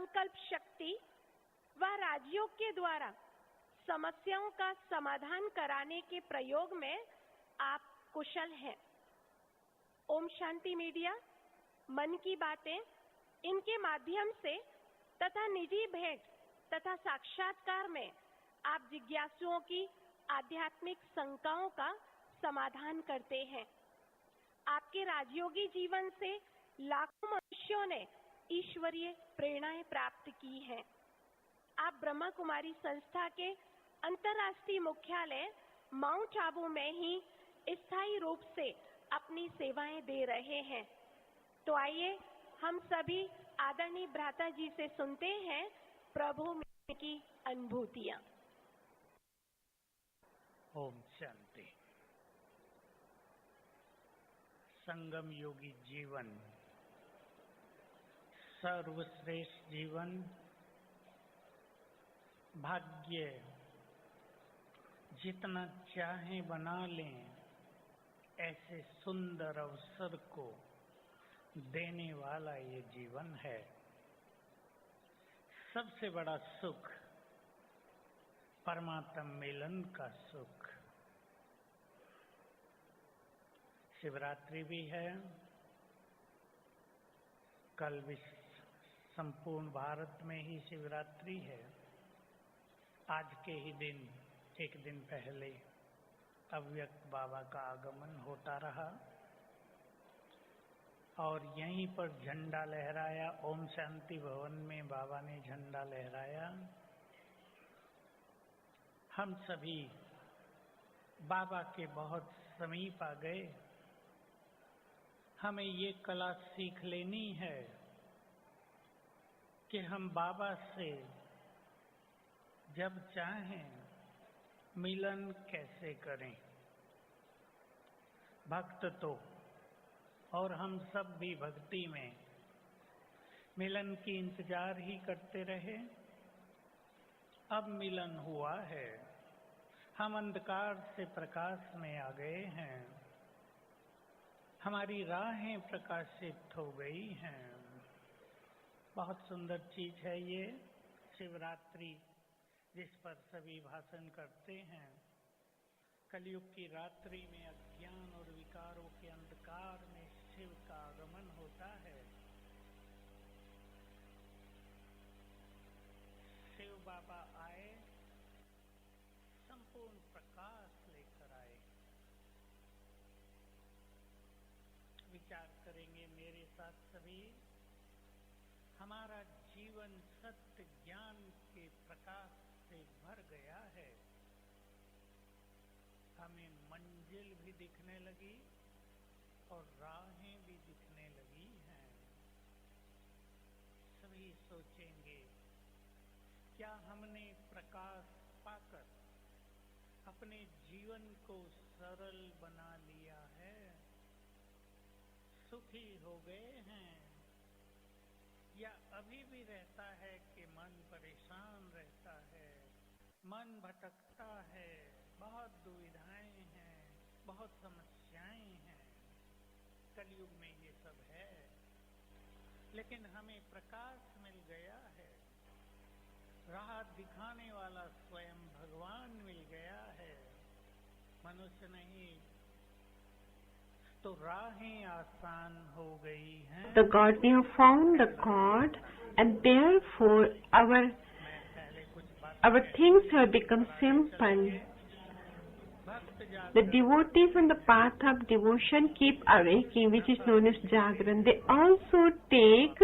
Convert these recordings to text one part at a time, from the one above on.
संकल्प शक्ति व राजयोग के द्वारा समस्याओं का समाधान कराने के प्रयोग में आप कुशल हैं। ओम शांति मीडिया, मन की बातें, इनके माध्यम से तथा निजी भेंट तथा साक्षात्कार में आप जिज्ञासुओं की आध्यात्मिक शंकाओं का समाधान करते हैं। आपके राजयोगी जीवन से लाखों मनुष्यों ने ईश्वरीय प्रेरणाएं प्राप्त की हैं। आप ब्रह्मा कुमारी संस्था के अंतर्राष्ट्रीय मुख्यालय माउंट आबू में ही स्थायी रूप से अपनी सेवाएं दे रहे हैं। तो आइए हम सभी आदरणीय भ्राता जी से सुनते हैं प्रभु में की अनुभूतियां। ओम शांति। संगम योगी जीवन सर्वश्रेष्ठ जीवन, भाग्य जितना चाहे बना लें, ऐसे सुंदर अवसर को देने वाला ये जीवन है। सबसे बड़ा सुख परमात्मा मिलन का सुख। शिवरात्रि भी है, कल भी संपूर्ण भारत में ही शिवरात्रि है। आज के ही दिन, एक दिन पहले अव्यक्त बाबा का आगमन होता रहा और यहीं पर झंडा लहराया। ओम शांति भवन में बाबा ने झंडा लहराया। हम सभी बाबा के बहुत समीप आ गए। हमें ये कला सीख लेनी है कि हम बाबा से जब चाहें मिलन कैसे करें। भक्त तो और हम सब भी भक्ति में मिलन की इंतजार ही करते रहे। अब मिलन हुआ है, हम अंधकार से प्रकाश में आ गए हैं, हमारी राहें प्रकाशित हो गई हैं। बहुत सुंदर चीज है ये शिवरात्रि, जिस पर सभी भाषण करते हैं। कलयुग की रात्रि में अज्ञान और विकारों के अंधकार में शिव का आगमन होता है। शिव बाबा आए, संपूर्ण प्रकाश लेकर आए। विचार करेंगे मेरे साथ सभी। हमारा जीवन सत्य ज्ञान के प्रकाश से भर गया है। हमें मंजिल भी दिखने लगी और राहें भी दिखने लगी हैं। सभी सोचेंगे, क्या हमने प्रकाश पाकर अपने जीवन को सरल बना लिया है? सुखी हो गए हैं या अभी भी रहता है कि मन परेशान रहता है, मन भटकता है, बहुत दुविधाएं हैं, बहुत समस्याएं हैं। कलयुग में ये सब है, लेकिन हमें प्रकाश मिल गया है। राह दिखाने वाला स्वयं भगवान मिल गया है, मनुष्य नहीं। तो राहें आसान हो गई हैं। The God, we have found the God, and therefore our things have become simple. The devotees on the path of devotion keep awaking, which is known as Jagran. They also take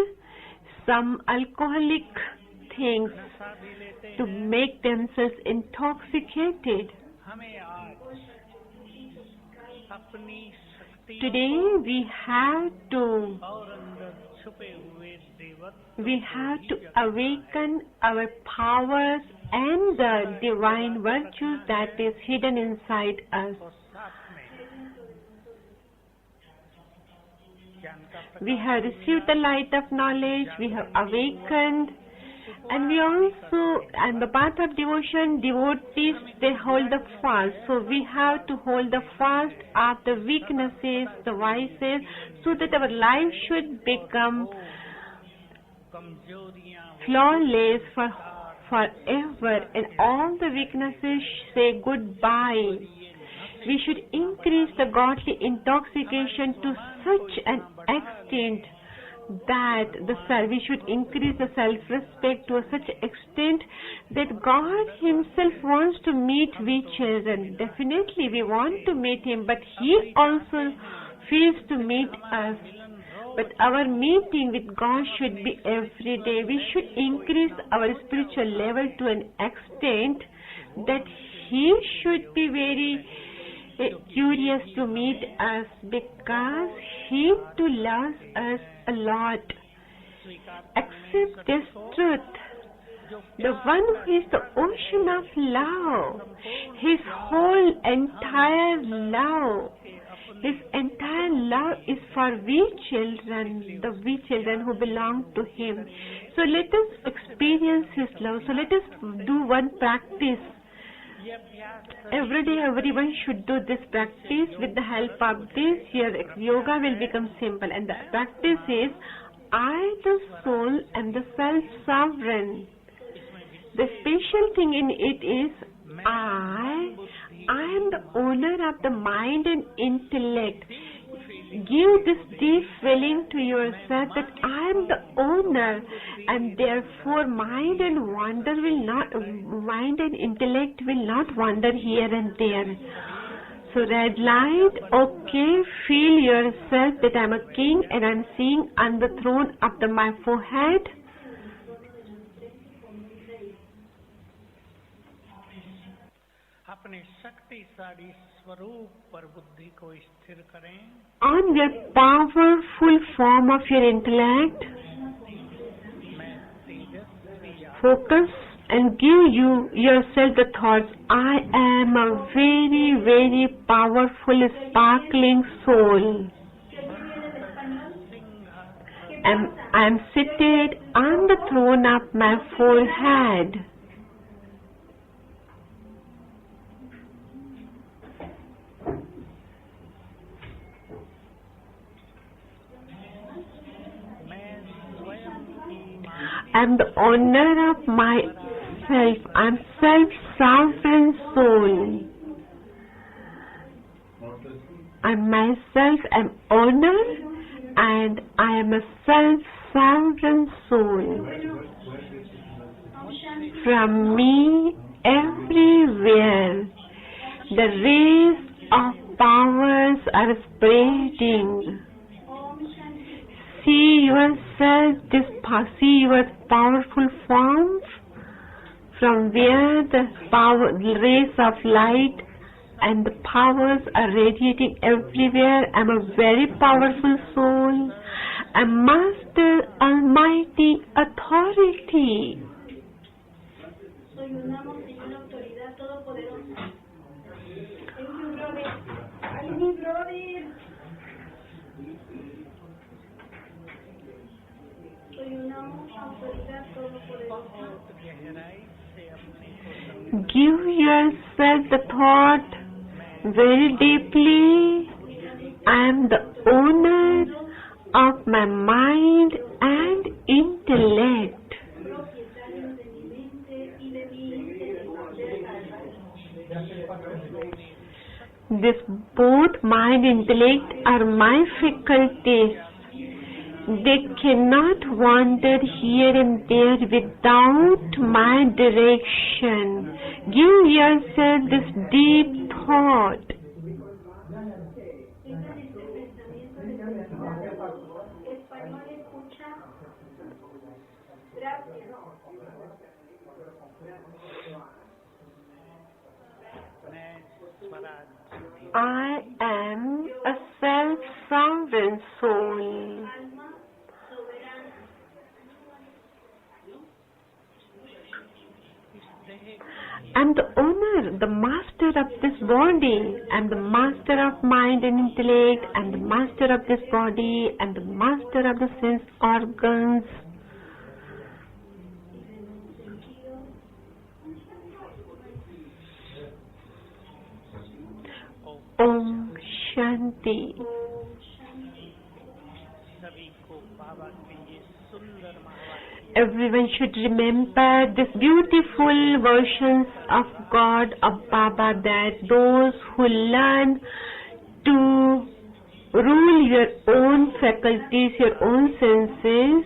some alcoholic things to make themselves intoxicated. Today we have to awaken our powers and the divine virtues that is hidden inside us. We have received the light of knowledge, we have awakened, and we also, and the path of devotion, devotees, they hold the fast. So we have to hold the fast of the weaknesses, the vices, so that our life should become flawless forever, and all the weaknesses say goodbye. We should increase the godly intoxication to such an extent that we should increase the self-respect to such an extent that God Himself wants to meet we children. Definitely we want to meet Him, but He also feels to meet us. But our meeting with God should be every day. We should increase our spiritual level to an extent that He should be very curious to meet us, because He too loves us a lot. Accept this truth. The one who is the ocean of love, His whole entire love, His entire love is for we children, the we children who belong to Him. So let us experience His love. So let us do one practice. Every day everyone should do this practice. With the help of this, your yoga will become simple. And the practice is, I the soul am the self-sovereign. The special thing in it is, I am the owner of the mind and intellect. Give this deep feeling to yourself that I am the owner, and therefore mind and intellect will not wander here and there. So red light, okay, feel yourself that I am a king and I am seeing on the throne of my forehead. अपने शक्तिशाली स्वरूप पर बुद्धि को स्थिर करें. On your powerful form of your intellect, focus and give yourself the thoughts, I am a very, very powerful, sparkling soul. I am seated on the throne of my forehead. I am the owner of myself. I am self-sovereign soul. I myself am owner, and I am a self-sovereign soul. From me, everywhere, the rays of powers are spreading. See yourself, see your powerful forms, from where the rays of light and the powers are radiating everywhere. I am a very powerful soul, a master, almighty authority. Soy una Señor autoridad todopoderosa. Thank you, brother. I need brother. Soy una autoridad todopoderosa. Give yourself the thought very deeply. I am the owner of my mind and intellect. This both mind and intellect are my faculties. They cannot wander here and there without my direction. Give yourself this deep thought. I am a self-sovereign soul. I am the owner, the master of this body. I am the master of mind and intellect. I am the master of this body. I am the master of the sense organs. Om Shanti. Everyone should remember this beautiful versions of God, of Baba, that those who learn to rule your own faculties, your own senses.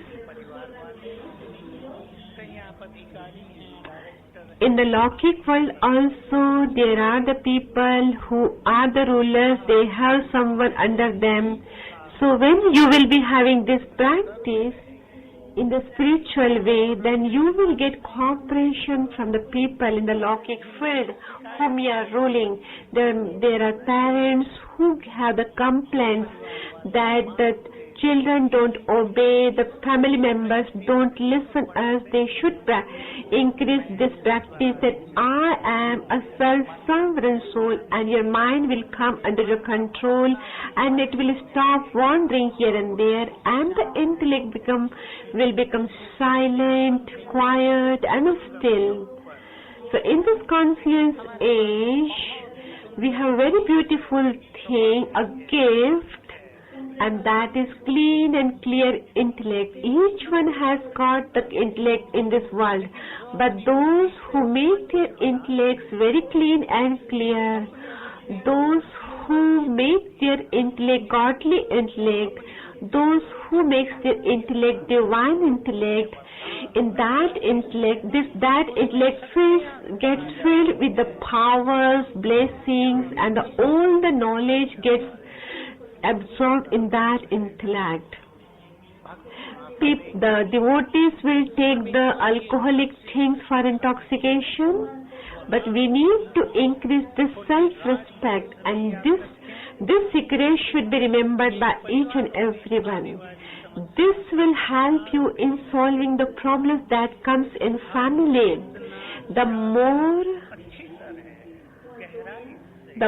In the Lokik world also, there are the people who are the rulers, they have someone under them. So when you will be having this practice in the spiritual way, then you will get cooperation from the people in the Lokik field whom you are ruling. There are parents who have the complaints that the children don't obey, the family members don't listen us. They should increase this practice that I am a self-sovereign soul, and your mind will come under your control and it will stop wandering here and there, and the intellect will become silent, quiet and still. So in this conscious age, we have a very beautiful thing, a gift, and that is clean and clear intellect. Each one has got the intellect in this world, but those who make their intellects very clean and clear, those who make their intellect godly intellect, those who makes their intellect divine intellect, in that intellect, that intellect gets filled with the powers, blessings, and all the knowledge gets absorbed in that intellect. The devotees will take the alcoholic things for intoxication, but we need to increase this self-respect, and this secret should be remembered by each and everyone. This will help you in solving the problems that comes in family. The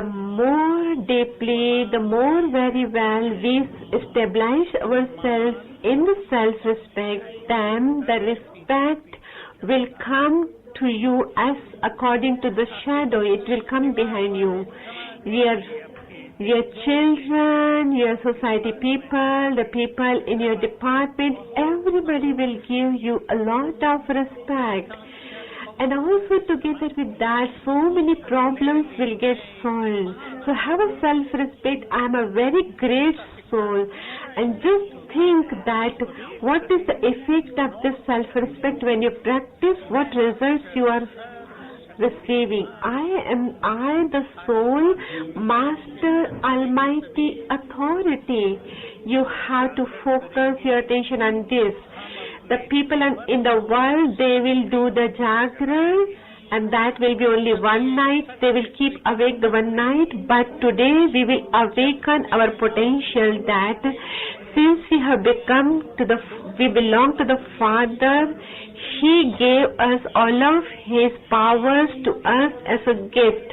more deeply, the more very well we establish ourselves in the self-respect, then the respect will come to you as according to the shadow. It will come behind you. Your children, your society people, the people in your department, everybody will give you a lot of respect. And also together with that, so many problems will get solved. So have a self-respect. I am a very great soul. And just think that what is the effect of this self-respect when you practice, what results you are receiving. I the soul, master, almighty authority. You have to focus your attention on this. The people in the world, they will do the Jagran, and that will be only one night. They will keep awake the one night, but today we will awaken our potential that since we belong to the Father, He gave us all of His powers to us as a gift.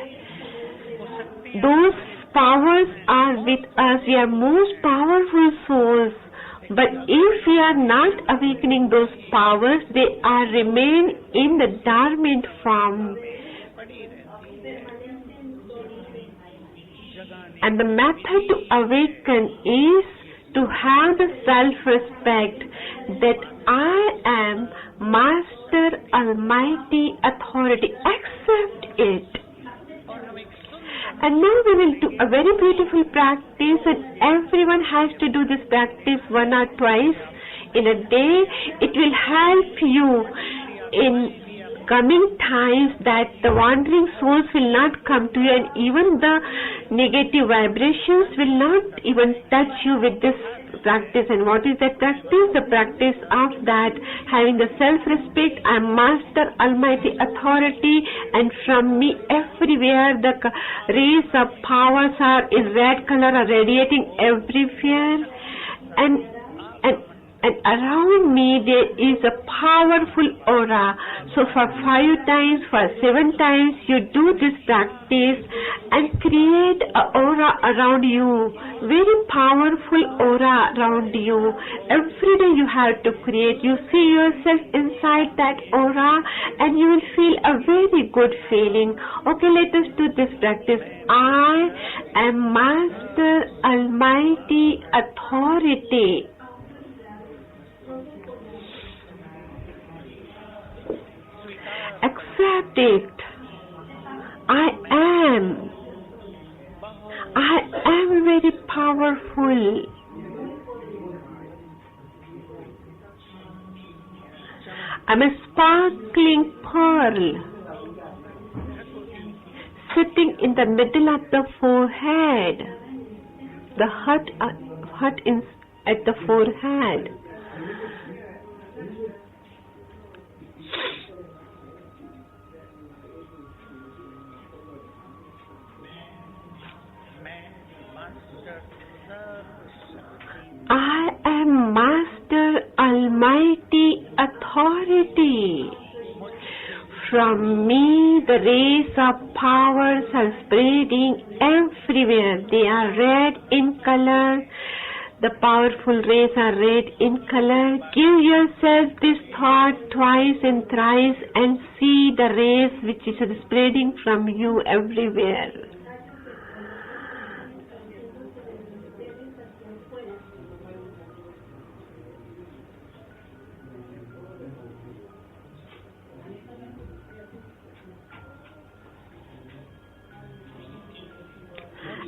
Those powers are with us. We are most powerful souls. But if we are not awakening those powers, they remain in the dormant form. And the method to awaken is to have the self-respect that I am Master Almighty Authority. Accept it. And now we will do a very beautiful practice, and everyone has to do this practice one or twice in a day. It will help you in coming times that the wandering souls will not come to you, and even the negative vibrations will not even touch you with this practice. And what is that practice? The practice of that, having the self-respect, I am Master Almighty Authority, and from me everywhere the rays of powers are in red color are radiating everywhere, and around me there is a powerful aura. So for 5 times, for 7 times, you do this practice and create an aura around you, very powerful aura around you. Every day you have to create. You see yourself inside that aura and you will feel a very good feeling. Okay, let us do this practice. I am Master Almighty Authority. accept it. I am very powerful. I'm a sparkling pearl sitting in the middle of the forehead. The heart is at the forehead. I am Master Almighty Authority. From me the rays of powers are spreading everywhere. They are red in color. The powerful rays are red in color. Give yourself this thought twice and thrice and see the rays which is spreading from you everywhere.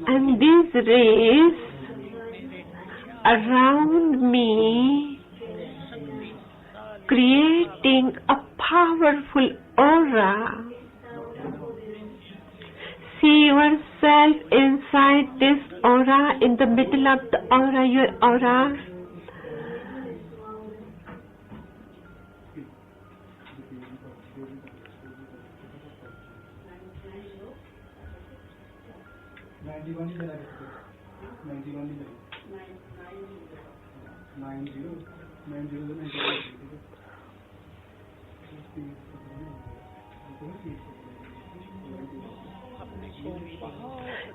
And these rays around me creating a powerful aura. See yourself inside this aura, in the middle of the aura, your aura.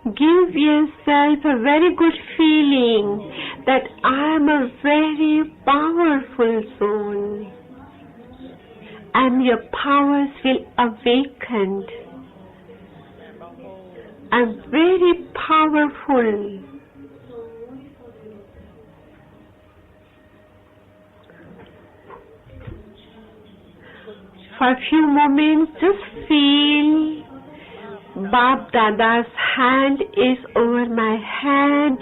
Give yourself a very good feeling that I am a very powerful soul and your powers will awaken. I'm very powerful. For a few moments, just feel Bapdada's hand is over my head.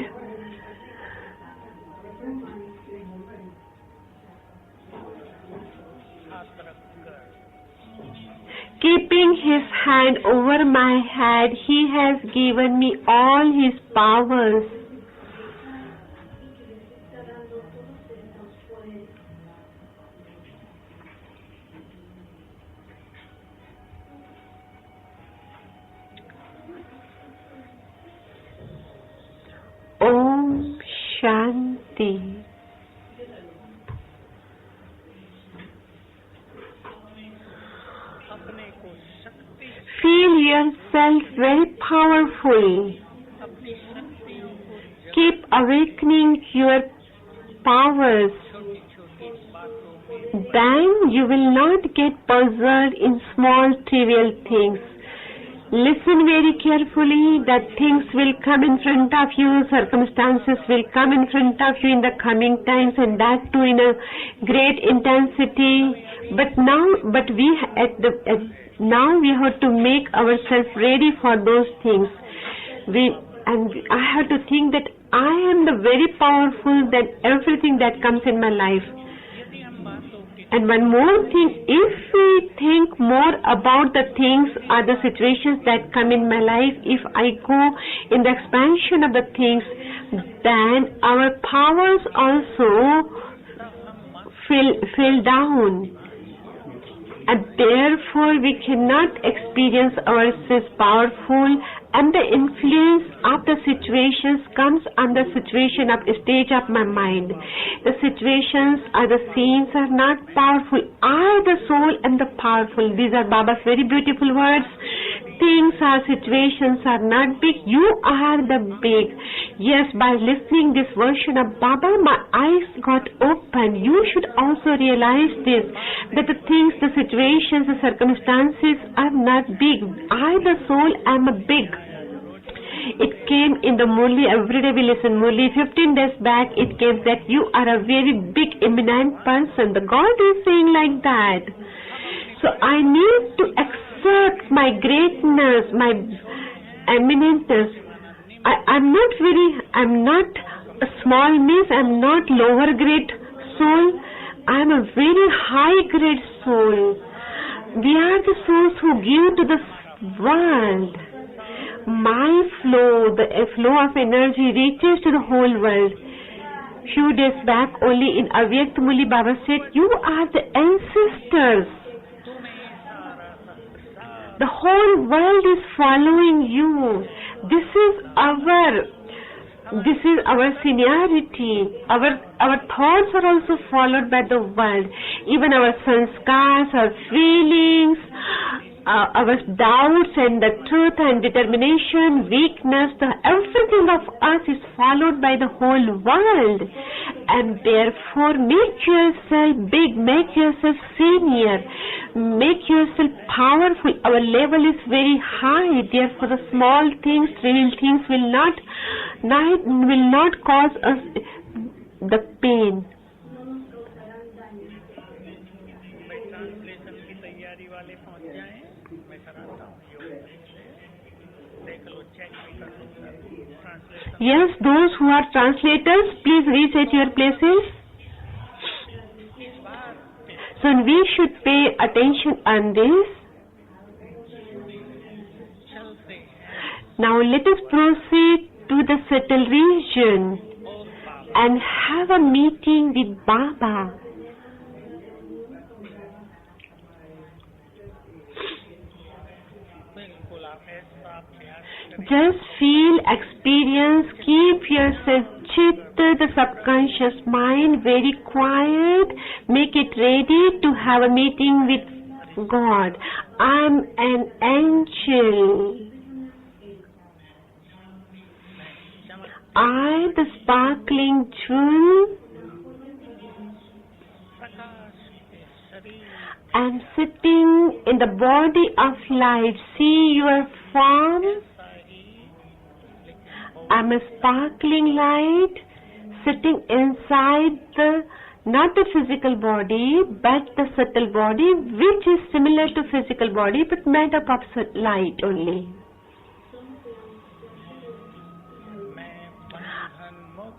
Keeping his hand over my head, he has given me all his powers. Om Shanti. Feel yourself very powerful. Keep awakening your powers. Then you will not get puzzled in small trivial things. Listen very carefully that things will come in front of you, circumstances will come in front of you in the coming times, and that too in a great intensity. But now we have to make ourselves ready for those things. I have to think that I am the very powerful than everything that comes in my life. And one more thing, if we think more about the things or the situations that come in my life, if I go in the expansion of the things, then our powers also fell down. And therefore we cannot experience ourselves powerful, and the influence of the situations comes on the situation of stage of my mind. The situations or the scenes are not powerful. I, the soul, am the powerful. These are Baba's very beautiful words. Things or situations are not big. You are the big. Yes, by listening this version of Baba, my eyes got open. You should also realize this, that the things, the situations, the circumstances are not big. I, the soul, am a big. It came in the Murli, every day we listen Murli. 15 days back it came that you are a very big, eminent person. The God is saying like that. So I need to accept accept my greatness, my eminentness. I'm not a small miss, I'm not lower grade soul, I'm a very high grade soul. We are the souls who give to the world. My flow, the flow of energy reaches to the whole world. Few days back only in Avyakt Baba said, you are the ancestors. The whole world is following you. This is our seniority. Our thoughts are also followed by the world. Even our sanskars, our feelings, our doubts and the truth and determination, weakness, everything of us is followed by the whole world. And therefore make yourself big, make yourself senior, make yourself powerful. Our level is very high, therefore the small things, trivial things will not cause us the pain. Yes, those who are translators, please reach at your places. So we should pay attention on this. Now let us proceed to the subtle region and have a meeting with Baba. Just feel, experience, keep yourself chitta, the subconscious mind, very quiet. Make it ready to have a meeting with God. I'm an angel. I, the sparkling jewel, am sitting in the body of light. See your form. I'm a sparkling light sitting inside not the physical body, but the subtle body, which is similar to physical body, but made up of light only.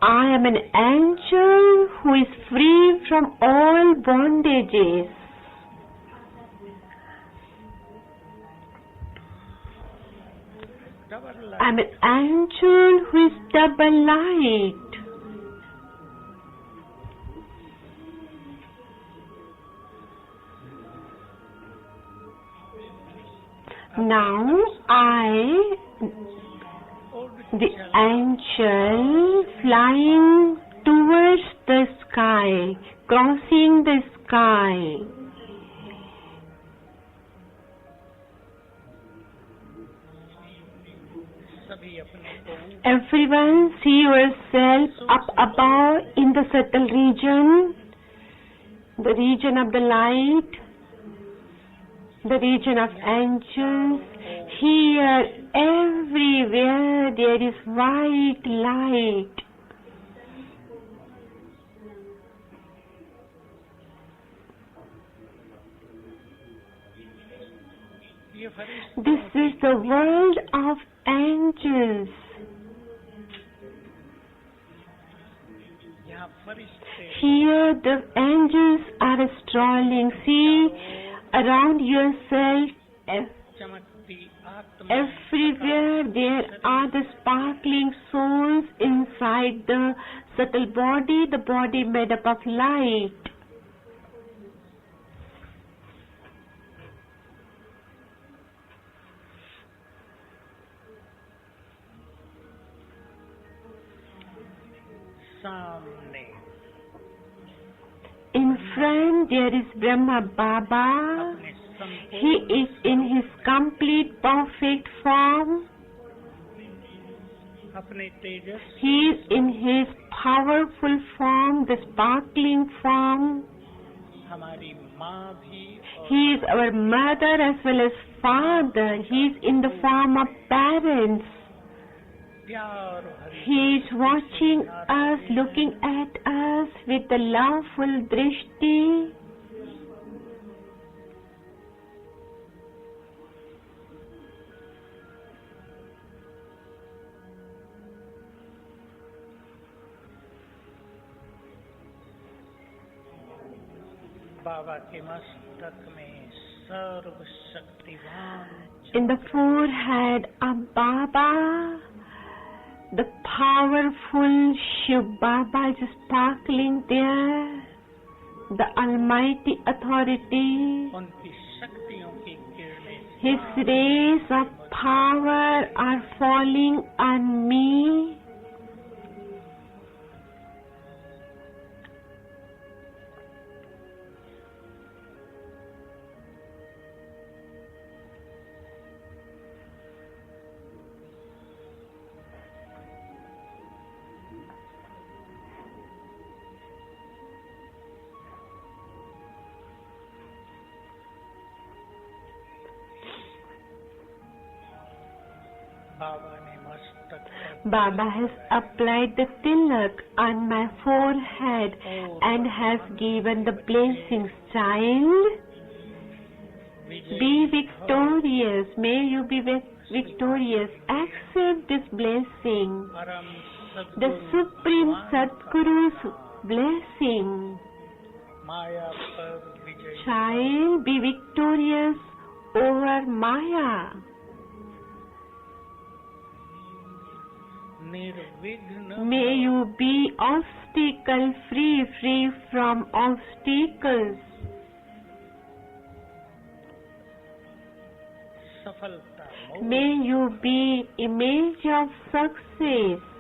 I am an angel who is free from all bondages. I'm an angel who is double light. Now I, the angel, flying towards the sky, crossing the sky. Everyone, see yourself up above in the subtle region, the region of the light, the region of angels. Here, everywhere there is white light. This is the world of angels. Here the angels are strolling. See around yourself. Everywhere there are the sparkling souls inside the subtle body, the body made up of light. In front there is Brahma Baba. He is in his complete perfect form. He is in his powerful form, the sparkling form. He is our mother as well as father. He is in the form of parents. He is watching us, looking at us with the loveful drishti. बाबा के मस्तक में सर्वशक्तिवान In the forehead of Baba, the powerful Shiv Baba is sparkling there. The Almighty Authority, उनकी शक्तियों की किरणें His rays of power are falling on me. बाबा ने मस्तक पर Baba has applied the tilak on my forehead and has given the blessings. Child, be victorious. May you be victorious. Accept this blessing. परम The सद्गुरु Supreme Sadguru's blessing. माया पर विजय Child, be victorious over Maya. निर्विघ्न May you be obstacle free, free from obstacles. सफलता May you be image of success.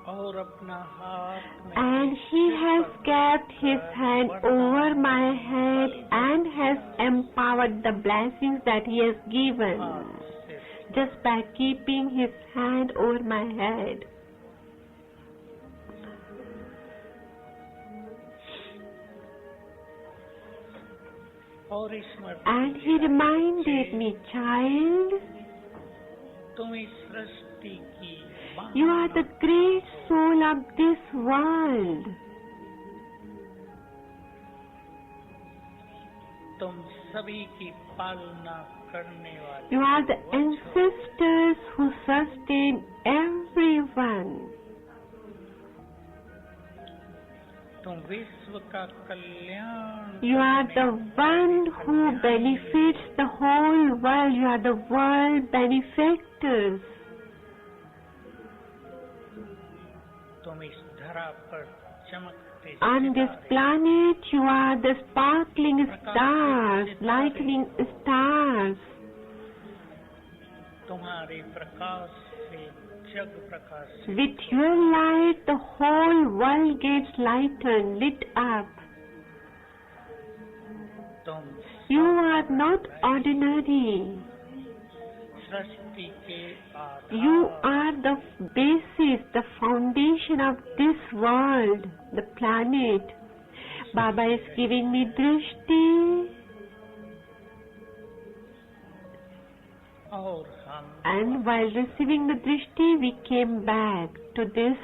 और अपना हाथ में And he has kept his hand over my head and has empowered the blessings that he has given just by keeping his hand over my head. और स्मृति And he reminded me, child, तुम इस सृष्टि की you are the great soul of this world. तुम सभी की पालना करने वाले You are the ancestors who sustain everyone. तुम विश्व का कल्याण You are the one who benefits the whole world. You are the world benefactors. तुम इस धरा पर चमकते On this सितारे, planet, you are the sparkling stars, lightning stars. तुम्हारे प्रकाश से जग प्रकाशित With your light, the whole world gets lightened, lit up. तुम You are not ordinary. सृष्टि के You आधार are the basis, the foundation of this world, the planet. Baba is giving me drishti, और हम and while receiving the drishti, we came back to this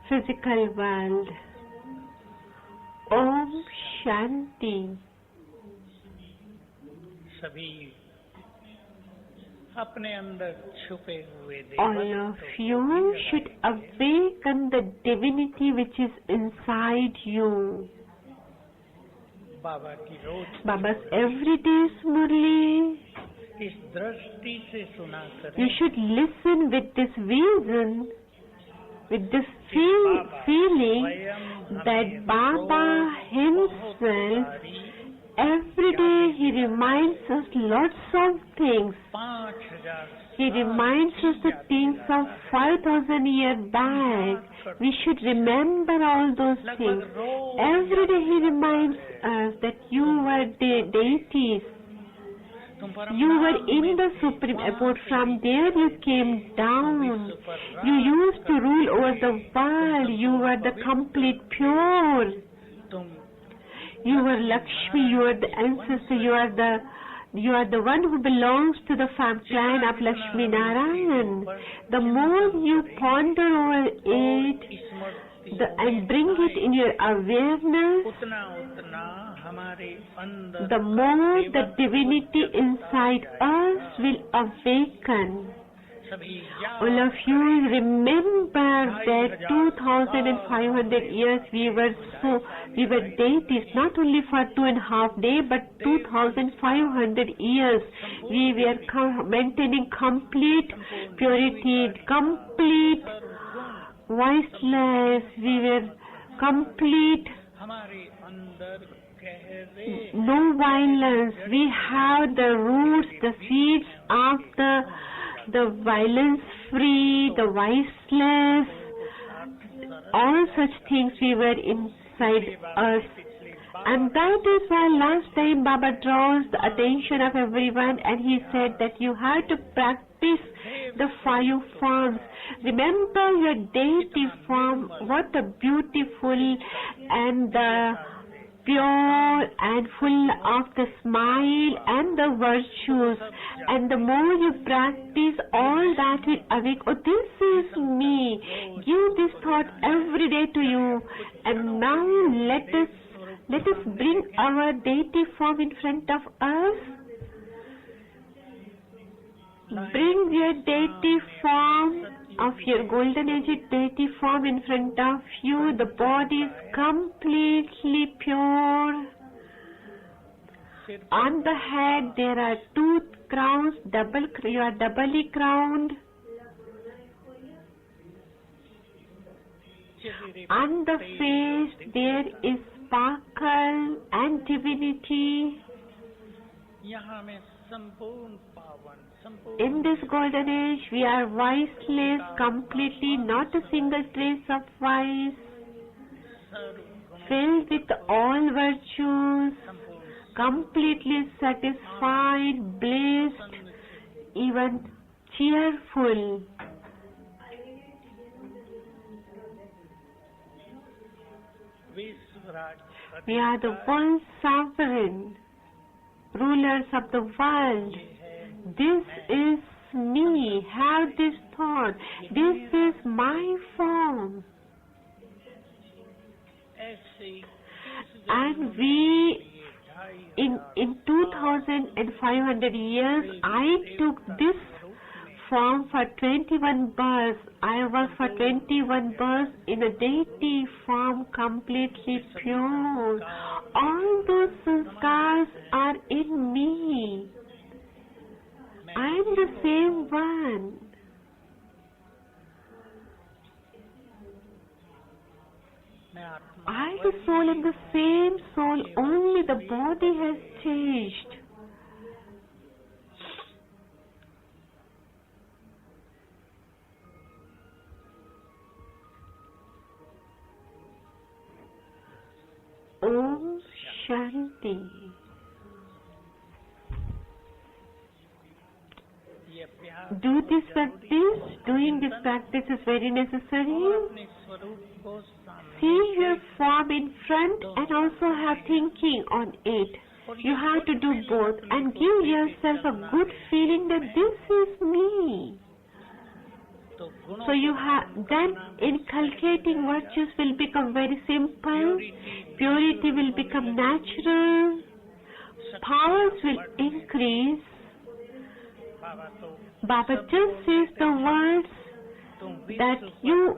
physical world. Om Shanti. सभी अपने अंदर छुपे हुए All देवत्व of को you जगाएं। should awaken the divinity which is inside you. बाबा की रोज Baba's everyday Murli. इस दृष्टि से सुना करें। You should listen with this vision, with this feeling that Baba himself, every day he reminds us lots of things. 5000 He reminds us the things of 5,000 years back. We should remember all those things. Every day he reminds us that you were deities. You were in the Supreme Abode. From there you came down. You used to rule over the world. You were the complete pure. तुम You were Lakshmi. You are the ancestor. You are the one who belongs to the clan of Lakshmi Narayan. The more you ponder over it Smriti and bring it in your awareness, उतना उतना हमारे अंदर the more the divinity inside us will awaken. सभी All of you remember that 2,500 years we were deities, not only for 2.5 days, but 2,500 years we were maintaining complete purity, complete voiceless, we were complete, हमारे अंदर गहरे no violence. We have the roots, the seeds of the violence free, the voiceless, all such things we were inside us. And that is why last time Baba draws the attention of everyone and he said that you have to practice the 5 forms. Remember your deity form, what a beautiful and the pure and full of the smile and the virtues. And the more you practice, all that will awake. Oh, this is me. Give this thought every day to you. And now let us bring our deity form in front of us. Bring your deity form of your golden age deity form in front of you. The body is completely pure. On the head there are 2 crowns, you are doubly crowned. On the face there is sparkle and divinity. In this golden age, we are voiceless completely, not a single trace of voice, filled with all virtues, completely satisfied, blessed, even cheerful. We are the one sovereign, rulers of the world. This is me. Have this thought. This is my form. And we, in 2,500 years, I took this form for 21 births. I was for 21 births in a deity form, completely pure. All those sanskars are in me. I am the same one. I, the soul, am the same soul, only the body has changed. Om Shanti. Do this practice. Doing this practice is very necessary. See your form in front and also have thinking on it. You have to do both and give yourself a good feeling that this is me. So you have then inculcating virtues will become very simple. Purity will become natural. Powers will increase. Baba just says the words that you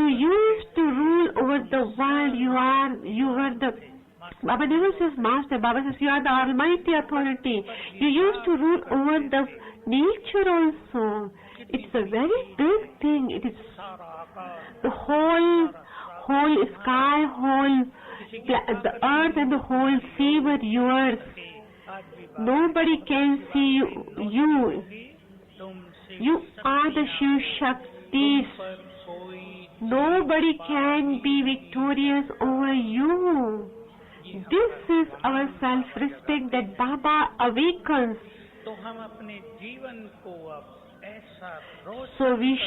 used to rule over the world. You were the Baba never says master. Baba says you are the almighty authority. You used to rule over the nature also. It's a very big thing. It is the whole sky, the earth and the whole sea were yours. Nobody can see you. You are the Shiv Shaktis. Nobody can be victorious over you. This is our self-respect that Baba awakens. So we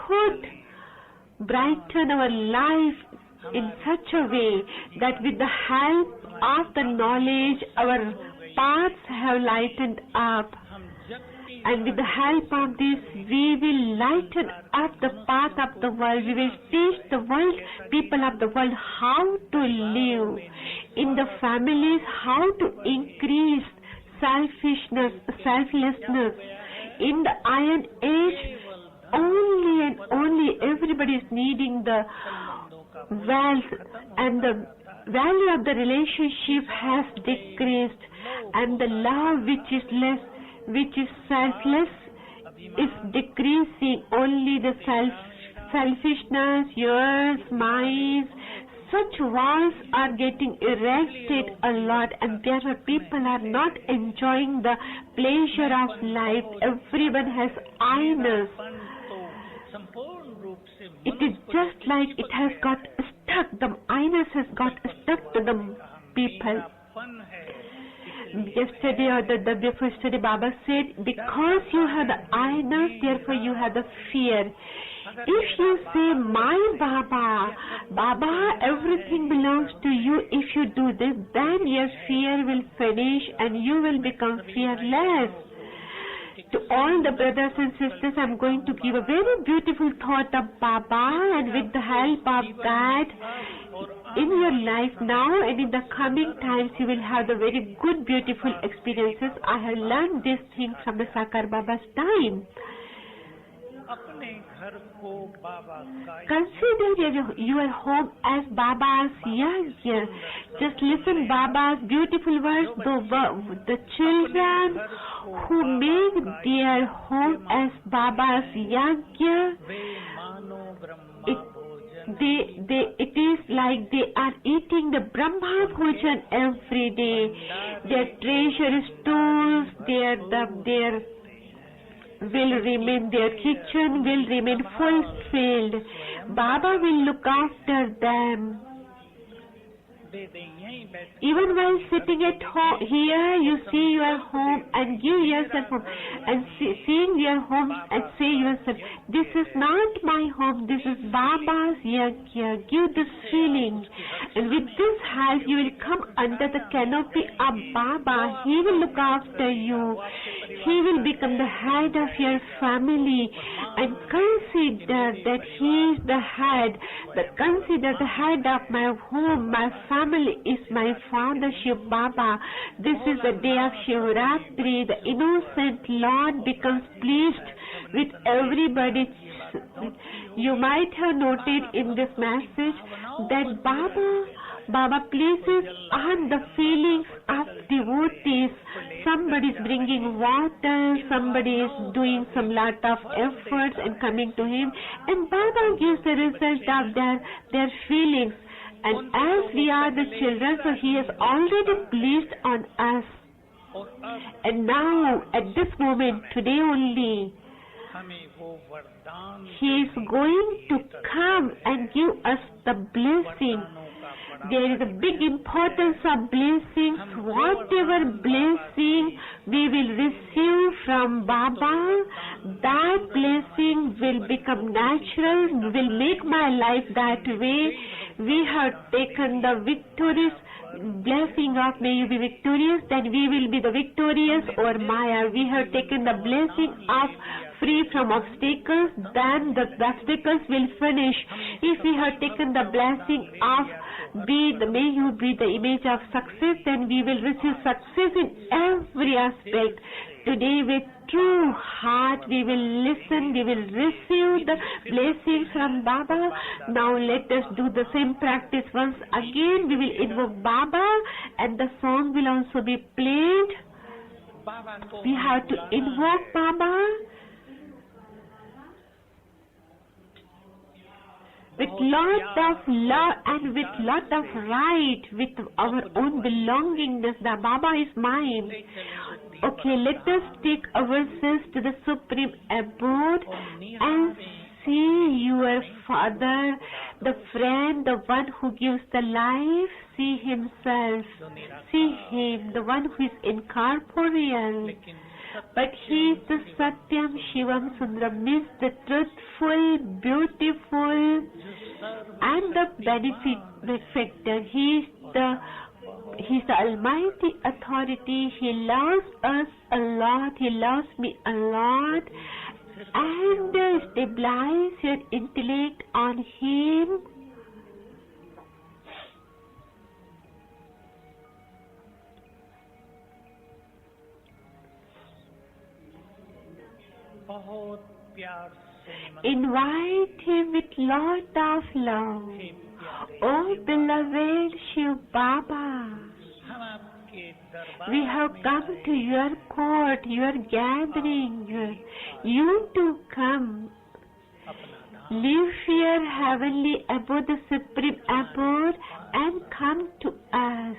should brighten our life in such a way that with the help of the knowledge our paths have lightened up And with the help of this, we will lighten up the path of the world. We will teach the world, people of the world, how to live in the families, how to increase selfishness, selflessness. In the Iron Age, only and only everybody is needing the wealth, and the value of the relationship has decreased, and the love which is less, which is selfless, is decreasing. Only the selfishness, yours, mine, such walls are getting erected a lot, and therefore people are not enjoying the pleasure of life. Everyone has I-ness. It is just like it has got stuck, the I-ness has got stuck to the people. Yesterday or the day before yesterday, Baba said, because you have the I-ness, therefore you have the fear. If you say, my Baba, everything belongs to you, if you do this, then your fear will finish and you will become fearless. To all the brothers and sisters, I'm going to give a very beautiful thought of Baba, and with the help of that, in your life now and in the coming times, you will have the very good, beautiful experiences. I have learned these things from the Sakar Baba's time. Consider your home as Baba's yajna. Just listen Baba's beautiful words. The children who make their home as Baba's yajna, it is like they are eating the Brahma Bhojan every day. Their treasure stores, their will remain, their kitchen will remain fulfilled. Baba will look after them. Even while sitting at home, here you see your home and give yourself home, and seeing your home and say yourself, this is not my home, this is Baba's yajna. Give this feeling, and with this help you will come under the canopy of Baba. He will look after you. He will become the head of your family, and consider that he is the head. But consider the head of my home, my family is my Father Shiv Baba. This is the day of Ratri. The innocent Lord becomes pleased with everybody. You might have noted in this message that Baba pleases on the feelings of devotees. Somebody is bringing water, somebody is doing some lot of efforts and coming to him, and Baba gives the result of their feelings. And as we are the children, so he has already pleased on us. And now, at this moment, today only, he is going to come and give us the blessing. There is a big importance of blessings. Whatever blessing we will receive from Baba, that blessing will become natural, will make my life that way. We have taken the victorious blessing of may you be victorious, then we will be the victorious or Maya. We have taken the blessing of free from obstacles, then the obstacles will finish. If we have taken the blessing of may you be the image of success, then we will receive success in every aspect. Today with true heart we will listen, we will receive the blessings from Baba. Now let us do the same practice once again. We will invoke Baba and the song will also be played. We have to invoke Baba with lot of love and with lot of right, with our own belongingness. The Baba is mine. Okay, let us take ourselves to the Supreme Abode and see your Father, the friend, the one who gives the life. See himself, see him, the one who is incorporeal. But he is the Satyam Shivam Sundaram, means the truthful, beautiful, and the benefactor. He is the He's the Almighty Authority. He loves us a lot. He loves me a lot. And stabilize your intellect on Him. Invite Him with lot of love. Oh beloved Shiv Baba, we have come to your court, your gathering. You too come. Leave your heavenly abode, the supreme abode, and come to us.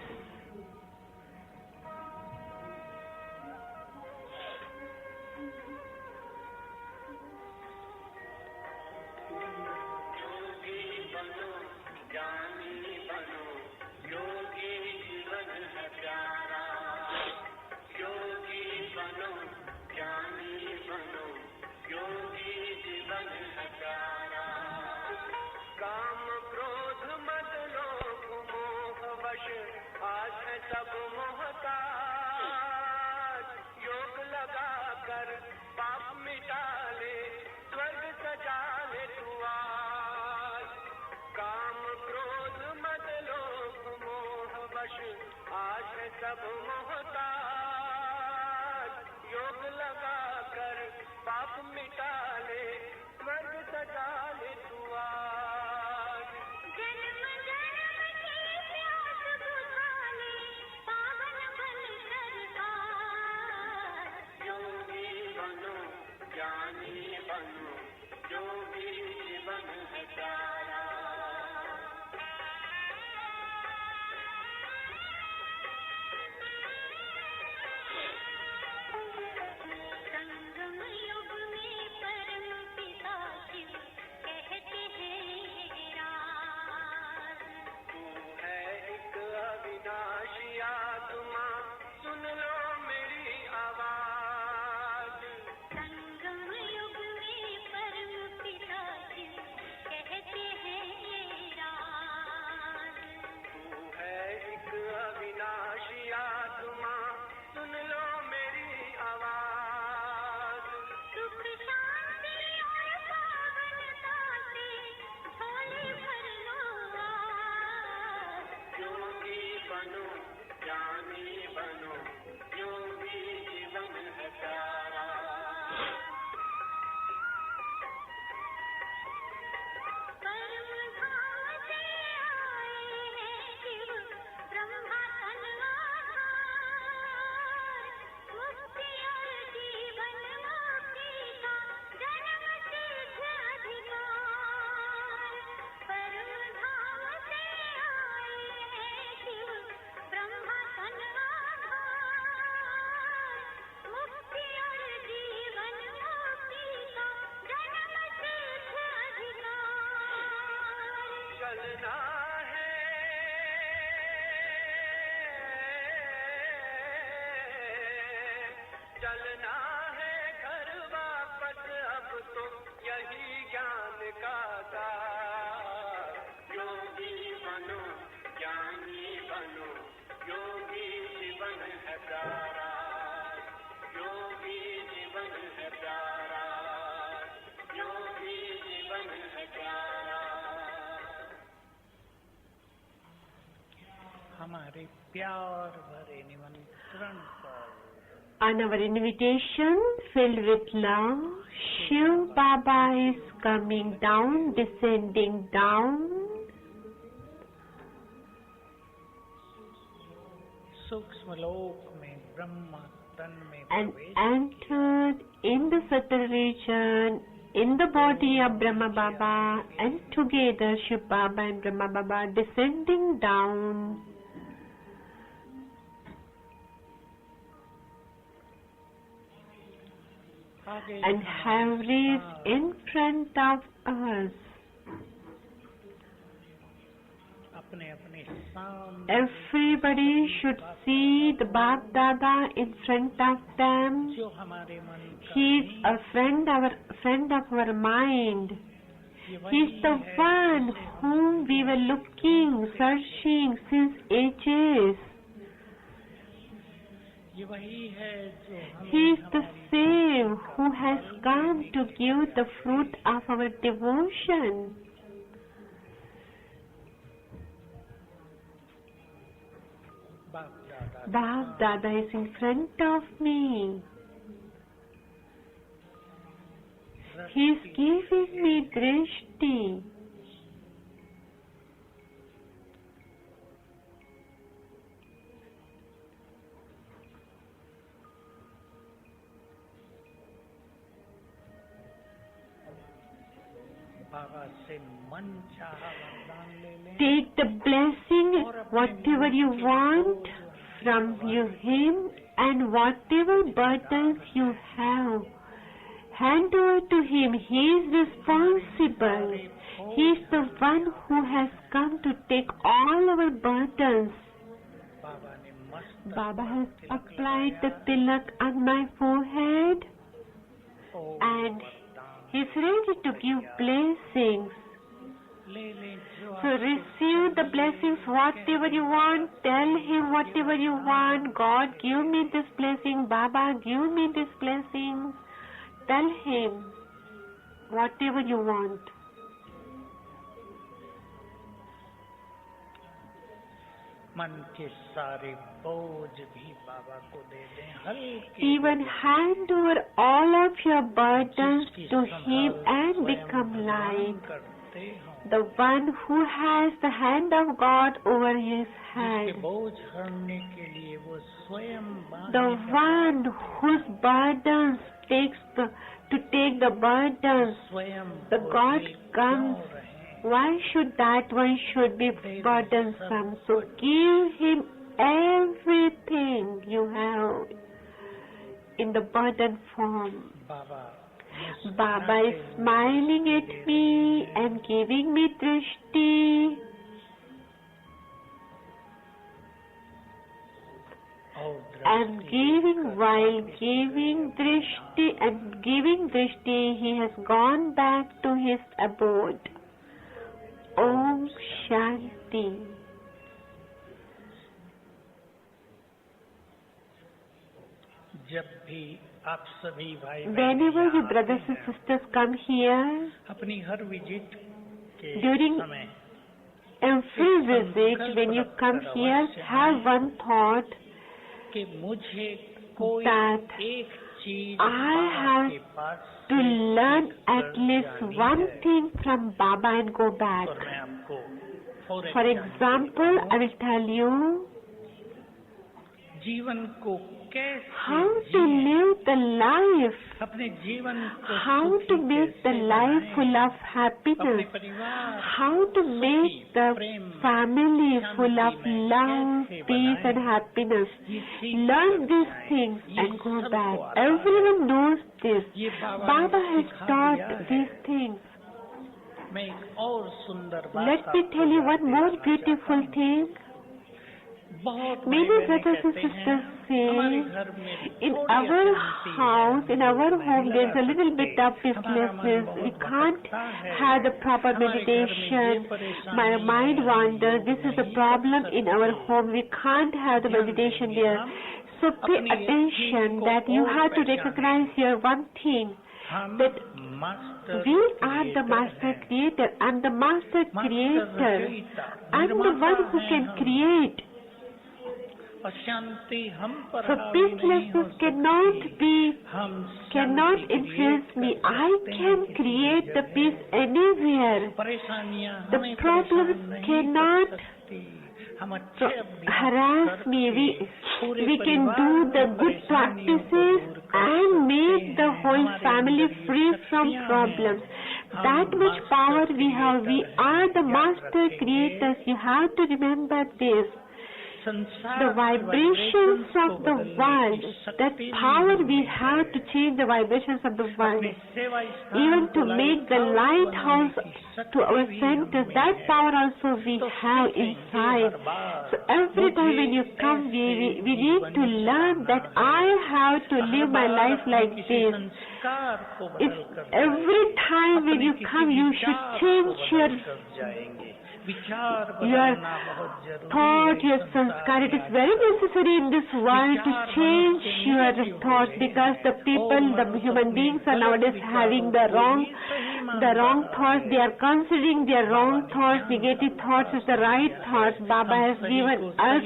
On our invitation, filled with love, Shiv Baba is coming down, descending down, and entered in the subtle region, in the body of Brahma Baba, and together Shiv Baba and Brahma Baba descending down. And have raised in front of us. Everybody should see the Bapdada in front of them. He is a friend of our mind. He is the one whom we were looking, searching since ages. ये वही है जो He is हमें the same who has come to give the fruit of our devotion. Bapdada is in front of me. He is giving me drishti. Take the blessing, whatever you want from him, and whatever burdens you have, hand over to him. He is responsible. He is the one who has come to take all our burdens. Baba has applied the tilak on my forehead, and he is ready to give blessings. So receive the blessings, whatever you want. Tell him whatever you want. God, give me this blessing. Baba, give me this blessing. Tell him whatever you want. Even hand over all of your burdens to him and become light. The one who has the hand of God over his head. The one whose burdens to take the burdens. The God comes. Why should that one should be burdensome? So give him everything you have in the burden form. Baba is smiling at me and giving me drishti. And while giving drishti, he has gone back to his abode. Om Shanti. Whenever you brothers and sisters come here, during every visit, when you come here, have one thought that I have to learn at least one thing from Baba and go back. For example, I will tell you how to live the life, how to make the life full of happiness, how to make the family full of love, peace and happiness. Learn these things and go back. Everyone knows this. Baba has taught these things. Let me tell you one more beautiful thing. Many brothers and sisters say, in our house, in our home, there's a little bit of business. We can't have the proper meditation. My mind wanders. This is a problem in our home. We can't have the meditation there. So pay attention that you have to recognize here one thing, that we are the Master Creator, and the Master Creator, I'm the one who can create. So peacelessness cannot influence me. I can create the peace anywhere. The problems cannot harass me. We can do the good practices and make the whole family free from problems. That much power we have. We are the Master Creators. You have to remember this. The vibrations of the world, that power we have to change the vibrations of the world, even to make the lighthouse to our centers, that power also we have inside. So every time when you come, we need to learn that I have to live my life like this. If every time when you come, you should change your your thought, your sanskar. It is very necessary in this world to change your thoughts, because the people, the human beings are nowadays having the wrong thoughts. They are considering their wrong thoughts, negative thoughts as the right thoughts. Baba has given us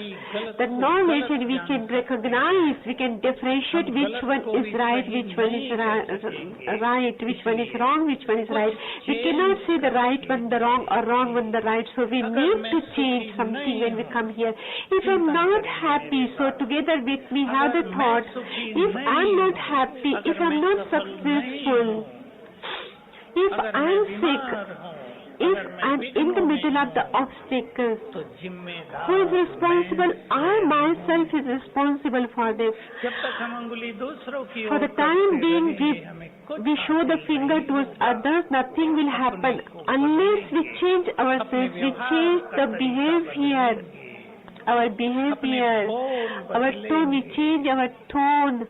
the knowledge, and we can recognize, we can differentiate which one is right, which one is right, which one is wrong, which one is right. We cannot say the right one the wrong or wrong one the right. So we need to change something when we come here. If I'm not happy, so together with me have the thought, if I'm not happy, if I'm not successful, if I'm sick, if I'm in the middle of the obstacles, who is responsible? I myself is responsible for this. For the time being, we show the finger towards others, nothing will happen unless we change ourselves, we change the behavior, our tone, we change our tone.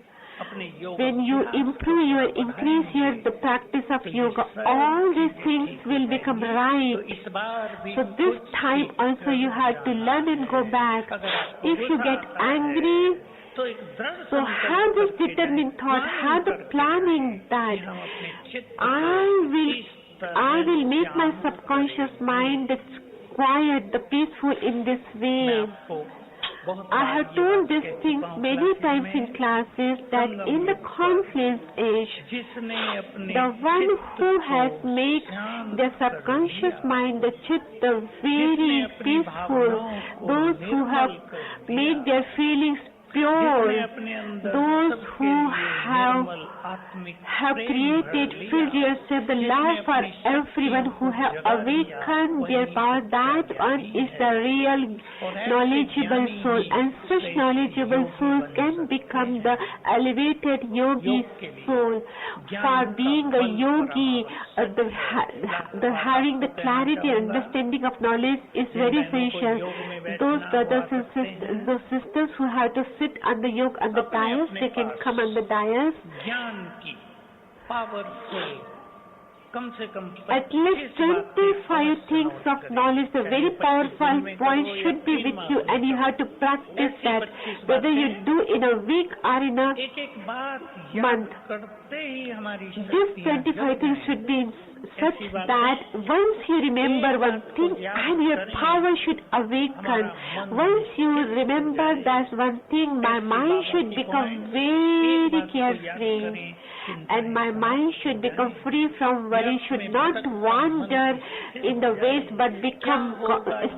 When you improve, increase the practice of yoga, all these things will become right. So this time also you have to learn and go back. If you get angry, so have this determined thought, have the planning that I will make my subconscious mind that's quiet, the peaceful in this way. I have told these things many times in classes that in the confluence age, the one who has made the subconscious mind, the chitta, very peaceful, those who have made their feelings pure, those who have created, filled yourself the love for everyone, who have awakened their power, that one is the real knowledgeable soul, and such knowledgeable souls can become the elevated yogi soul. For being a yogi, having the clarity and understanding of knowledge is very essential. Those brothers and those sisters who have to sit on the yoke on the dais, they can come on the dais. At least 25 things of knowledge, a very powerful point should be with you, and you have to practice that, whether you do in a week or in a month. These 25 things should be such that once you remember one thing, and your power should awaken. Once you remember that one thing, my mind should become very carefree, and my mind should become free from worry, should not wander in the ways but become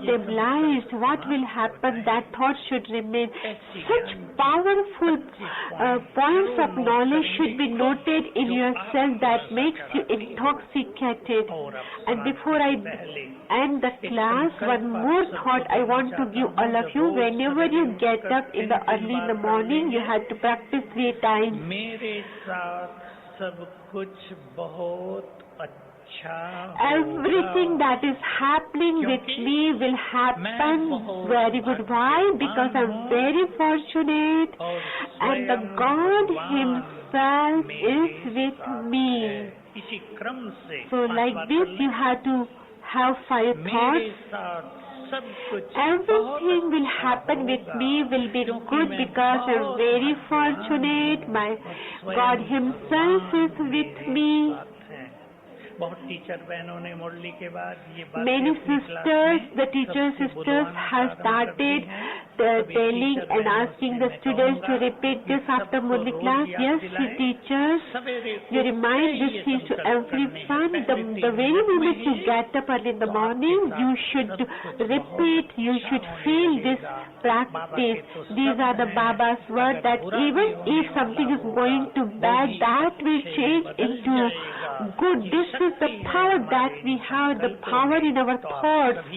stabilized. What will happen? That thought should remain. Such powerful points of knowledge should be noted in yourself that makes you intoxicated. And before I end the class, one more thought I want to give all of you. Whenever you get up early in the morning, you have to practice 3 times. Everything that is happening with me will happen very good. Why? Because I'm very fortunate, and the God Himself is with me. So like this, you have to have 5 thoughts. Everything will happen with me will be good because I'm very fortunate. My God Himself is with me. Many sisters, the teacher sisters have started telling and asking the students to repeat this after Murli class. Yes, teachers, you remind these things to everyone. The very moment you get up early in the morning, you should repeat, you should feel this practice. These are the Baba's words that even if something is going to bad, that will change into good. This is the power that we have, the power in our thoughts.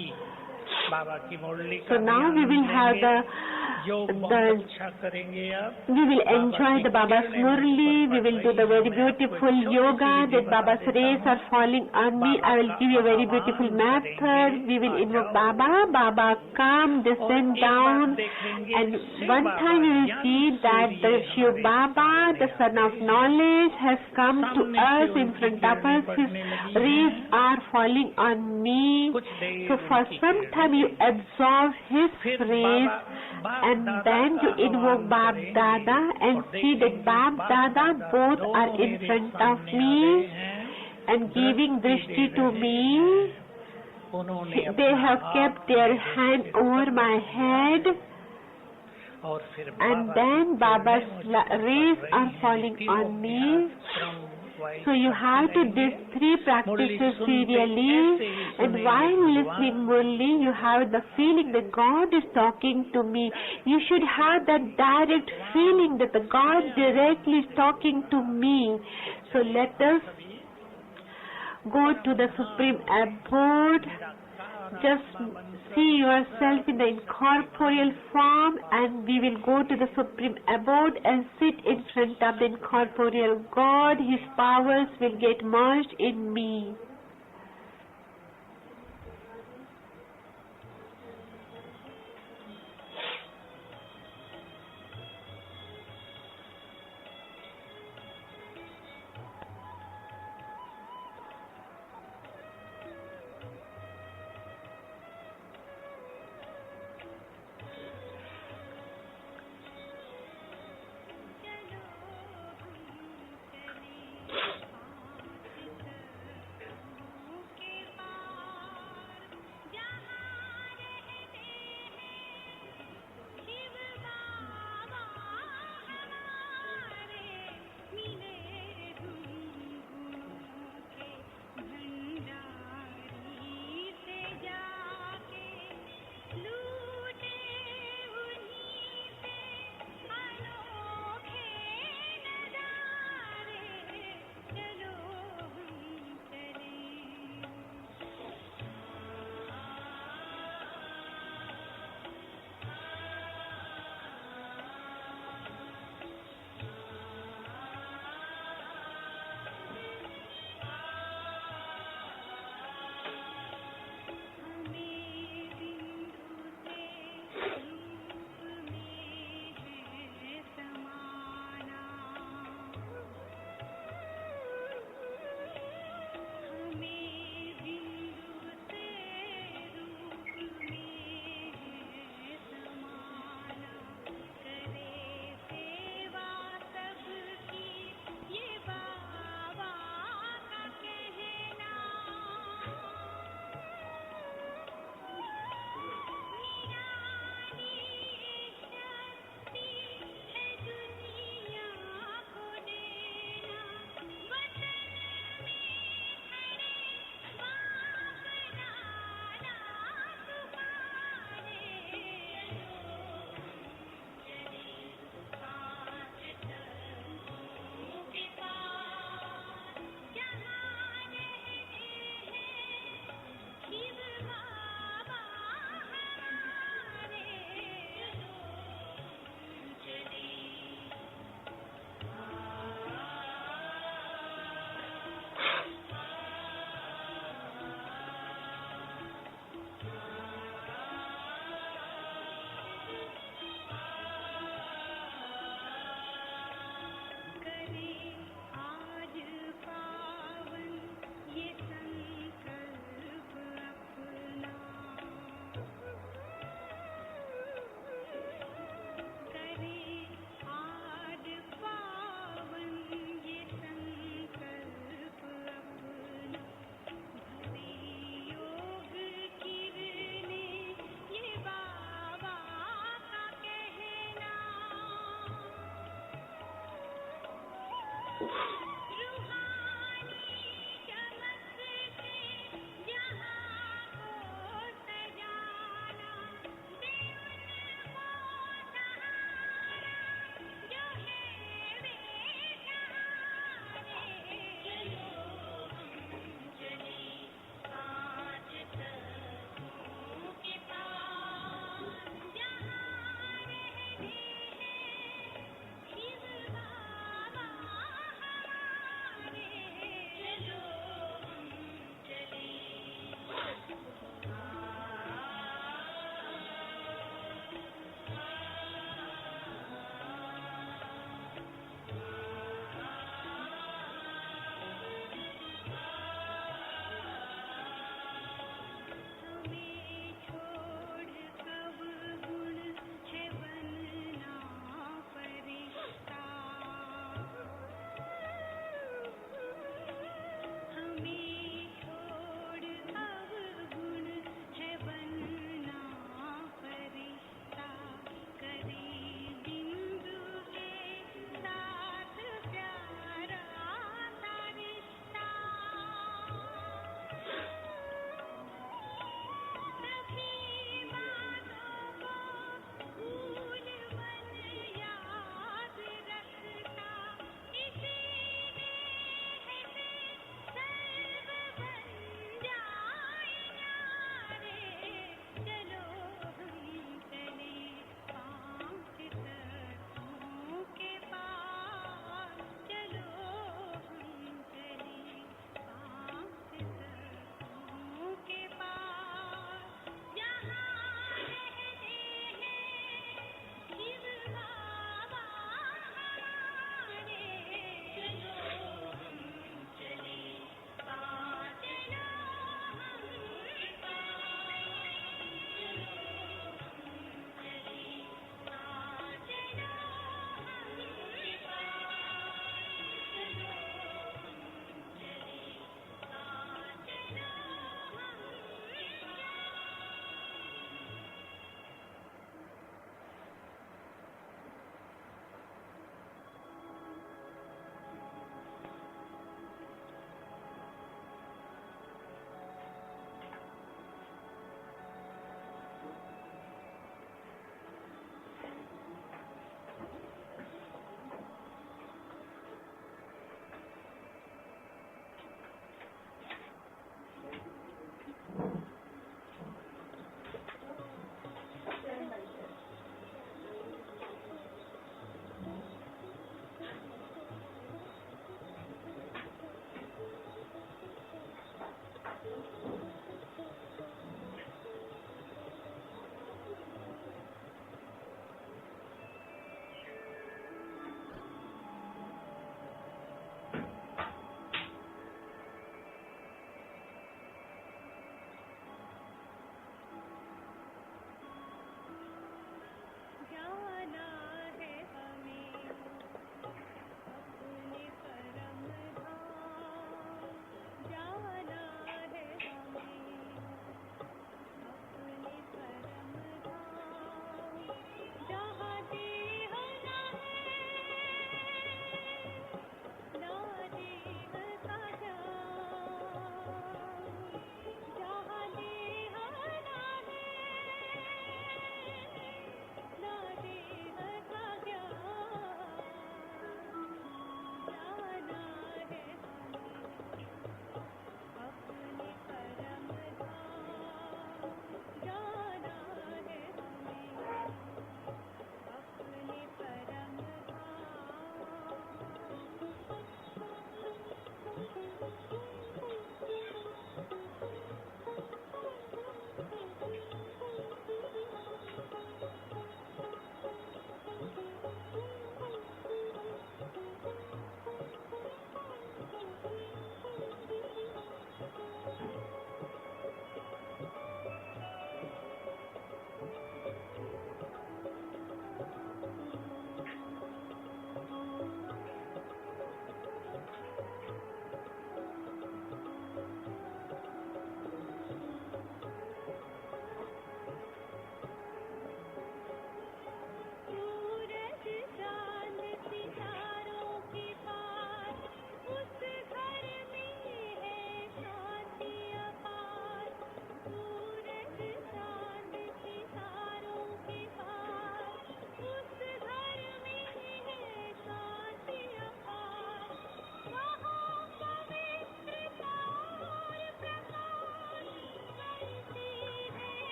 बाबा की मुरली So का now we भी will आनंद have लेंगे। the योग बहुत अच्छा करेंगे अब। we will enjoy the Baba's Murli. We will do the very beautiful yoga that Baba's rays are falling on me. I will give you a very beautiful method. We will invoke Baba. Baba come, descend down, and one time we will see that the Shiv Baba, the Son of Knowledge, has come to us in front of us. His rays are falling on me. So for some time you absorb his rays, and then you invoke Bapdada and see that Bapdada both are in front of me and giving drishti to me. They have kept their hand over my head, and then Baba's rays are falling on me. So you have to do these three practices serially, and while listening Murli, you have the feeling that God is talking to me. You should have that direct feeling that the God directly is talking to me. So let us go to the Supreme Abode. Just see yourself in the incorporeal form, and we will go to the Supreme Abode and sit in front of the incorporeal God. His powers will get merged in me.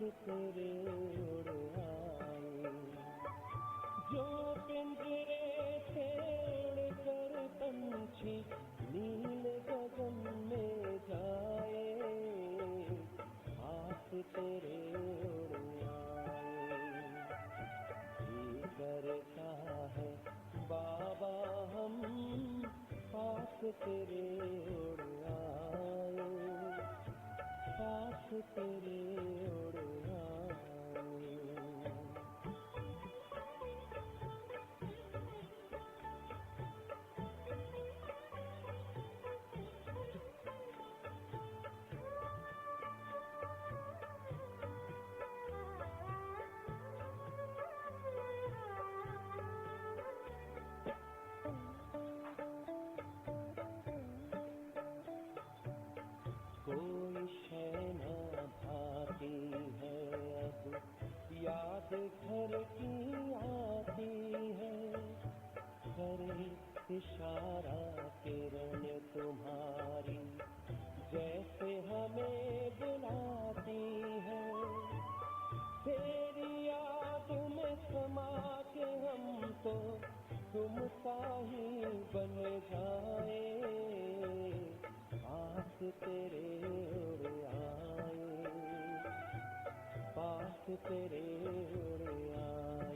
तेरे उड़ आए, जो पिंजरे से उड़कर पंछी नील गगन में जाए, पास तेरे उड़ आए। जी करता है बाबा हम पास तेरे उड़ आए, पास तेरे उड़ आए। कोई शय न भाती है अब, याद घर की आती है, करे इशारा किरण तुम्हारी, जैसे हमें बुलाती है। तेरी याद में समा के हम तो तुम सा ही बन जाए, पास तेरे उड़ आए, पास तेरे उड़ आए।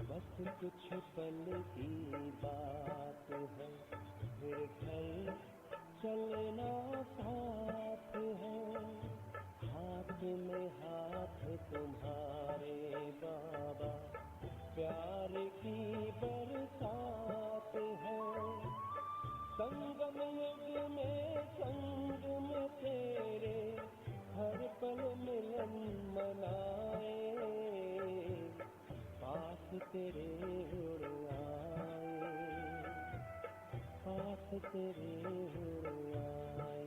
बस कुछ पल की बात है, फिर घर चलना साथ है, हाथ में हाथ तुम्हारे बाबा, प्यार की बरसात है। संगम युग में संग में तेरे, हर पल मिलन मनाए, पास तेरे उड़ आए, पास तेरे उड़ आए।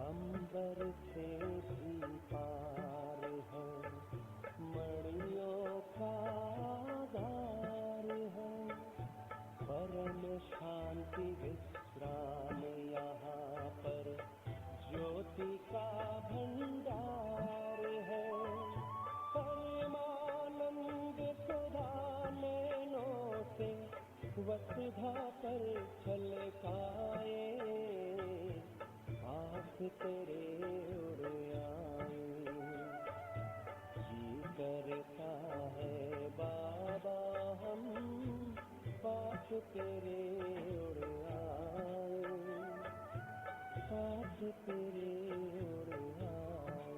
अंबर से भी पार है, मणियों का आधार है, परम शांति विश्राम यहाँ पर, ज्योति का भंडार है। परमानंद सुधा नैनों से वसुधा पर छलकाए, पास तेरे उड़ आए। जी करता है बाबा हम पास तेरे उड़ आए, पास तेरे उड़ आए।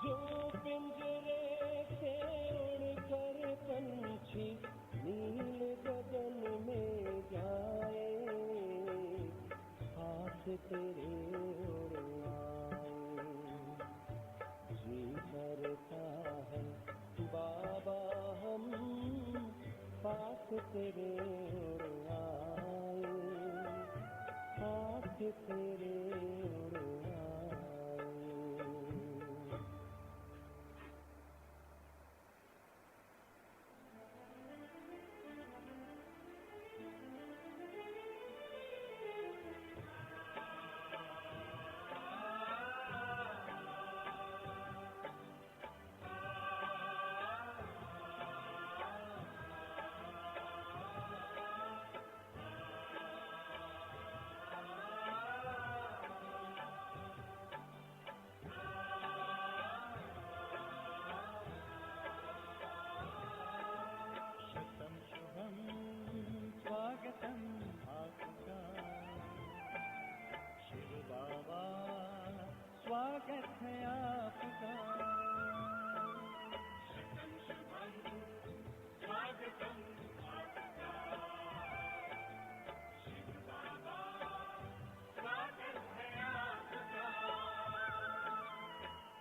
जो पिंजरे से उड़कर पंछी नील गगन में जाए, पास तेरे उड़ आए। जी करता है बाबा हम पास तेरे उड़ आए, पास तेरे उड़ आए। स्वागत है आपका।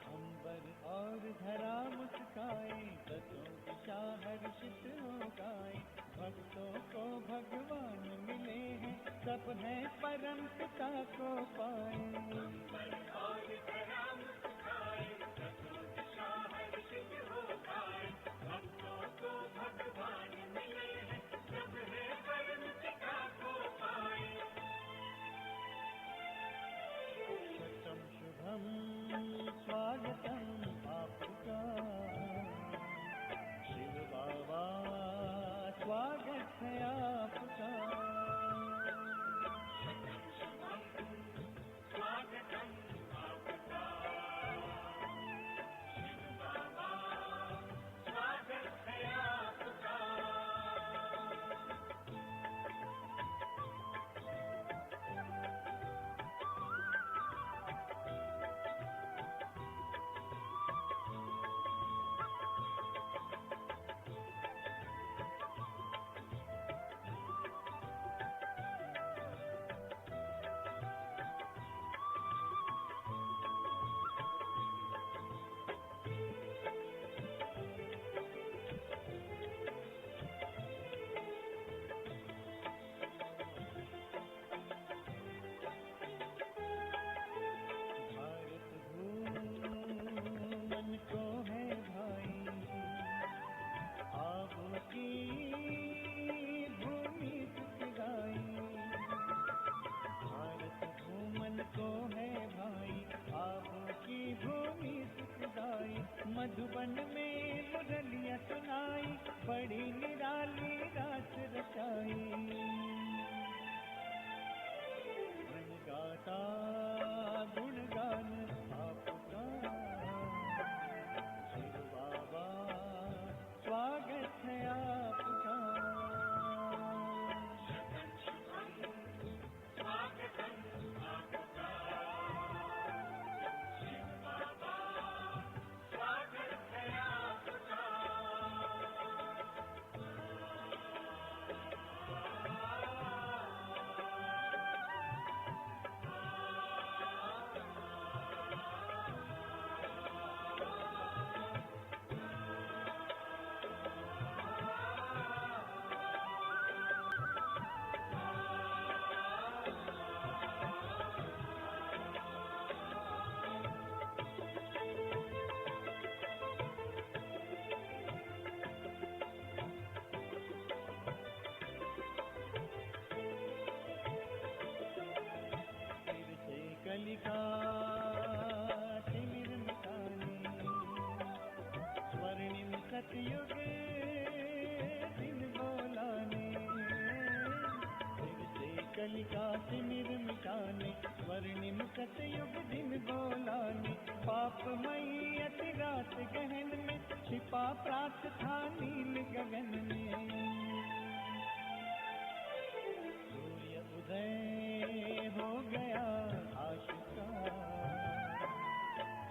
अंबर और धरा मुस्काए, दसों दिशा हर्षित हो गाए। भक्तों को भगवान मिले हैं, सब है परम पिता को पाए। सतम शुभम स्वागतम आपका, शिव बाबा स्वागत है आपका। मधुबन में मुरलियाँ सुनाई, बड़ी निराली रास रचाई। मन गाता गुणगान आपका, शिव बाबा स्वागत है आपका। कलिका तिमिर मिटाने, स्वर्णिम सतयुग दिन बोलाने। फिर से कलिका तिमिर मिटाने, स्वर्णिम सतयुग दिन बोलाने। पापमयी अति रात गहन में, छिपा प्रात था नील गगन में। सूर्य उदय हो गया आशिका,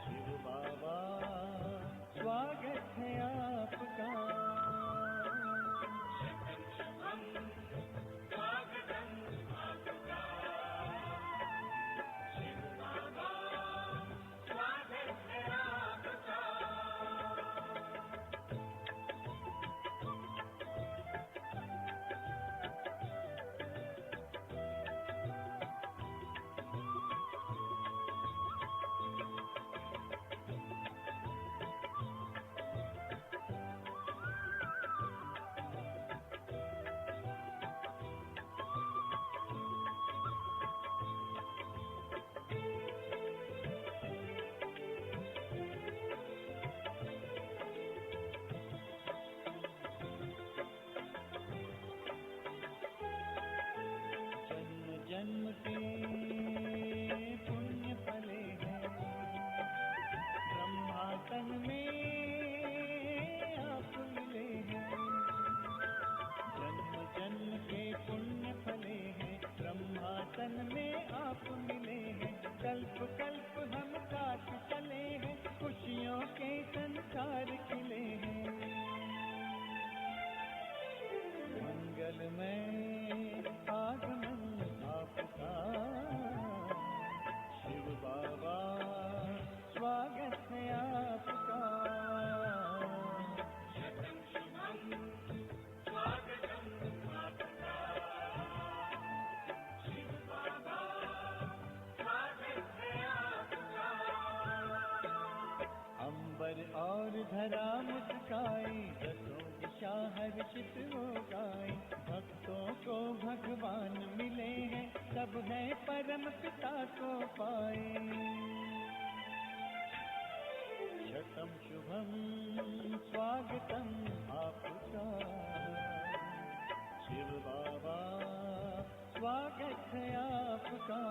शिव बाबा स्वागत है आपका। और धरा मुस्काए, दसों दिशा हर्षित हो गाए। भक्तों को भगवान मिले हैं, सब है परम पिता को पाए। शतम शुभम स्वागतम आपका, शिव बाबा स्वागत है आपका।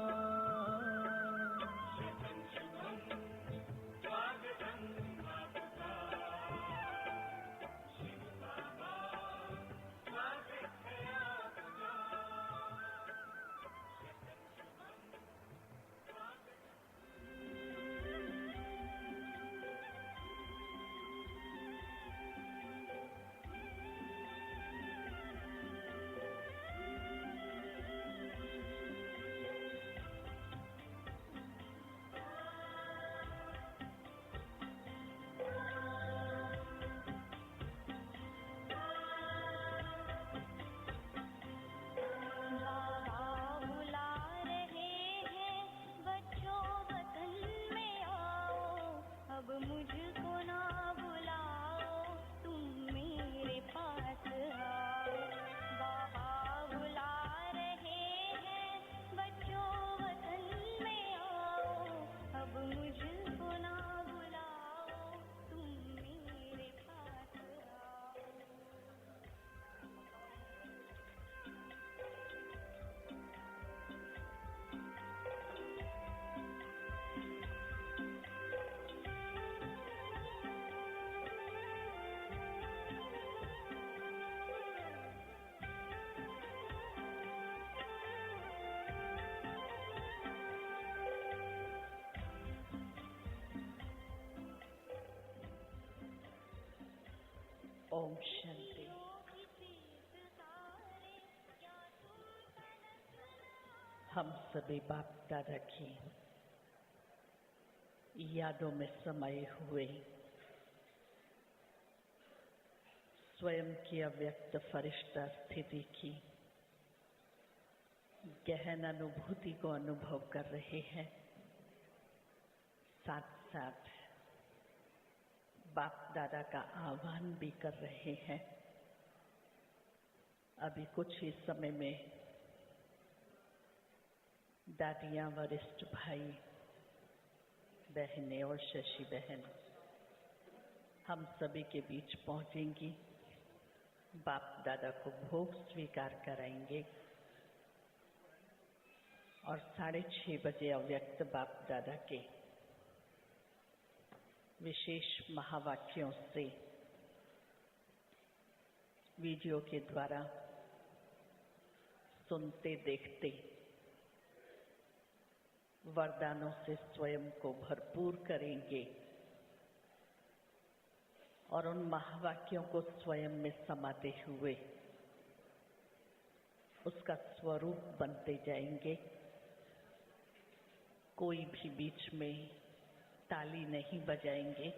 ओम शांति। हम सभी बाप दादा की यादों में समाये हुए स्वयं की अव्यक्त फरिश्ता स्थिति की गहन अनुभूति को अनुभव कर रहे हैं। साथ साथ बाप दादा का आह्वान भी कर रहे हैं। अभी कुछ ही समय में दादियाँ, वरिष्ठ भाई बहनें और शशि बहन हम सभी के बीच पहुंचेंगी। बाप दादा को भोग स्वीकार कराएंगे और 6:30 बजे अव्यक्त बाप दादा के विशेष महावाक्यों से वीडियो के द्वारा सुनते देखते वरदानों से स्वयं को भरपूर करेंगे और उन महावाक्यों को स्वयं में समाते हुए उसका स्वरूप बनते जाएंगे। कोई भी बीच में ताली नहीं बजाएंगे।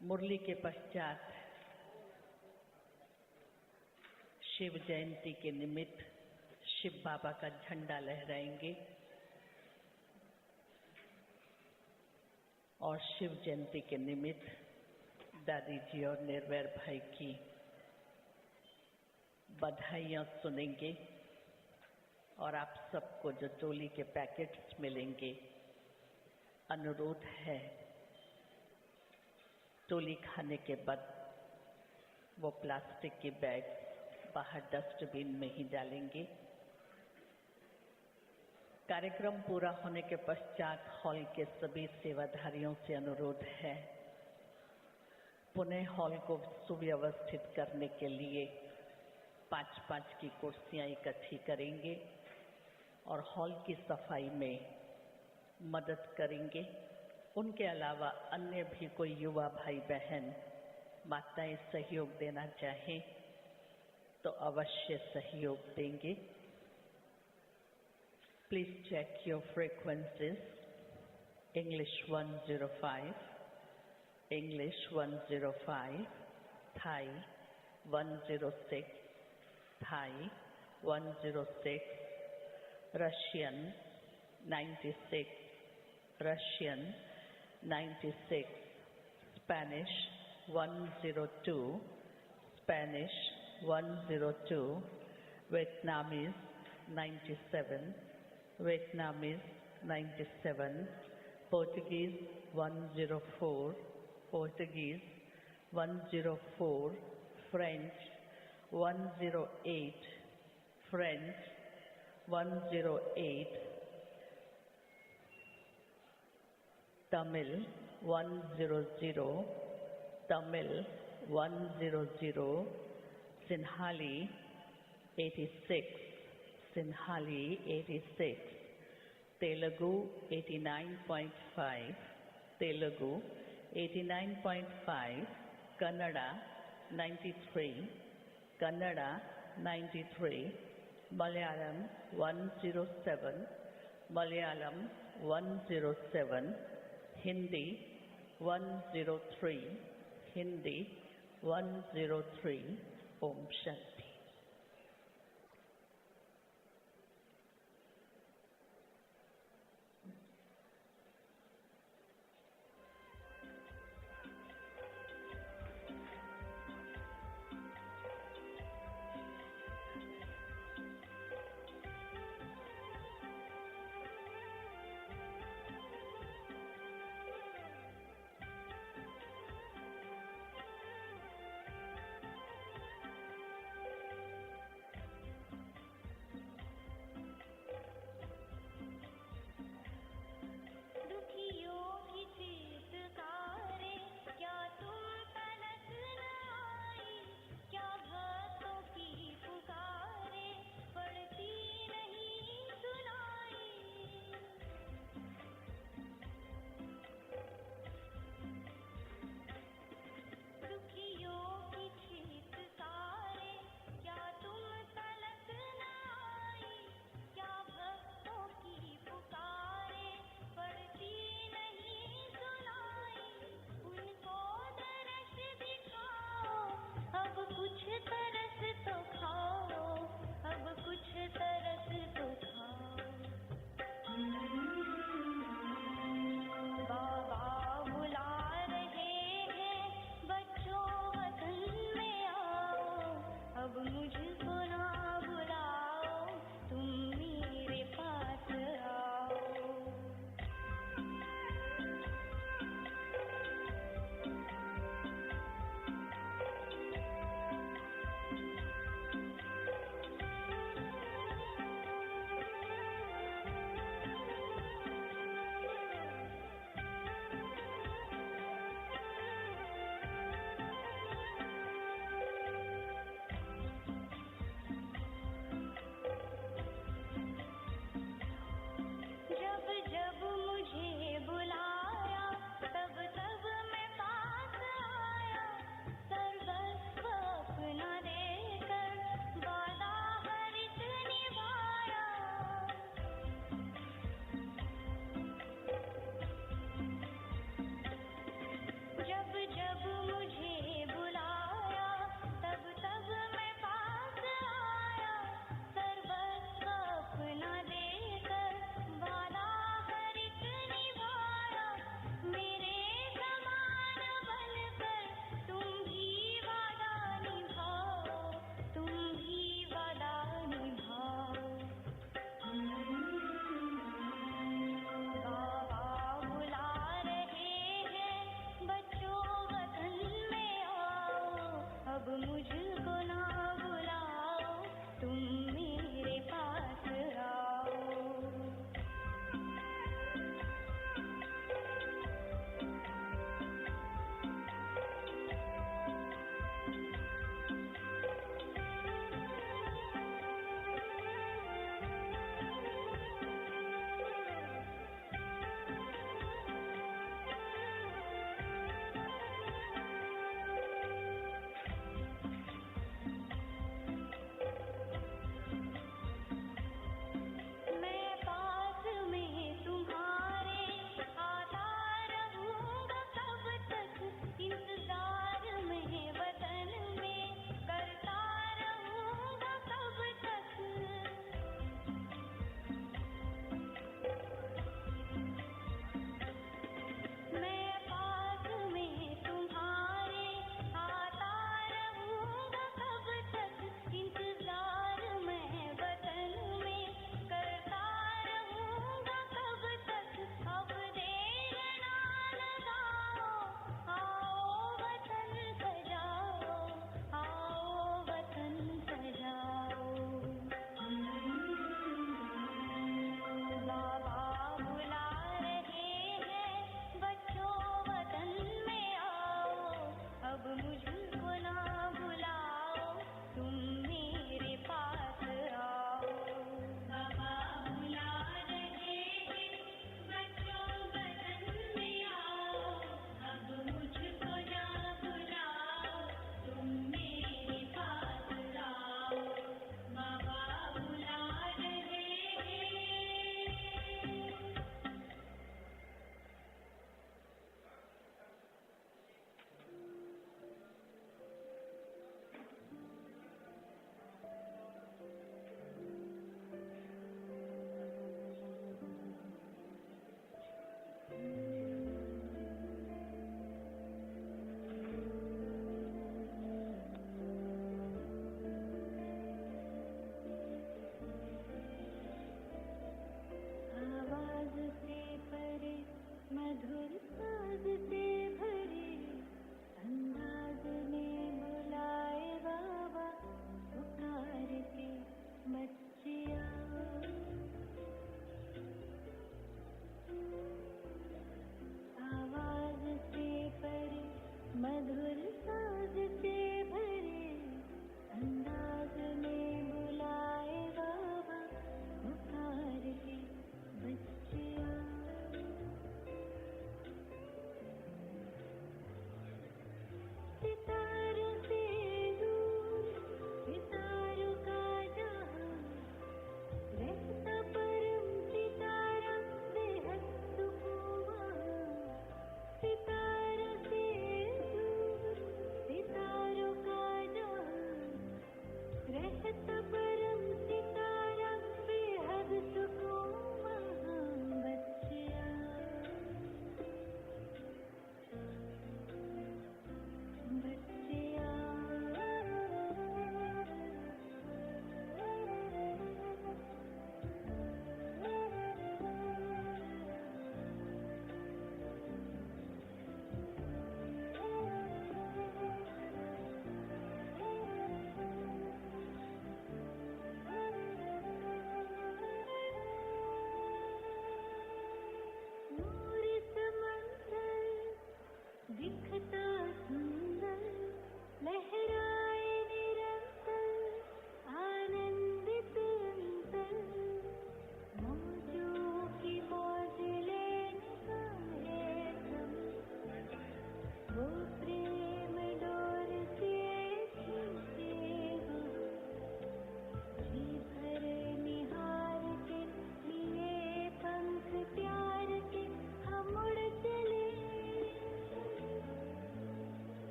मुरली के पश्चात शिव जयंती के निमित्त शिव बाबा का झंडा लहराएंगे और शिव जयंती के निमित्त दादी जी और निर्वैर भाई की बधाइयाँ सुनेंगे और आप सबको जो चोली के पैकेट्स मिलेंगे, अनुरोध है टोली खाने के बाद वो प्लास्टिक के बैग बाहर डस्टबिन में ही डालेंगे। कार्यक्रम पूरा होने के पश्चात हॉल के सभी सेवाधारियों से अनुरोध है पुनः हॉल को सुव्यवस्थित करने के लिए 5-5 की कुर्सियां इकट्ठी करेंगे और हॉल की सफाई में मदद करेंगे। उनके अलावा अन्य भी कोई युवा भाई बहन माताएं सहयोग देना चाहें तो अवश्य सहयोग देंगे। Please check your frequencies. English 105, English 105, Thai 106, Thai 106, Russian 96, Russian 96, Spanish 102, Spanish 102, Vietnamese 97, Vietnamese 97, Portuguese 104, Portuguese 104, French 108, French 108, Tamil 100, Tamil 100, Sinhali 86, Sinhali 86, Telugu 89.5, Telugu 89.5, Kannada 93, Kannada 93, Malayalam 107, Malayalam 107, Hindi 103, Hindi 103, Om Shanti.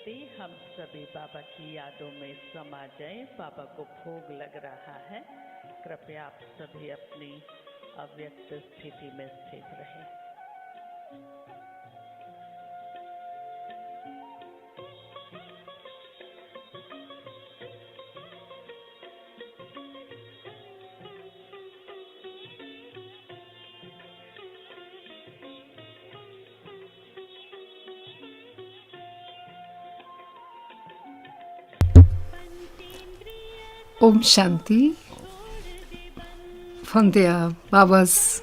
जल्दी हम सभी बाबा की यादों में समा जाएं। बाबा को भोग लग रहा है। कृपया आप सभी अपनी अव्यक्त स्थिति में स्थित रहें। Om Shanti von der Babas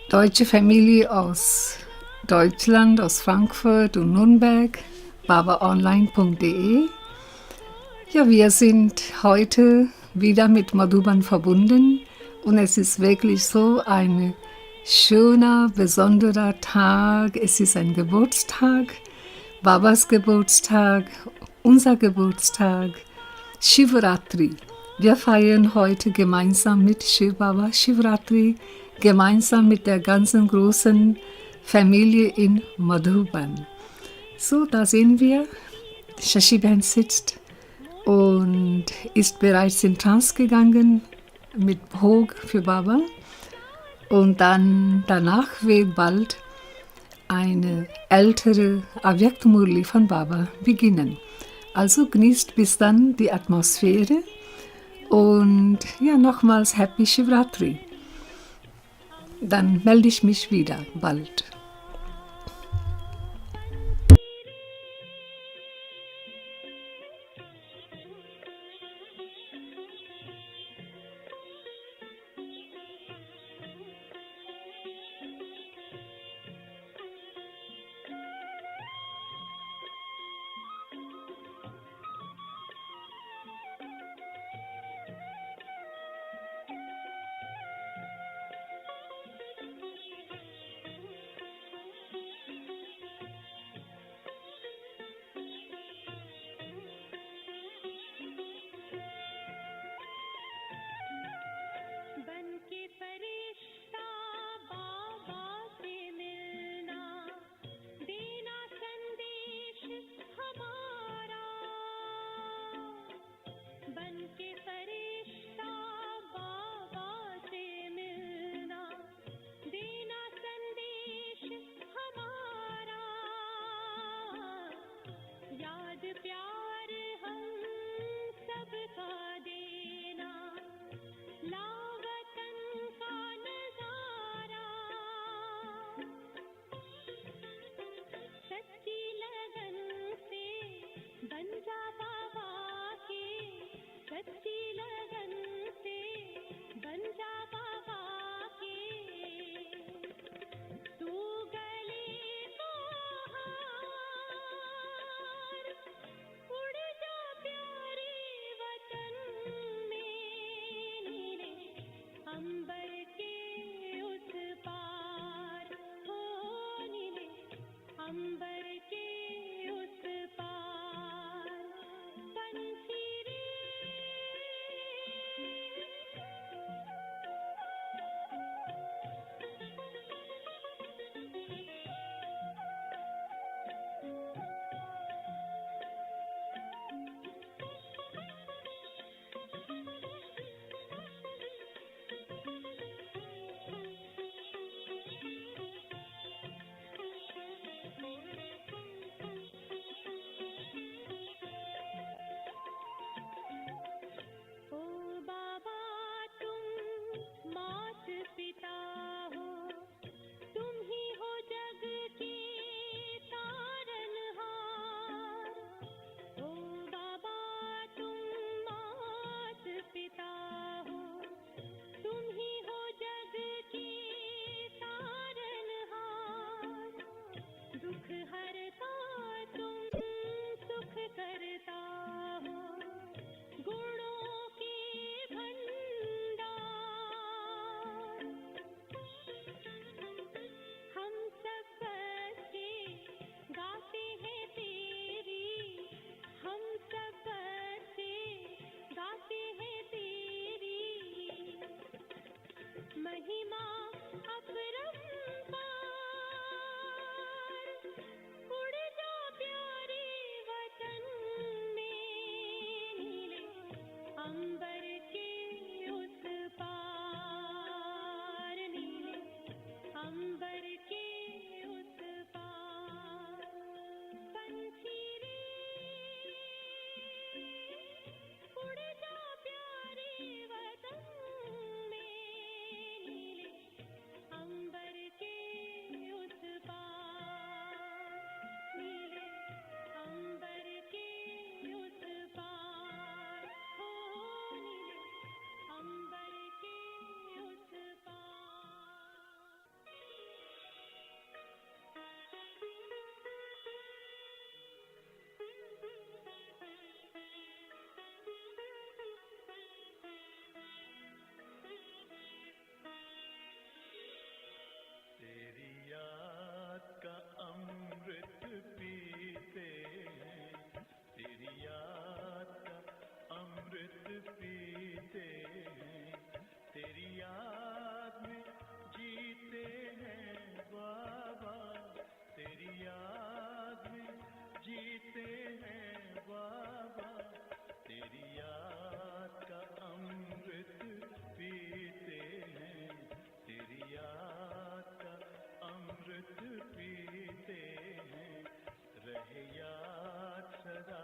deutsche Familie aus Deutschland, aus Frankfurt und Nürnberg, babaonline.de. Ja, wir sind heute wieder mit Madhuban verbunden und es ist wirklich so ein schöner, besonderer Tag. Es ist ein Geburtstag, Babas Geburtstag, unser Geburtstag. Shivratri. Wir feiern heute gemeinsam mit Shiv Baba Shivratri, gemeinsam mit der ganzen großen Familie in Madhuban. So, da sehen wir, Shashi-Band sitzt und ist bereits in Trance gegangen mit Bhog für Baba. Und dann danach wird bald eine ältere Avyakt Murli von Baba beginnen. Also genießt bis dann die Atmosphäre und ja, nochmals Happy Shivratri. Dann melde ich mich wieder bald. अमृत पीते हैं, रहे याद सदा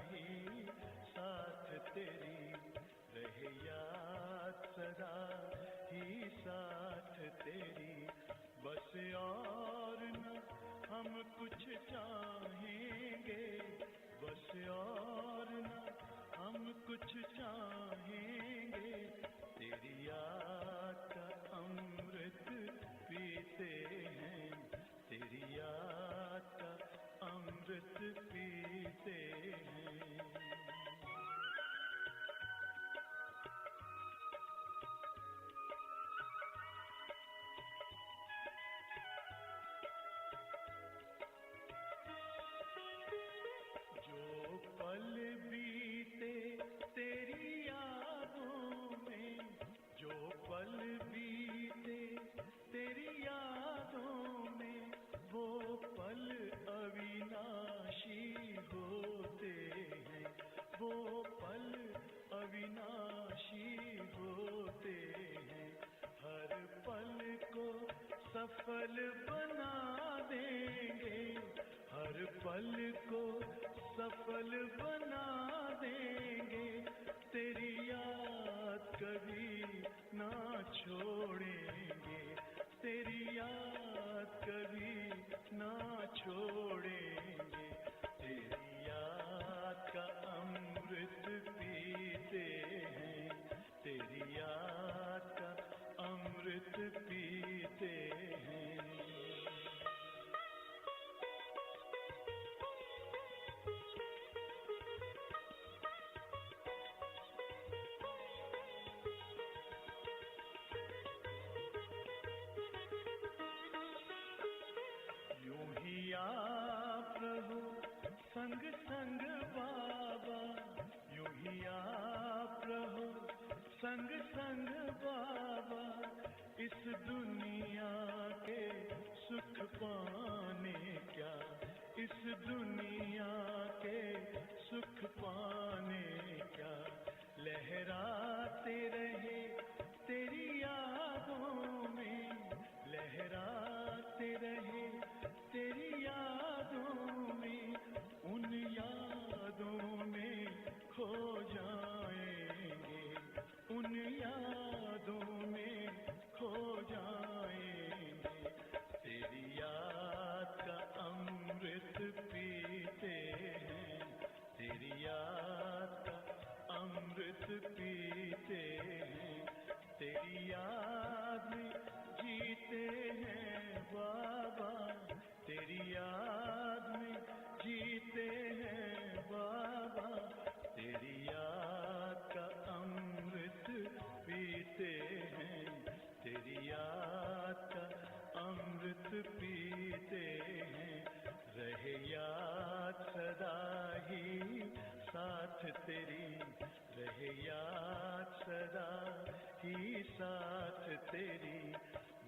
ही साथ तेरी, रहे याद सदा ही साथ तेरी। बस और न हम कुछ चाहेंगे, बस और न हम कुछ चाहेंगे, तेरी याद का अमृत पीते हैं, तेरी याद का अमृत पीते हैं। जो पल बीते तेरी यादों में, जो पल बीते तेरी यादों में, वो पल अविनाशी होते हैं, वो पल अविनाशी होते हैं। हर पल को सफल बना देंगे, हर पल को सफल बना देंगे, तेरी याद कभी ना छोड़ेंगे, तेरी याद कभी ना छोड़ेंगे, तेरी याद का अमृत पीते हैं, तेरी याद का अमृत पीते हैं। यूं ही आप रहो संग संग बाबा, यूं ही आप रहो संग संग बाबा, इस दुनिया के सुख पाने क्या, इस दुनिया के सुख पाने क्या, लहराते रहे तेरी यादों में, लहराते रहे तेरी यादों में, उन यादों में खो जाएंगे, उन यादों में खो जाएंगे, तेरी याद का अमृत पीते हैं, तेरी याद का अमृत पीते हैं, तेरी याद में जीते हैं बाबा, तेरी याद में जीते हैं बाबा, तेरी याद का अमृत पीते हैं, तेरी याद का अमृत पीते हैं, रहे याद सदा ही साथ तेरी, रहे याद सदा ही साथ तेरी।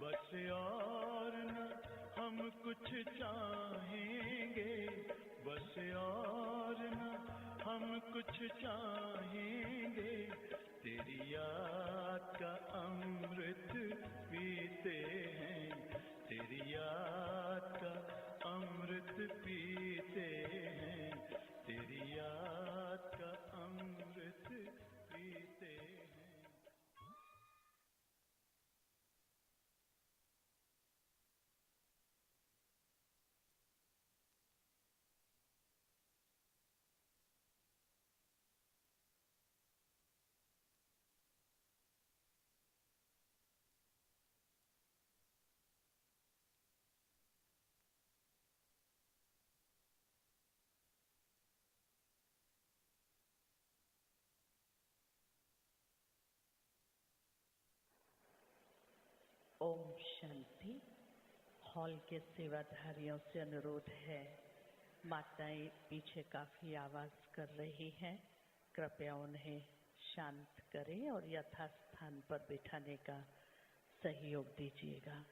बस और न हम कुछ चाहेंगे, बस और न हम कुछ चाहेंगे, तेरी याद का अमृत पीते हैं, तेरी याद का अमृत पीते हैं, तेरी याद का अमृत पीते हैं। ओम शांति। हॉल के सेवाधारियों से अनुरोध है, माताएं पीछे काफी आवाज कर रही हैं, कृपया उन्हें शांत करें और यथास्थान पर बिठाने का सहयोग दीजिएगा।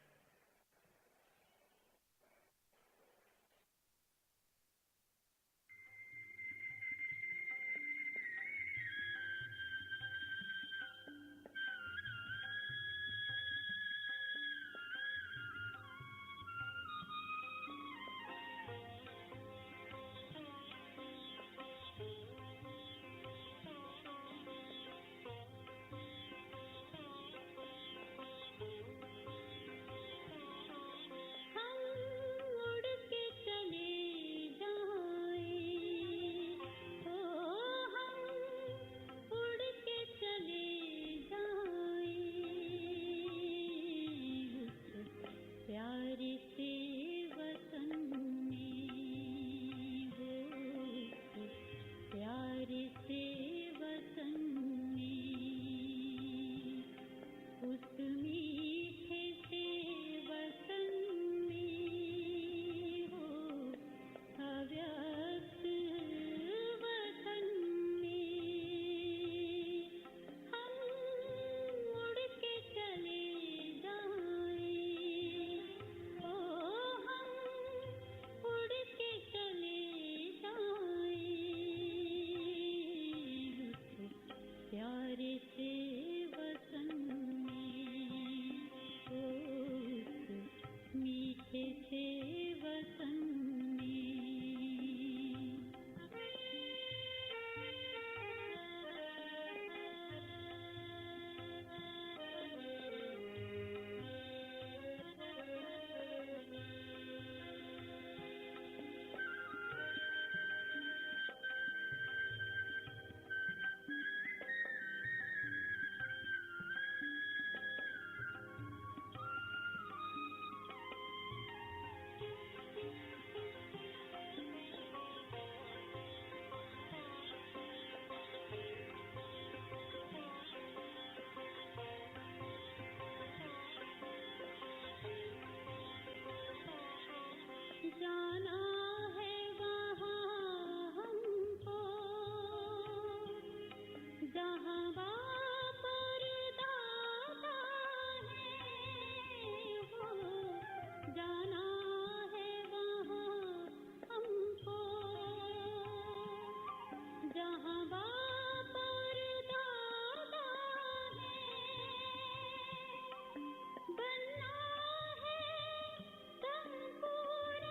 जाना है वहाँ हमको जहाँ बाप और दादा है वो जाना है वहाँ हमको जहाँ बाप और दादा है बनना है संपूर्ण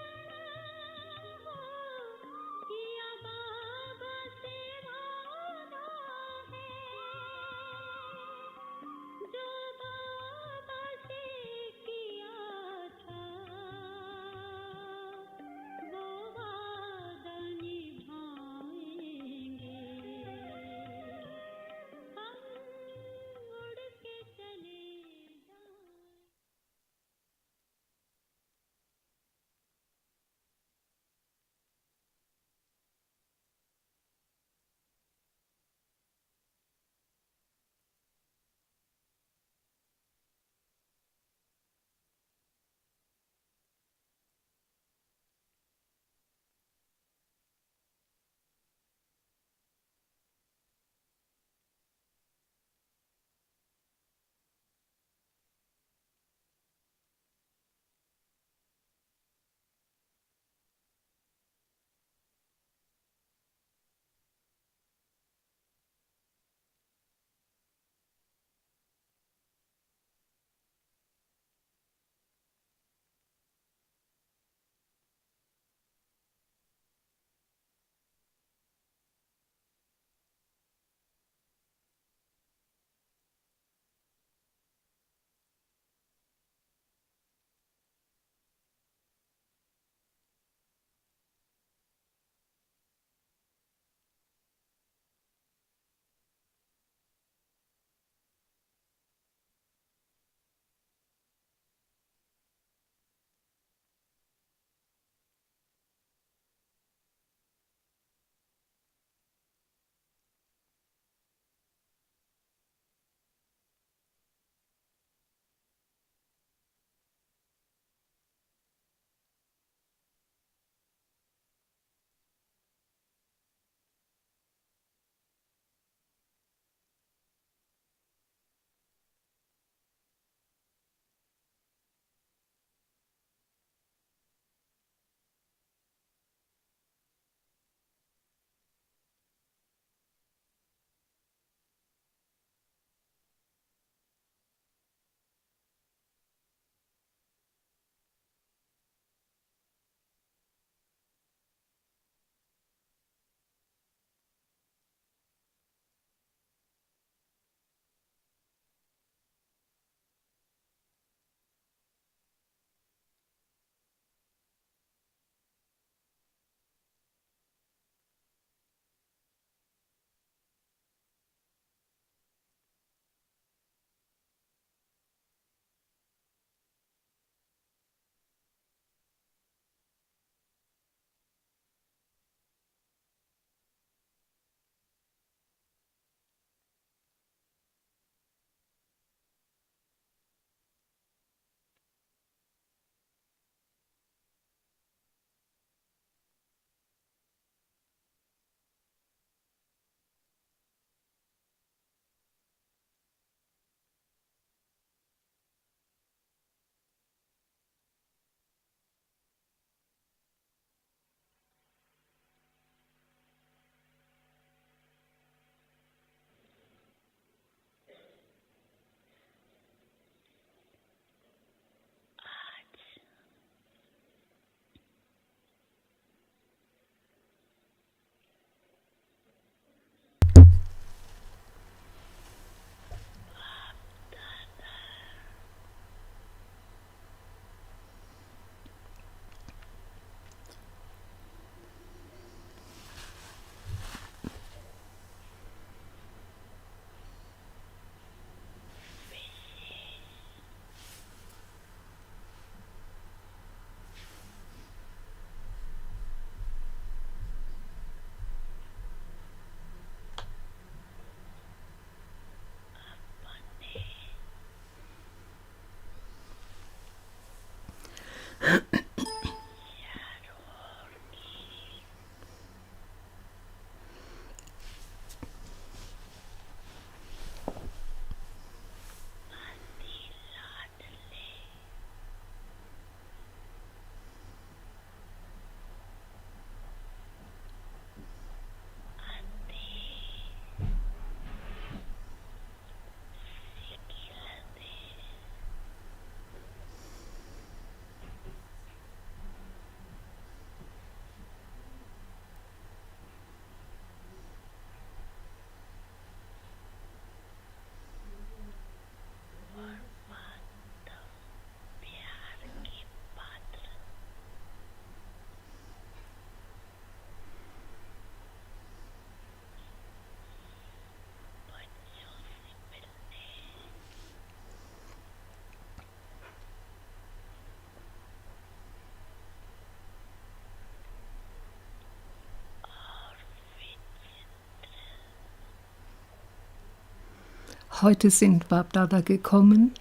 Heute sind Bapdada gekommen,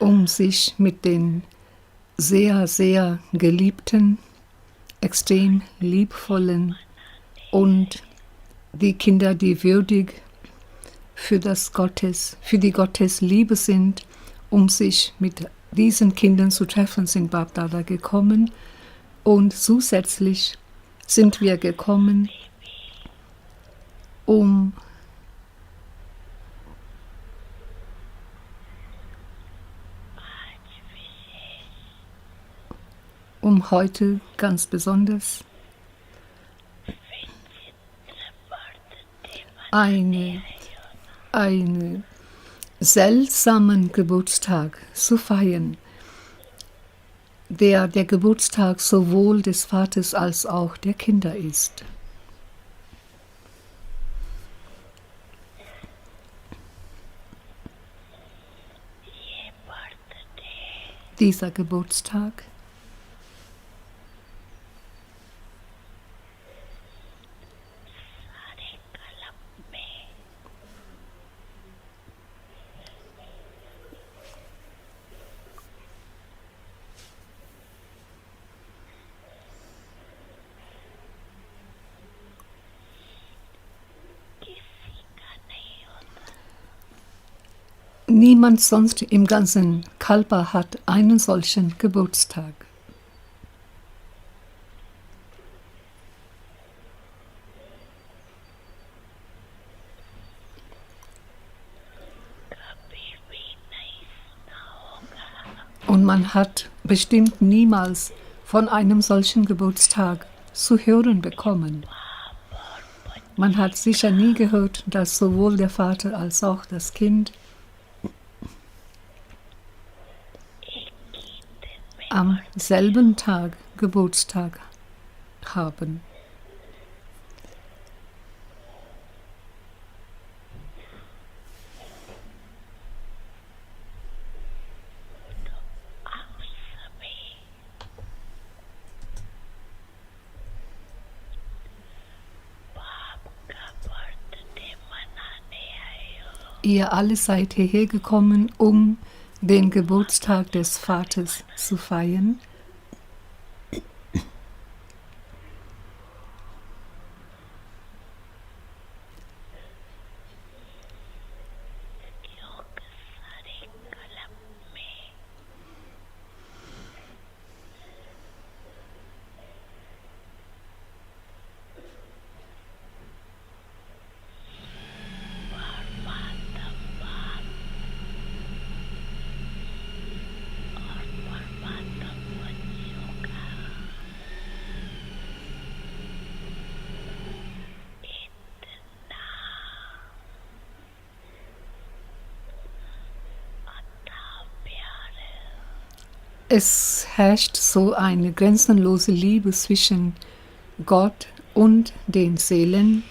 um sich mit den sehr, sehr geliebten, extrem liebvollen und die Kinder, die würdig für die Gottesliebe sind, um sich mit diesen Kindern zu treffen, sind Bapdada gekommen. Und zusätzlich sind wir gekommen, um heute ganz besonders einen seltsamen Geburtstag zu feiern, der Geburtstag sowohl des Vaters als auch der Kinder ist. Dieser Geburtstag niemand sonst im ganzen Kalpa hat einen solchen Geburtstag. Und man hat bestimmt niemals von einem solchen Geburtstag zu hören bekommen. Man hat sicher nie gehört, dass sowohl der Vater als auch das Kind am selben Tag Geburtstag haben. Ihr alle seid hierher gekommen, um den Geburtstag des Vaters zu feiern. Es herrscht so eine grenzenlose Liebe zwischen Gott und den Seelen,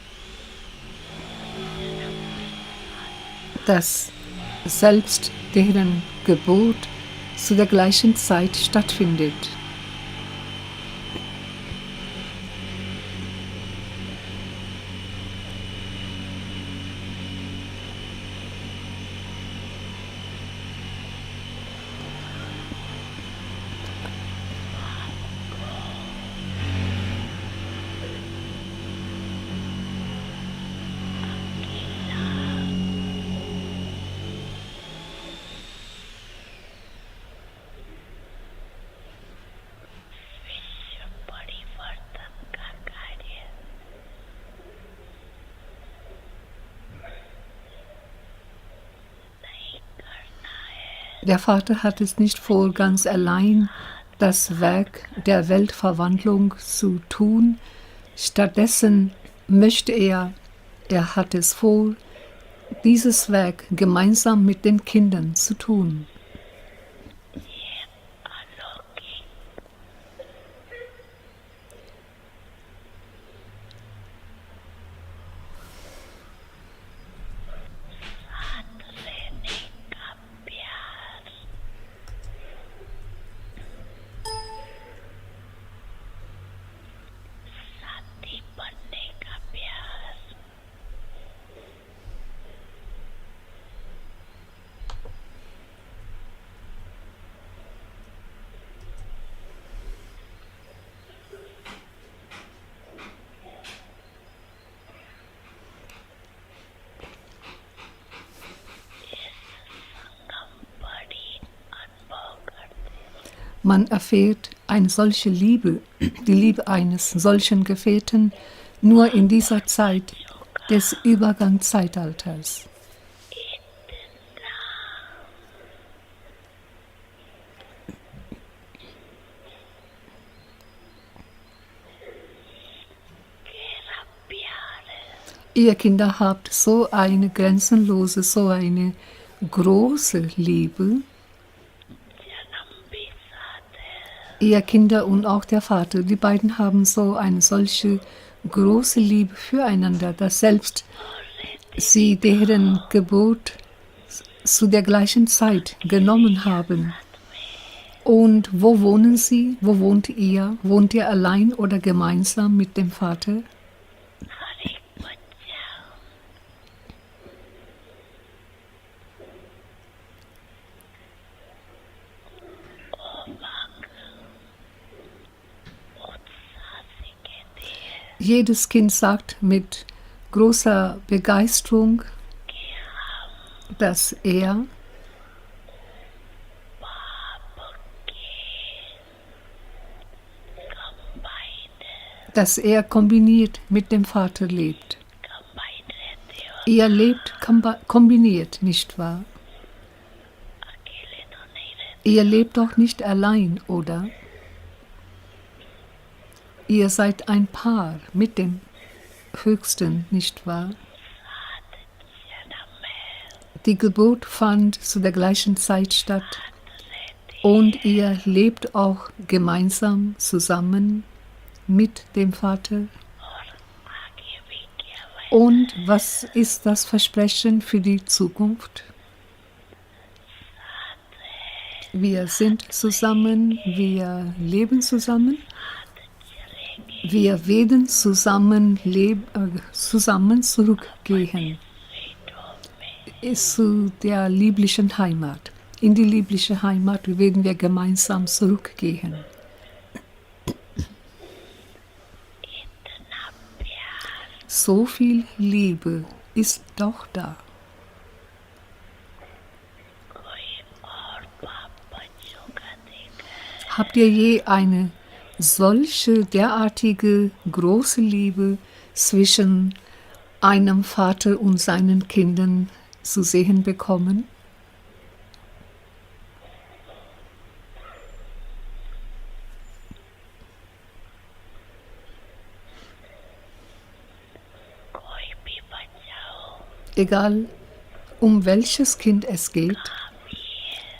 dass selbst deren Geburt zu der gleichen Zeit stattfindet. Der Vater hat es nicht vor, ganz allein das Werk der Weltverwandlung zu tun. Stattdessen möchte er hat es vor, dieses Werk gemeinsam mit den Kindern zu tun. Man erfährt eine solche Liebe, die Liebe eines solchen Gefährten, nur in dieser Zeit des Übergangszeitalters. Ihr Kinder habt so eine grenzenlose, so eine große Liebe. Ihr Kinder und auch der Vater, die beiden haben so eine solche große Liebe füreinander, dass selbst sie deren Geburt zu der gleichen Zeit genommen haben. Und wo wohnen sie? Wo wohnt ihr? Wohnt ihr allein oder gemeinsam mit dem Vater? Jedes Kind sagt mit großer Begeisterung, dass er kombiniert mit dem Vater lebt. Ihr lebt kombiniert, nicht wahr? Ihr lebt doch nicht allein, oder? Ihr seid ein Paar mit dem Höchsten, nicht wahr? Die Geburt fand zu der gleichen Zeit statt und ihr lebt auch gemeinsam zusammen mit dem Vater. Und was ist das Versprechen für die Zukunft? Wir sind zusammen, wir leben zusammen. Wir werden zusammen zurückgehen zu der lieblichen Heimat. In die liebliche Heimat werden wir gemeinsam zurückgehen. So viel Liebe ist doch da. Habt ihr je eine solche derartige große Liebe zwischen einem Vater und seinen Kindern zu sehen bekommen? Egal um welches Kind es geht,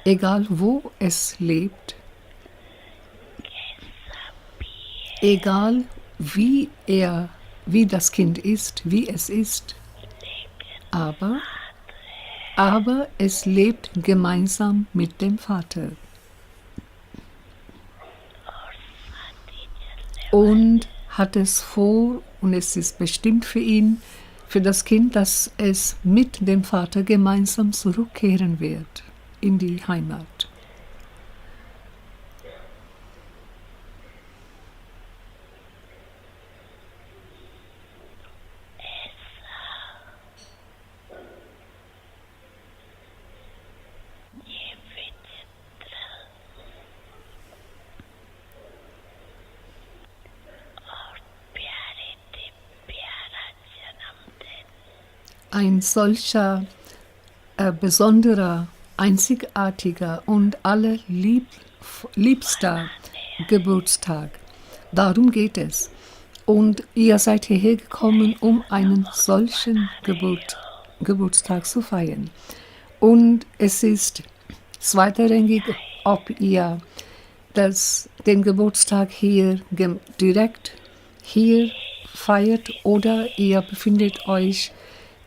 egal wo es lebt, egal wie das Kind ist, wie es ist, aber es lebt gemeinsam mit dem Vater. Und hat es vor, und es ist bestimmt für ihn, für das Kind, dass es mit dem Vater gemeinsam zurückkehren wird in die Heimat. Ein solcher besonderer, einzigartiger und allerliebster Geburtstag. Darum geht es. Und ihr seid hierher gekommen, um einen solchen Geburtstag zu feiern. Und es ist zweitrangig, ob ihr den Geburtstag hier direkt hier feiert oder ihr befindet euch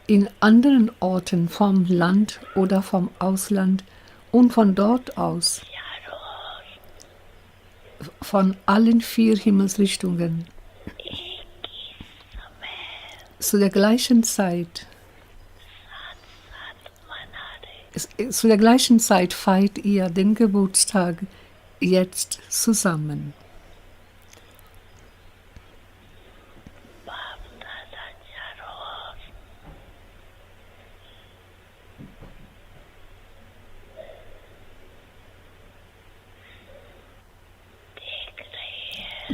in anderen Orten vom Land oder vom Ausland und von dort aus, von allen 4 Himmelsrichtungen, zu der gleichen Zeit feiert ihr den Geburtstag jetzt zusammen.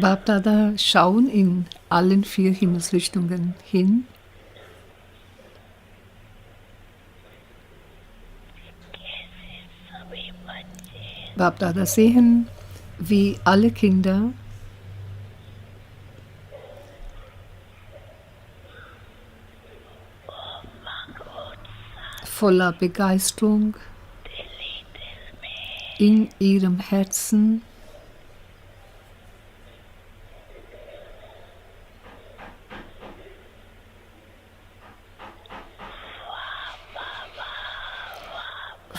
Bapdada schauen in allen 4 Himmelsrichtungen hin. Bapdada sehen, wie alle Kinder voller Begeisterung in ihrem Herzen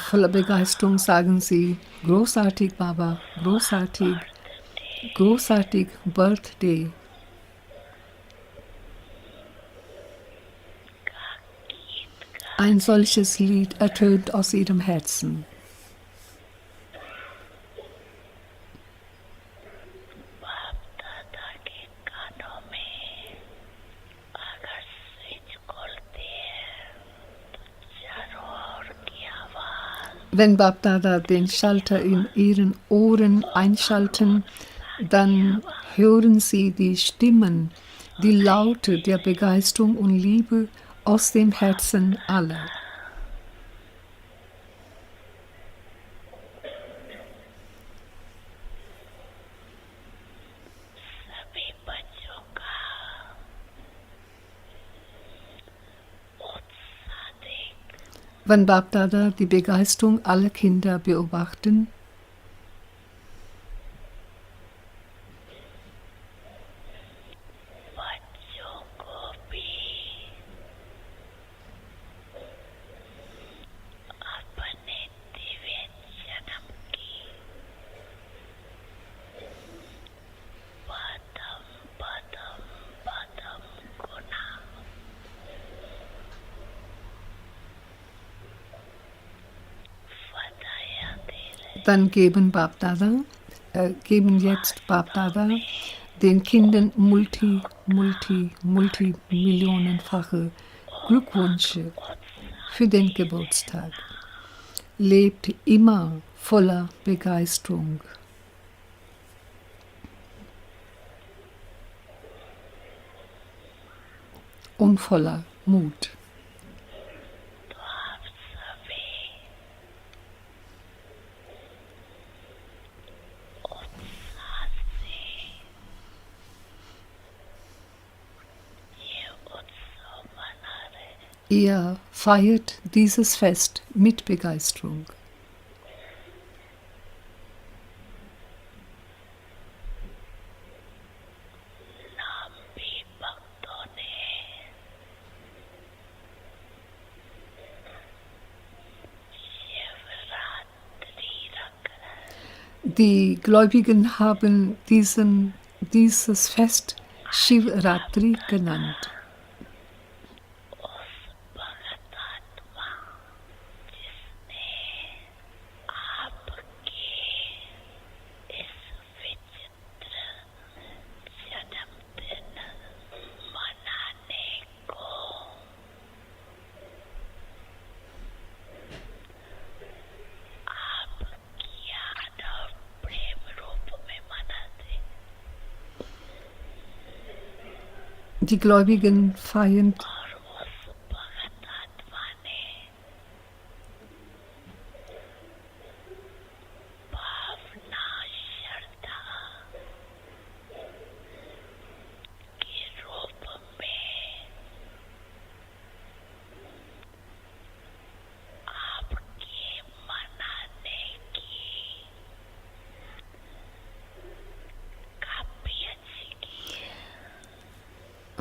voller Begeisterung sagen sie, großartig Baba, großartig, großartig Birthday. Ein solches Lied ertönt aus ihrem Herzen. Wenn Bapdada den Schalter in ihren Ohren einschalten, dann hören sie die Stimmen, die Laute der Begeisterung und Liebe aus dem Herzen aller. Wenn Bapdada die Begeisterung aller Kinder beobachten, dann geben jetzt Bapdada den Kindern multimillionenfache Glückwünsche für den Geburtstag. Lebt immer voller Begeisterung. Und voller Mut. Ihr feiert dieses Fest mit Begeisterung. Die Gläubigen haben dieses Fest Shiv-Ratri genannt. Die Gläubigen feiern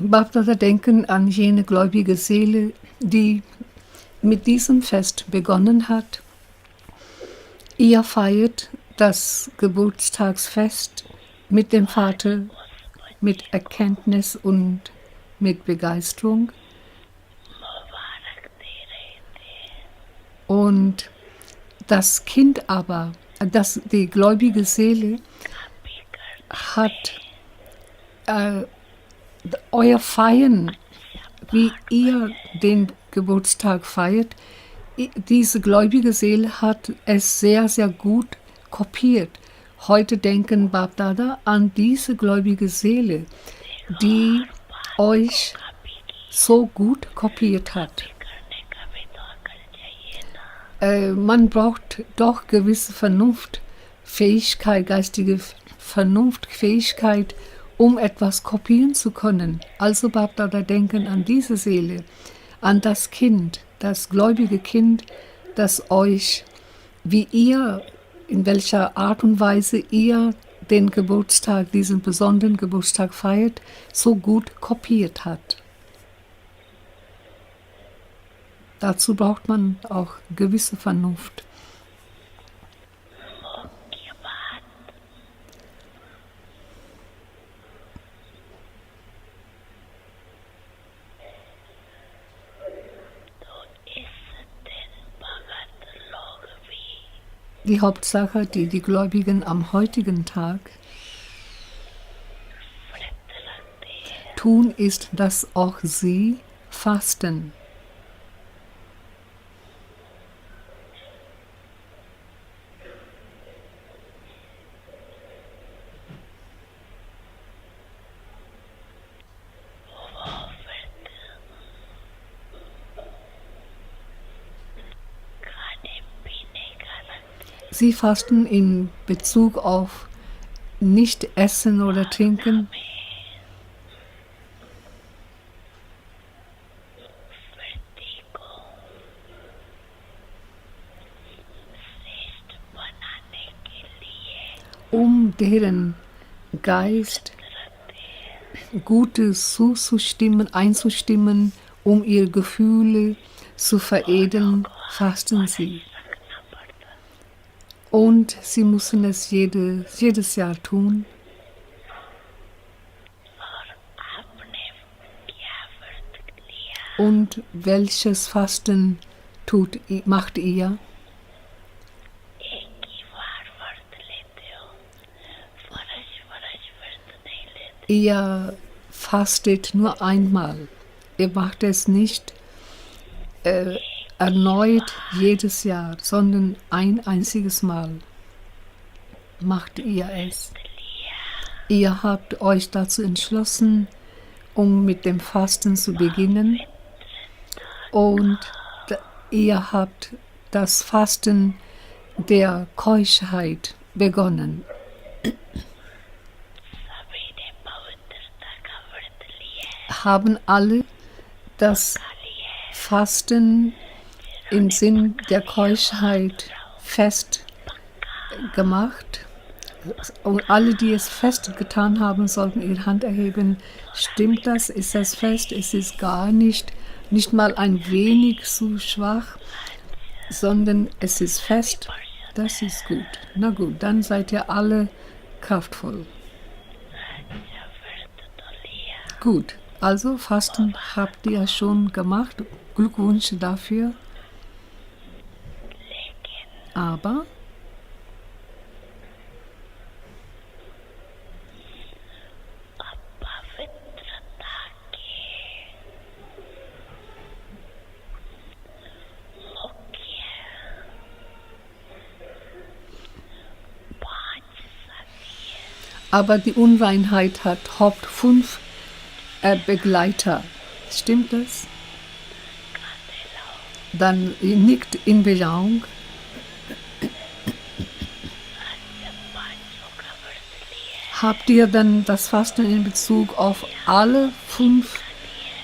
Bapdada denken an jene gläubige Seele, die mit diesem Fest begonnen hat. Ihr feiert das Geburtstagsfest mit dem Vater, mit Erkenntnis und mit Begeisterung. Und das Kind aber, die gläubige Seele hat euer Feiern, wie ihr den Geburtstag feiert, diese gläubige Seele hat es sehr, sehr gut kopiert Heute denken Bapdada an diese gläubige Seele, die euch so gut kopiert hat. Man braucht doch gewisse Vernunftfähigkeit, geistige Vernunftfähigkeit, um etwas kopieren zu können. Also Bapdada denken an diese Seele, an das Kind, das gläubige Kind, das euch, wie ihr, in welcher Art und Weise ihr den Geburtstag, diesen besonderen Geburtstag feiert, so gut kopiert hat. Dazu braucht man auch gewisse Vernunft. Die Hauptsache, die die Gläubigen am heutigen Tag tun, ist, dass auch sie fasten. Sie fasten in Bezug auf nicht essen oder trinken. Um deren Geist Gutes zuzustimmen, einzustimmen, um ihre Gefühle zu veredeln, fasten sie. Und sie müssen es jedes Jahr tun. Und welches Fasten macht ihr? Ihr fastet nur einmal. Ihr macht es nicht erneut jedes Jahr, sondern ein einziges Mal macht ihr es. Ihr habt euch dazu entschlossen, um mit dem Fasten zu beginnen, und ihr habt das Fasten der Keuschheit begonnen. Haben alle das Fasten im Sinn der Keuschheit fest gemacht? Und alle, die es fest getan haben, sollten ihre Hand erheben. Stimmt das? Ist das fest? Es ist gar nicht mal ein wenig zu schwach, sondern es ist fest. Das ist gut. Na gut, dann seid ihr alle kraftvoll. Gut, also Fasten habt ihr schon gemacht. Glückwunsch dafür. Aber die Unreinheit hat Haupt 5 Begleiter. Stimmt das? Dann nickt in Bejahung. Habt ihr dann das Fasten in Bezug auf alle 5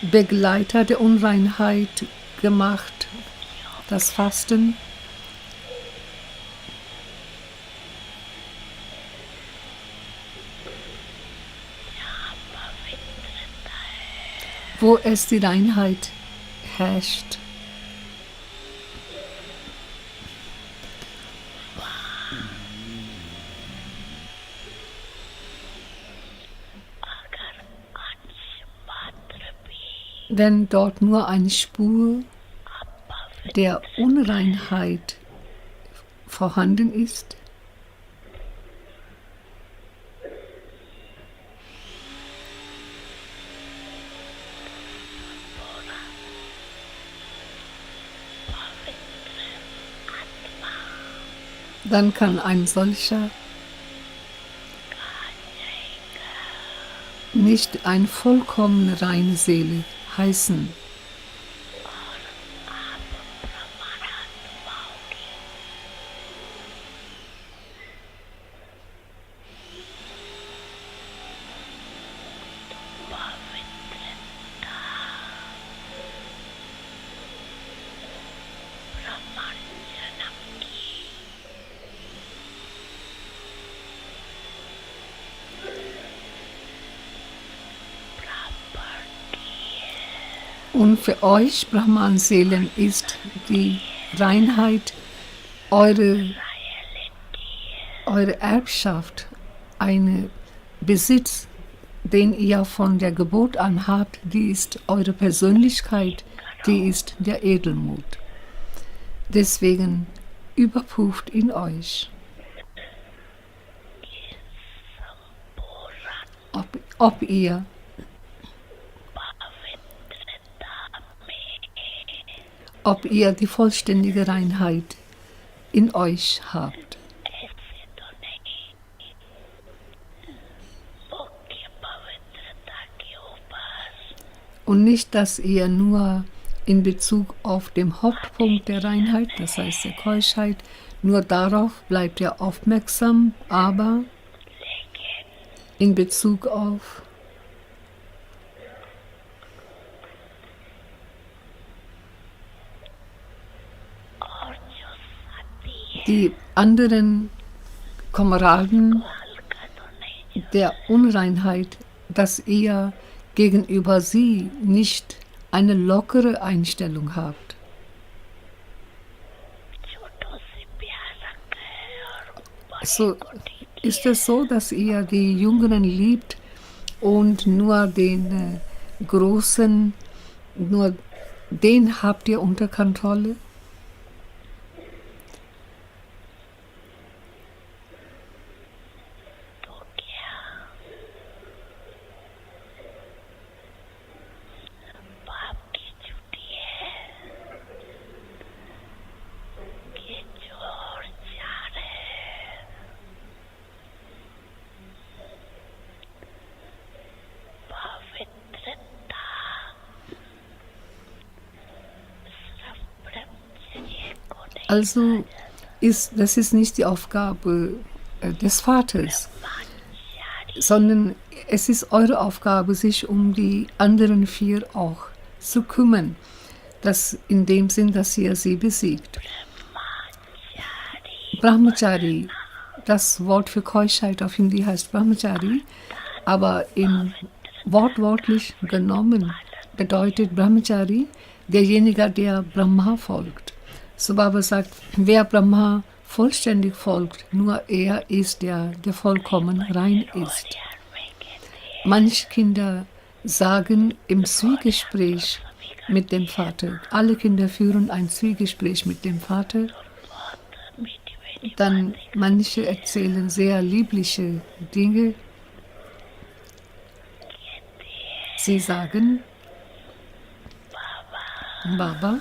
Begleiter der Unreinheit gemacht? Das Fasten? Wo es die Reinheit herrscht. Wenn dort nur eine Spur der Unreinheit vorhanden ist, dann kann ein solcher nicht eine vollkommene reine Seele heißen. Und für euch, Brahman-Seelen, ist die Reinheit eure Erbschaft, ein Besitz, den ihr von der Geburt an habt, die ist eure Persönlichkeit, die ist der Edelmut. Deswegen überprüft in euch, ob ihr die vollständige Reinheit in euch habt. Und nicht, dass ihr nur in Bezug auf den Hauptpunkt der Reinheit, das heißt der Keuschheit, nur darauf bleibt ihr aufmerksam, aber in Bezug auf die anderen Kameraden der Unreinheit, dass ihr gegenüber sie nicht eine lockere Einstellung habt. So ist es so, dass ihr die Jüngeren liebt und nur den Großen, nur den habt ihr unter Kontrolle? Also das ist nicht die Aufgabe des Vaters, sondern es ist eure Aufgabe, sich um die anderen 4 auch zu kümmern. Das in dem Sinn, dass ihr sie besiegt. Brahmachari, das Wort für Keuschheit auf Hindi heißt Brahmachari, aber wortwörtlich genommen bedeutet Brahmachari derjenige, der Brahma folgt. So Baba sagt, wer Brahma vollständig folgt, nur er ist der vollkommen rein ist. Manche Kinder sagen im Zwiegespräch mit dem Vater, alle Kinder führen ein Zwiegespräch mit dem Vater, dann manche erzählen sehr liebliche Dinge. Sie sagen, Baba,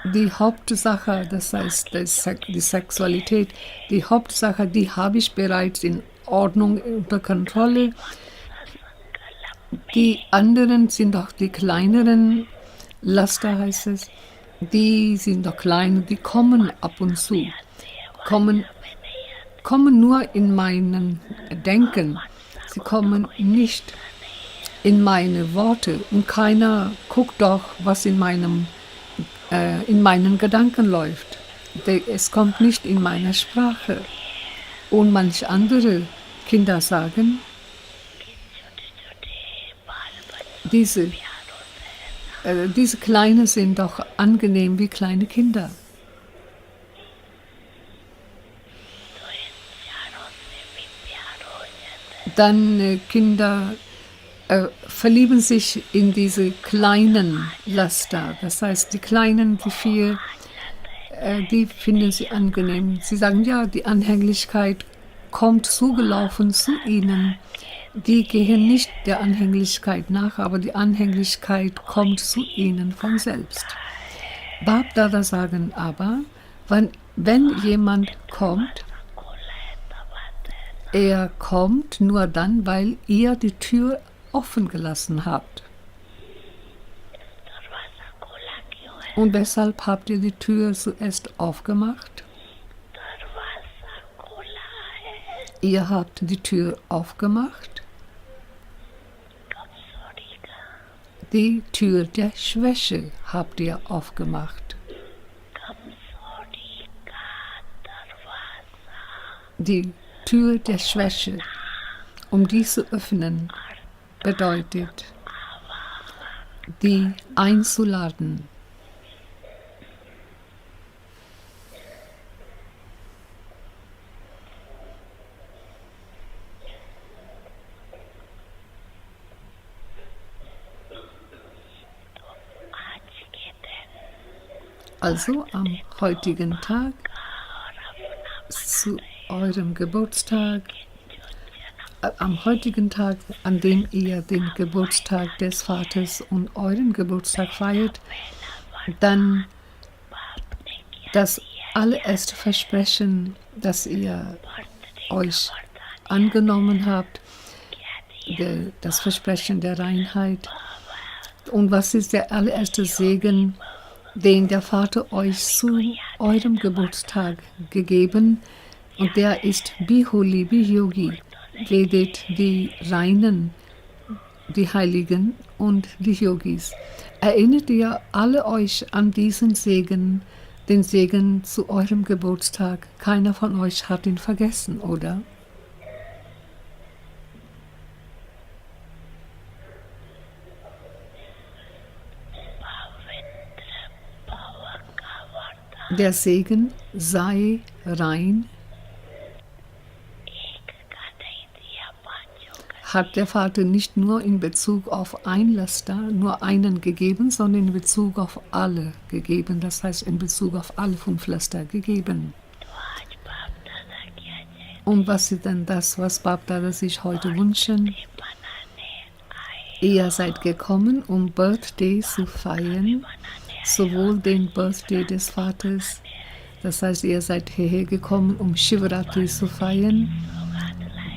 die Hauptsache, das heißt die Sexualität, die Hauptsache, die habe ich bereits in Ordnung, unter Kontrolle. Die anderen sind doch die kleineren Laster, heißt es. Die sind doch klein, die kommen ab und zu. Kommen nur in meinem Denken. Sie kommen nicht in meine Worte. Und keiner guckt doch, was in meinen Gedanken läuft. Es kommt nicht in meiner Sprache. Und manche andere Kinder sagen, diese Kleinen sind doch angenehm wie kleine Kinder. Dann Kinder verlieben sich in diese kleinen Laster. Das heißt, die Kleinen, die 4, die finden sie angenehm. Sie sagen, ja, die Anhänglichkeit kommt zugelaufen zu ihnen. Die gehen nicht der Anhänglichkeit nach, aber die Anhänglichkeit kommt zu ihnen von selbst. Bapdada sagen aber, wenn jemand kommt, er kommt nur dann, weil ihr die Tür offen gelassen habt. Und weshalb habt ihr die Tür zuerst aufgemacht? Ihr habt die Tür aufgemacht. Die Tür der Schwäche habt ihr aufgemacht. Die Tür der Schwäche, um die zu öffnen, bedeutet, die einzuladen. Also am heutigen Tag, zu eurem Geburtstag, am heutigen Tag, an dem ihr den Geburtstag des Vaters und euren Geburtstag feiert, dann das allererste Versprechen, das ihr euch angenommen habt, das Versprechen der Reinheit. Und was ist der allererste Segen, den der Vater euch zu eurem Geburtstag gegeben, und der ist Biholi, Biyogi, redet die Reinen, die Heiligen und die Yogis. Erinnert ihr alle euch an diesen Segen, den Segen zu eurem Geburtstag? Keiner von euch hat ihn vergessen, oder? Der Segen sei rein, hat der Vater nicht nur in Bezug auf ein Laster, nur einen gegeben, sondern in Bezug auf alle gegeben. Das heißt, in Bezug auf alle 5 Laster gegeben. Und was ist denn das, was Bapdada sich heute wünschen? Ihr seid gekommen, um Birthday zu feiern, sowohl den Birthday des Vaters, das heißt, ihr seid hierher gekommen, um Shivratri zu feiern,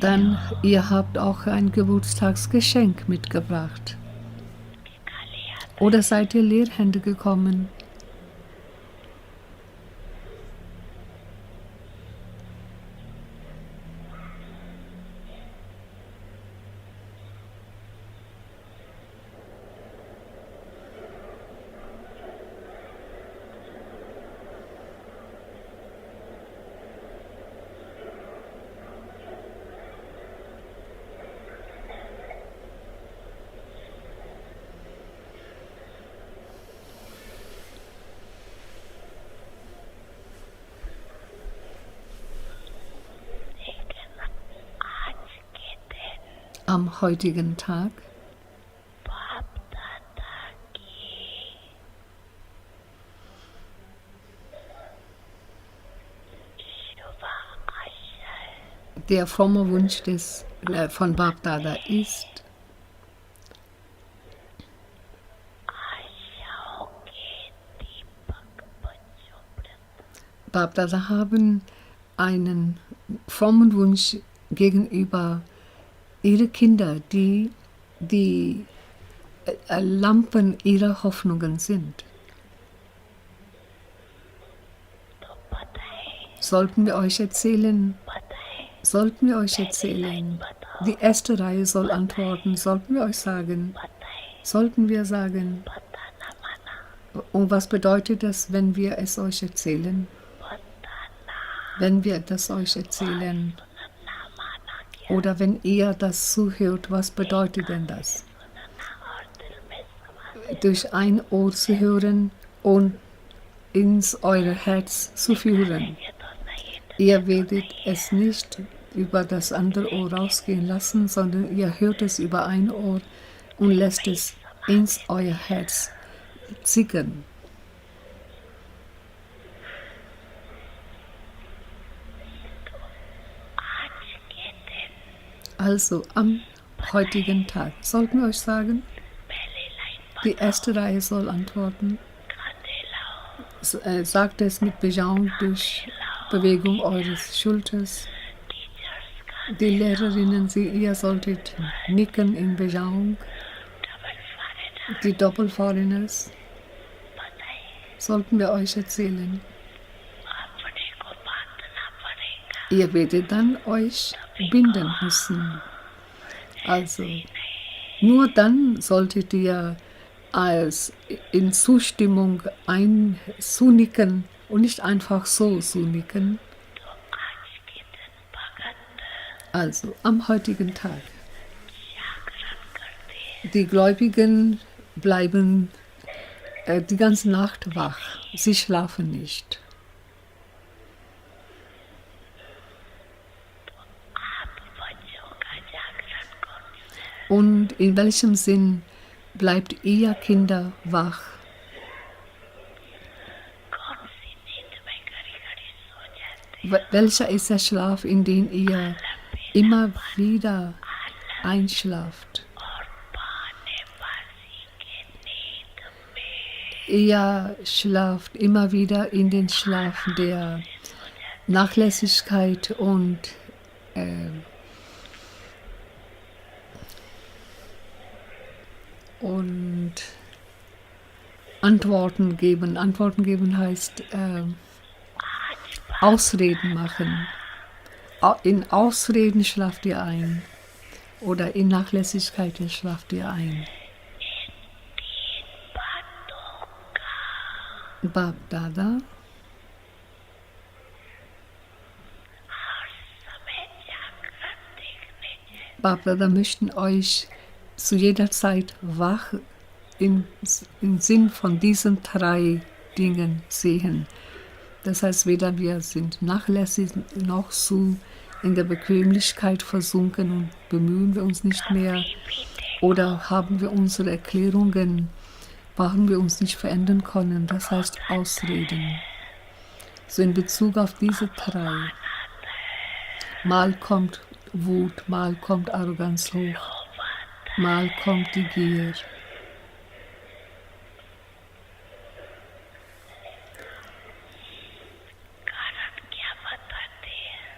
dann ihr habt auch ein Geburtstagsgeschenk mitgebracht. Oder seid ihr leerhändig gekommen? Am heutigen Tag der fromme Wunsch von Bapdada ist, Bapdada haben einen frommen Wunsch gegenüber ihre Kinder, die Lampen ihrer Hoffnungen sind. Sollten wir euch erzählen, die erste Reihe soll antworten, sollten wir sagen, und was bedeutet das, wenn wir es euch erzählen? Wenn wir das euch erzählen, oder wenn ihr das zuhört, was bedeutet denn das? Durch ein Ohr zu hören und ins euer Herz zu führen. Ihr werdet es nicht über das andere Ohr rausgehen lassen, sondern ihr hört es über ein Ohr und lässt es ins euer Herz sickern. Also am heutigen Tag, sollten wir euch sagen, die erste Reihe soll antworten, sagt es mit Bejauung durch Bewegung eures Schulters. Die Lehrerinnen, ihr solltet nicken in Bejauung. Die Doppelforeigners sollten wir euch erzählen. Ihr werdet dann euch binden müssen. Also, nur dann solltet ihr als in Zustimmung zunicken und nicht einfach so zunicken. Also, am heutigen Tag. Die Gläubigen bleiben die ganze Nacht wach. Sie schlafen nicht. Und in welchem Sinn bleibt ihr Kinder wach? Welcher ist der Schlaf, in den ihr immer wieder einschlaft? Ihr schlaft immer wieder in den Schlaf der Nachlässigkeit und Antworten geben. Antworten geben heißt Ausreden machen. In Ausreden schlaft ihr ein oder in Nachlässigkeit schlaft ihr ein. Bapdada. Bapdada möchten euch zu jeder Zeit wach im Sinn von diesen 3 Dingen sehen. Das heißt, weder wir sind nachlässig noch so in der Bequemlichkeit versunken und bemühen wir uns nicht mehr oder haben wir unsere Erklärungen, warum wir uns nicht verändern können. Das heißt Ausreden. So in Bezug auf diese 3. Mal kommt Wut, mal kommt Arroganz hoch, mal kommt die Gier.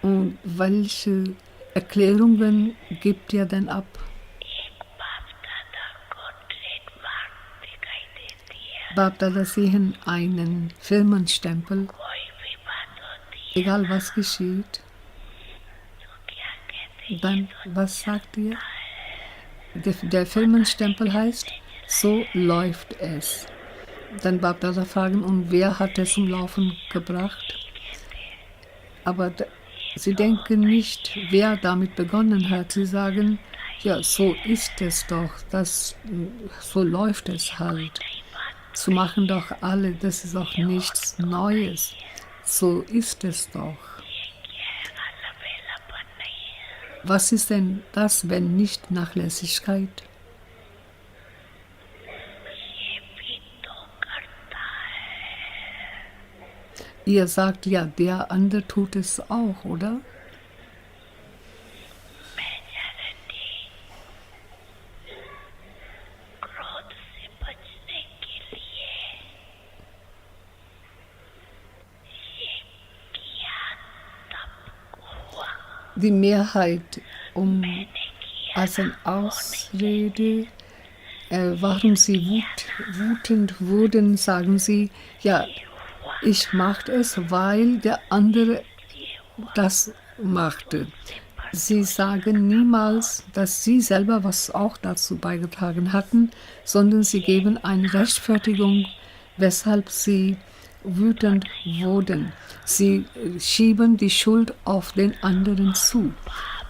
Und welche Erklärungen gibt ihr denn ab? Bapdada sehen einen Firmenstempel. Egal was geschieht, dann was sagt ihr? Der Firmenstempel heißt, so läuft es. Dann Bapdada fragen, und wer hat es zum Laufen gebracht? Aber sie denken nicht, wer damit begonnen hat. Sie sagen, ja, so ist es doch, so läuft es halt. So machen doch alle, das ist auch nichts Neues. So ist es doch. Was ist denn das, wenn nicht Nachlässigkeit? Ihr sagt, ja, der andere tut es auch, oder? Die Mehrheit als eine Ausrede, warum sie wütend wurden, sagen sie, ja, ich mache es, weil der andere das machte. Sie sagen niemals, dass sie selber was auch dazu beigetragen hatten, sondern sie geben eine Rechtfertigung, weshalb sie wütend wurden. Sie schieben die Schuld auf den anderen zu.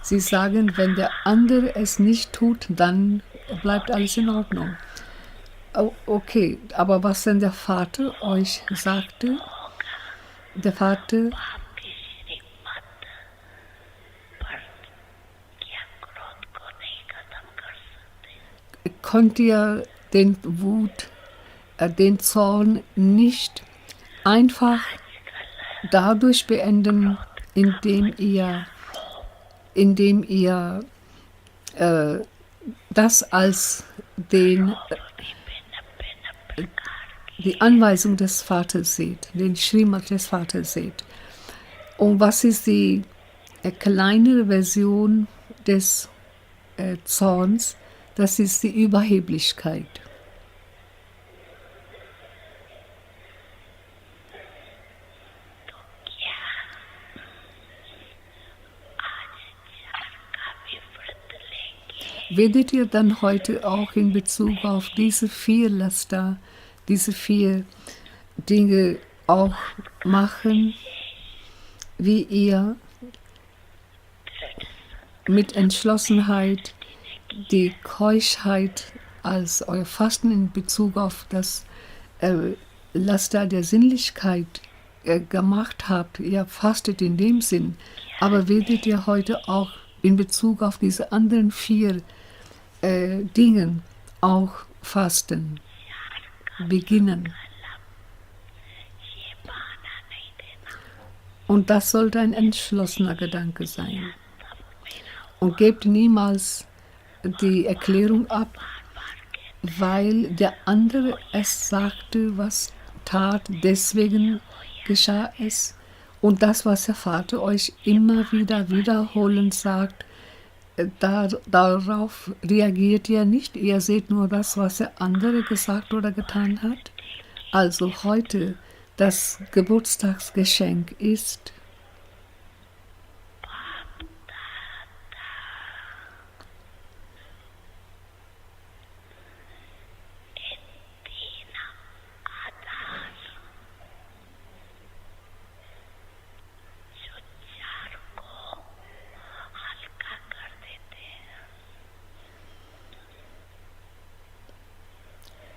Sie sagen, wenn der andere es nicht tut, dann bleibt alles in Ordnung. Okay, aber was denn der Vater euch sagte? Der Vater konnte ihr den Wut, den Zorn nicht einfach dadurch beenden, indem ihr das als den die Anweisung des Vaters seht, den Srimad des Vaters seht. Und was ist die kleinere Version des Zorns? Das ist die Überheblichkeit. Werdet ihr dann heute auch in Bezug auf diese 4 Laster, diese 4 Dinge auch machen, wie ihr mit Entschlossenheit die Keuschheit als euer Fasten in Bezug auf das Laster der Sinnlichkeit gemacht habt? Ihr fastet in dem Sinn, aber werdet ihr heute auch in Bezug auf diese anderen 4 Dingen auch fasten, beginnen. Und das sollte ein entschlossener Gedanke sein. Und gebt niemals die Erklärung ab, weil der andere es sagte, was tat, deswegen geschah es. Und das, was der Vater euch immer wieder wiederholend sagt, darauf reagiert ihr nicht. Ihr seht nur das, was der andere gesagt oder getan hat. Also heute das Geburtstagsgeschenk ist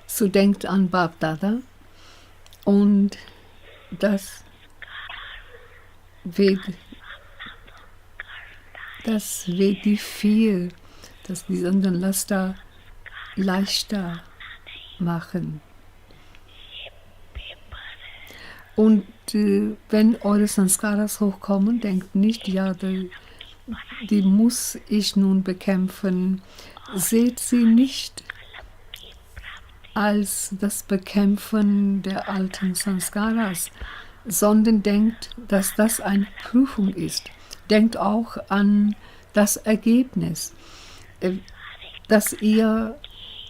so denkt an Bapdada und das wird die 4, dass die anderen Laster leichter machen. Und wenn eure Sanskaras hochkommen, denkt nicht, ja, die muss ich nun bekämpfen. Seht sie nicht als das Bekämpfen der alten Sanskaras, sondern denkt, dass das eine Prüfung ist. Denkt auch an das Ergebnis, dass ihr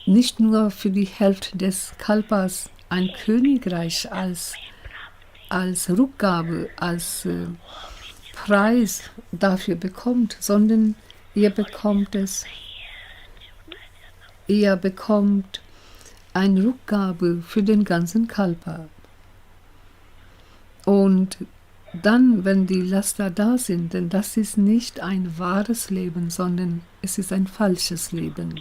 nicht nur für die Hälfte des Kalpas ein Königreich als Rückgabe, als Preis dafür bekommt, sondern ihr bekommt eine Rückgabe für den ganzen Kalpa. Und dann, wenn die Laster da sind, denn das ist nicht ein wahres Leben, sondern es ist ein falsches Leben.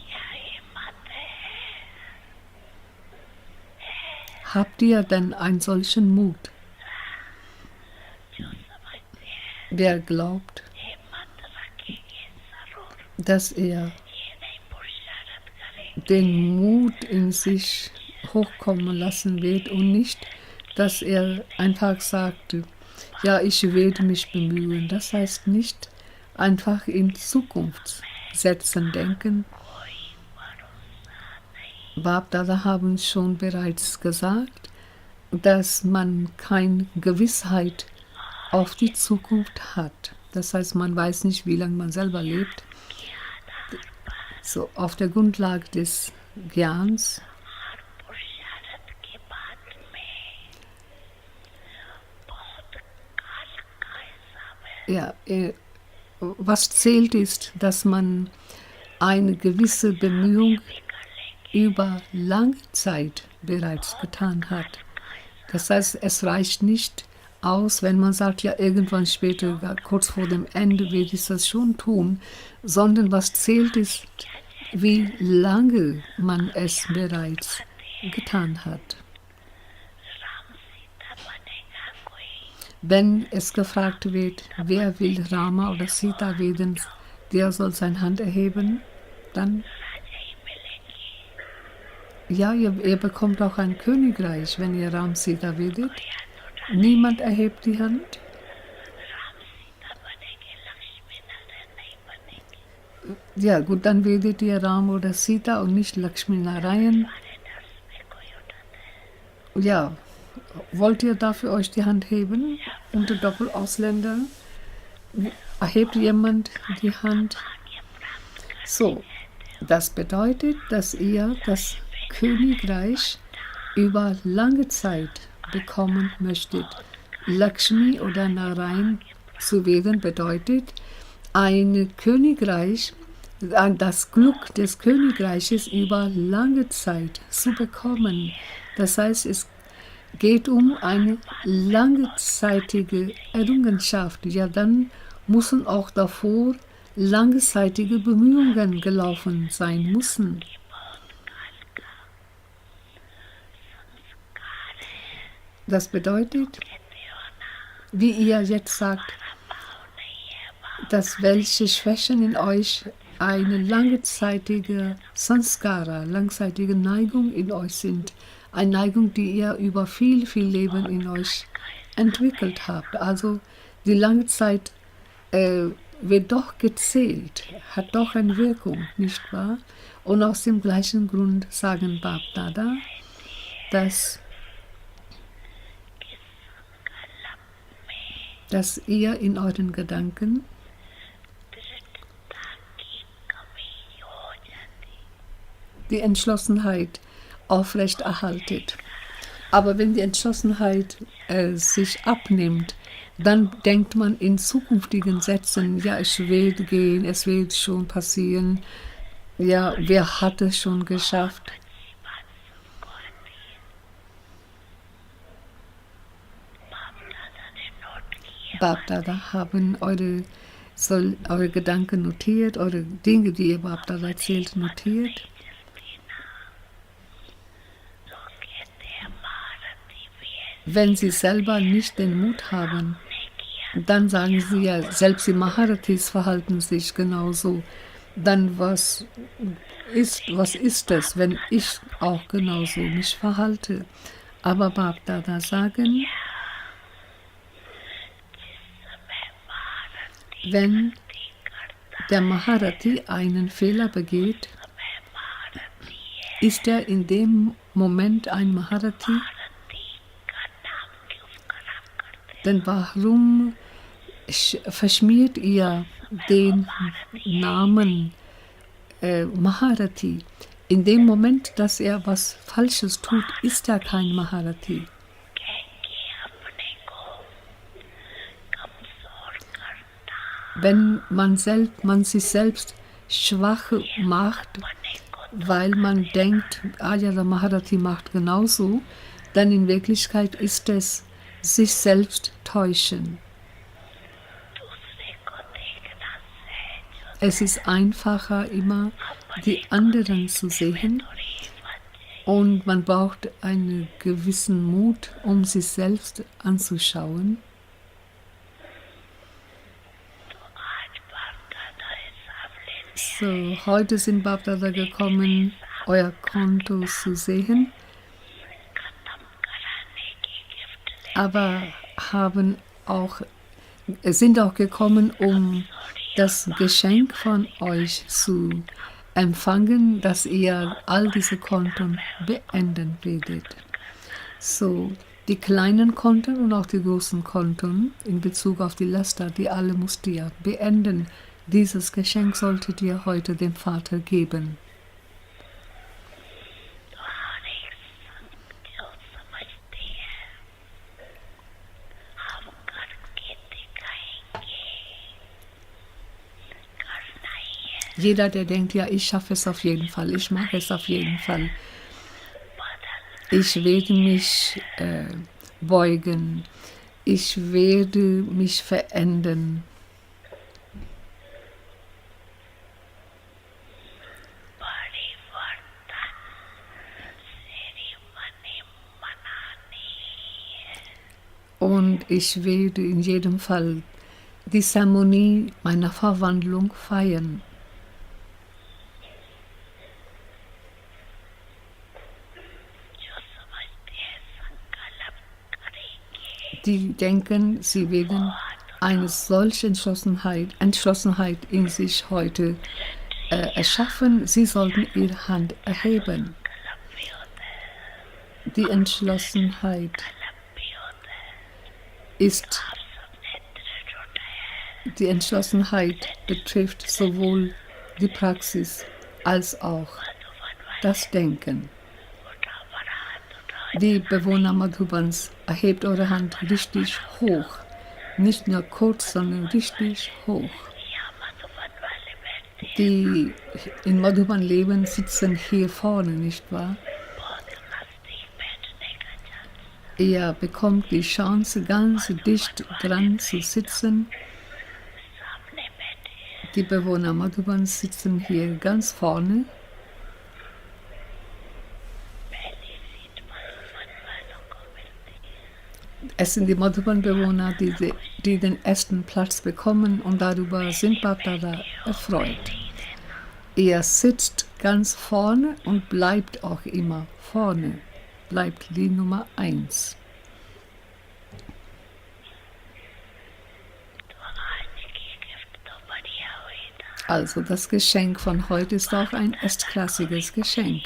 Habt ihr denn einen solchen Mut? Wer glaubt, dass er den Mut in sich hochkommen lassen wird und nicht, dass er einfach sagte, ja, ich werde mich bemühen. Das heißt nicht einfach in Zukunft setzen, denken. Bapdada haben schon bereits gesagt, dass man keine Gewissheit auf die Zukunft hat. Das heißt, man weiß nicht, wie lange man selber lebt. So, auf der Grundlage des Gyans ja, was zählt ist, dass man eine gewisse Bemühung über lange Zeit bereits getan hat. Das heißt, es reicht nicht aus, wenn man sagt, ja, irgendwann später, kurz vor dem Ende werde ich das schon tun, sondern was zählt ist, wie lange man es bereits getan hat. Wenn es gefragt wird, wer will Rama oder Sita werden, der soll seine Hand erheben, dann ja, ihr bekommt auch ein Königreich, wenn ihr Ram Sita werdet. Niemand erhebt die Hand. Ja gut, dann werdet ihr Ram oder Sita und nicht Lakshmi Narayan. Ja, wollt ihr dafür euch die Hand heben? Unter Doppelausländer? Erhebt jemand die Hand? So, das bedeutet, dass ihr das Königreich über lange Zeit bekommen möchtet. Lakshmi oder Narayan zu werden bedeutet, ein Königreich, das Glück des Königreiches über lange Zeit zu bekommen. Das heißt, es geht um eine langzeitige Errungenschaft. Ja, dann müssen auch davor langzeitige Bemühungen gelaufen sein müssen. Das bedeutet, wie ihr jetzt sagt, dass welche Schwächen in euch eine langzeitige Sanskara, langzeitige Neigung in euch sind. Eine Neigung, die ihr über viel Leben in euch entwickelt habt. Also die lange Zeit wird doch gezählt, hat doch eine Wirkung, nicht wahr? Und aus dem gleichen Grund sagen Bapdada, dass ihr in euren Gedanken die Entschlossenheit aufrechterhaltet. Aber wenn die Entschlossenheit sich abnimmt, dann denkt man in zukünftigen Sätzen, ja, es wird gehen, es wird schon passieren, ja, wer hat es schon geschafft? Bapdada haben eure Gedanken notiert, eure Dinge, die ihr Bapdada erzählt, notiert. Wenn sie selber nicht den Mut haben, dann sagen sie ja, selbst die Maharathis verhalten sich genauso. Dann was ist es, wenn ich auch genauso mich verhalte? Aber Bapdada sagen, wenn der Maharathi einen Fehler begeht, ist er in dem Moment ein Maharathi? Denn warum verschmiert ihr den Namen Maharathi? In dem Moment, dass er was Falsches tut, ist er kein Maharathi. Wenn man sich selbst schwach macht, weil man denkt, ja, der Maharathi macht genauso, dann in Wirklichkeit ist es sich selbst täuschen. Es ist einfacher, immer die anderen zu sehen, und man braucht einen gewissen Mut, um sich selbst anzuschauen. So, heute sind Bapdada gekommen, euer Konto zu sehen, aber sind auch gekommen, um das Geschenk von euch zu empfangen, dass ihr all diese Konten beenden werdet. So, die kleinen Konten und auch die großen Konten in Bezug auf die Laster, die alle müsst ihr beenden. Dieses Geschenk solltet ihr heute dem Vater geben. Jeder, der denkt, ja, ich schaffe es auf jeden Fall, ich mache es auf jeden Fall, ich werde mich beugen, ich werde mich verändern. Und ich werde in jedem Fall die Zeremonie meiner Verwandlung feiern. Die denken, sie werden eine solche Entschlossenheit in sich heute erschaffen. Sie sollten ihre Hand erheben. Die Entschlossenheit ist, die Entschlossenheit betrifft sowohl die Praxis als auch das Denken. Die Bewohner Madhubans, erhebt eure Hand richtig hoch. Nicht nur kurz, sondern richtig hoch. Die in Madhuban leben, sitzen hier vorne, nicht wahr? Ihr bekommt die Chance, ganz dicht dran zu sitzen. Die Bewohner Madhubans sitzen hier ganz vorne. Es sind die Madhuban-Bewohner, die den ersten Platz bekommen, und darüber sind Bapdada erfreut. Er sitzt ganz vorne und bleibt auch immer vorne, bleibt die Nummer 1. Also das Geschenk von heute ist auch ein erstklassiges Geschenk.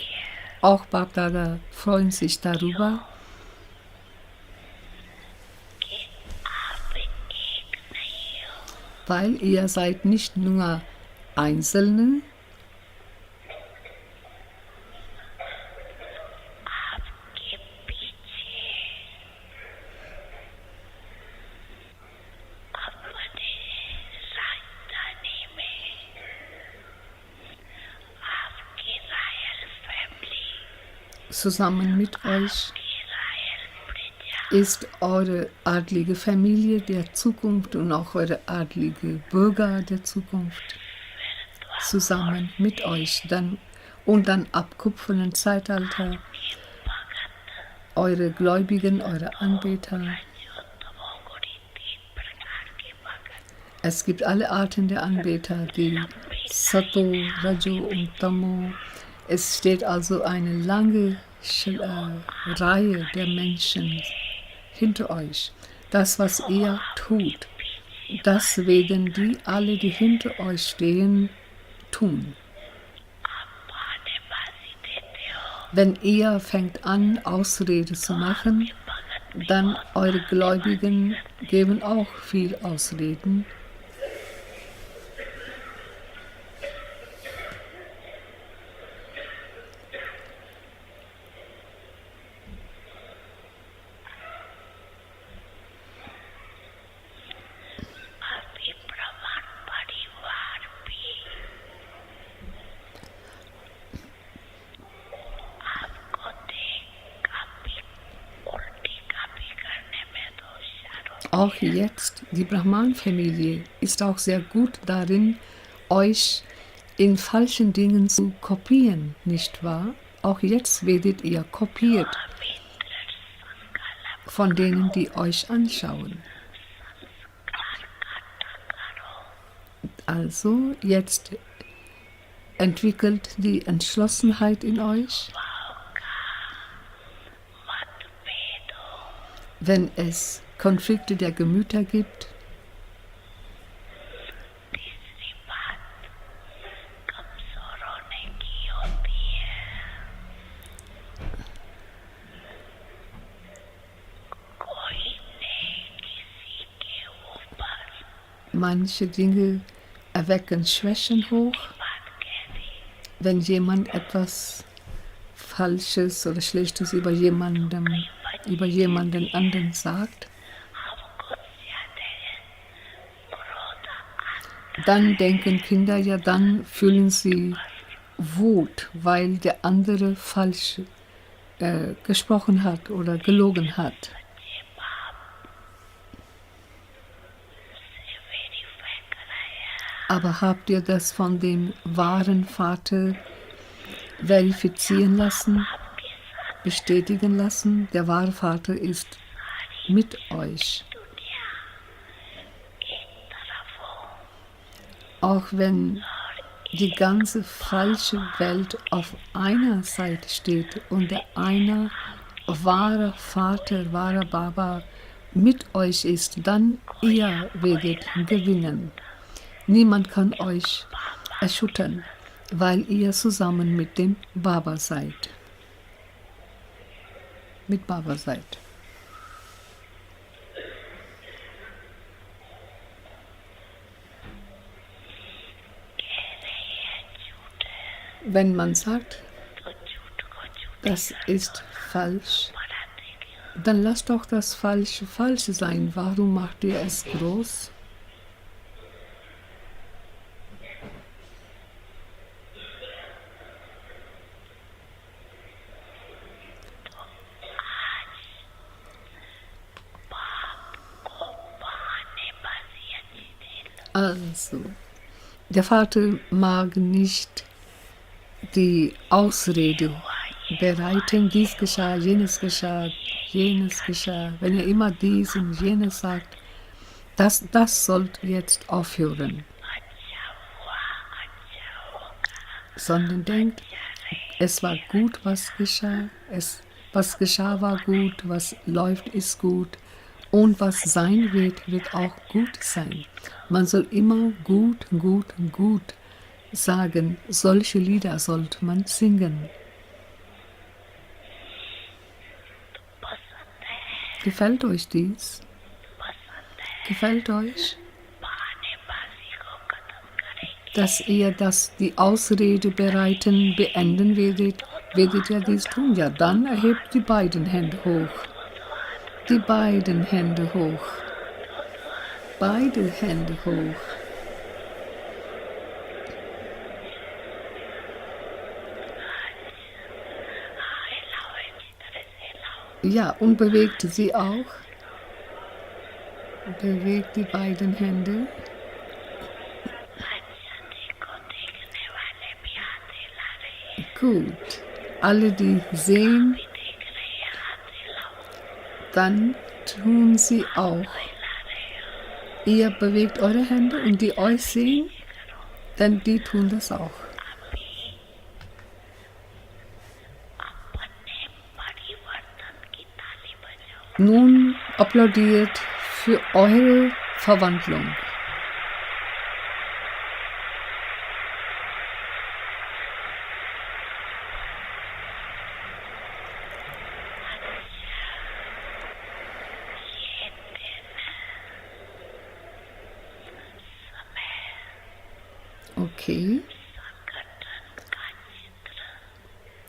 Auch Bapdada freuen sich darüber. Weil ihr seid nicht nur Einzelne, zusammen mit euch ist eure adlige Familie der Zukunft und auch eure adlige Bürger der Zukunft zusammen mit euch dann und dann ab kupfernen Zeitalter eure Gläubigen, eure Anbeter. Es gibt alle Arten der Anbeter, die Sato, Rajo und Tamo. Es steht also eine lange Reihe der Menschen hinter euch. Das, was ihr tut, das werden die alle, die hinter euch stehen, tun. Wenn ihr fängt an, Ausrede zu machen, dann eure Gläubigen geben auch viel Ausreden. Auch jetzt, die Brahman-Familie ist auch sehr gut darin, euch in falschen Dingen zu kopieren, nicht wahr? Auch jetzt werdet ihr kopiert von denen, die euch anschauen. Also jetzt entwickelt die Entschlossenheit in euch. Wenn es Konflikte der Gemüter gibt, manche Dinge erwecken Schwächen hoch, wenn jemand etwas Falsches oder Schlechtes über jemanden anderen sagt. Dann denken Kinder, ja, dann fühlen sie Wut, weil der andere falsch gesprochen hat oder gelogen hat. Aber habt ihr das von dem wahren Vater verifizieren lassen, bestätigen lassen? Der wahre Vater ist mit euch. Auch wenn die ganze falsche Welt auf einer Seite steht und der eine wahre Vater, wahre Baba mit euch ist, dann ihr werdet gewinnen. Niemand kann euch erschüttern, weil ihr zusammen mit dem Baba seid. mit Baba seid. Wenn man sagt, das ist falsch, dann lass doch das Falsche falsch sein. Warum macht ihr es groß? Also, der Vater mag nicht die Ausrede bereiten, dies geschah, jenes geschah, jenes geschah. Wenn er immer dies und jenes sagt, das sollte jetzt aufhören. Sondern denkt, es war gut, was geschah, was geschah war gut, was läuft ist gut und was sein wird auch gut sein. Man soll immer gut, gut, gut sagen. Solche Lieder sollte man singen. Gefällt euch dies? Gefällt euch? Dass ihr die Ausrede bereiten beenden werdet ihr dies tun? Ja, dann erhebt die beiden Hände hoch. Die beiden Hände hoch. Beide Hände hoch. Ja, und bewegt sie auch. Bewegt die beiden Hände. Gut. Alle, die sehen, dann tun sie auch. Ihr bewegt eure Hände und die euch sehen, dann die tun das auch. Nun applaudiert für eure Verwandlung. Okay.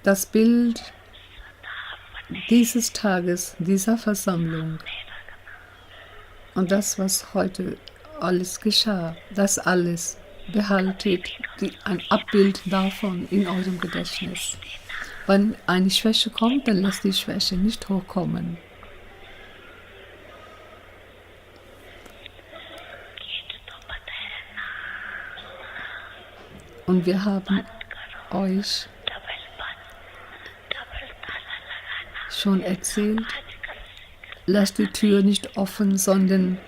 Das Bild dieses Tages, dieser Versammlung und das, was heute alles geschah, das alles behaltet ein Abbild davon in eurem Gedächtnis. Wenn eine Schwäche kommt, dann lasst die Schwäche nicht hochkommen. Und wir haben euch schon erzählt, lasst die Tür nicht offen, sondern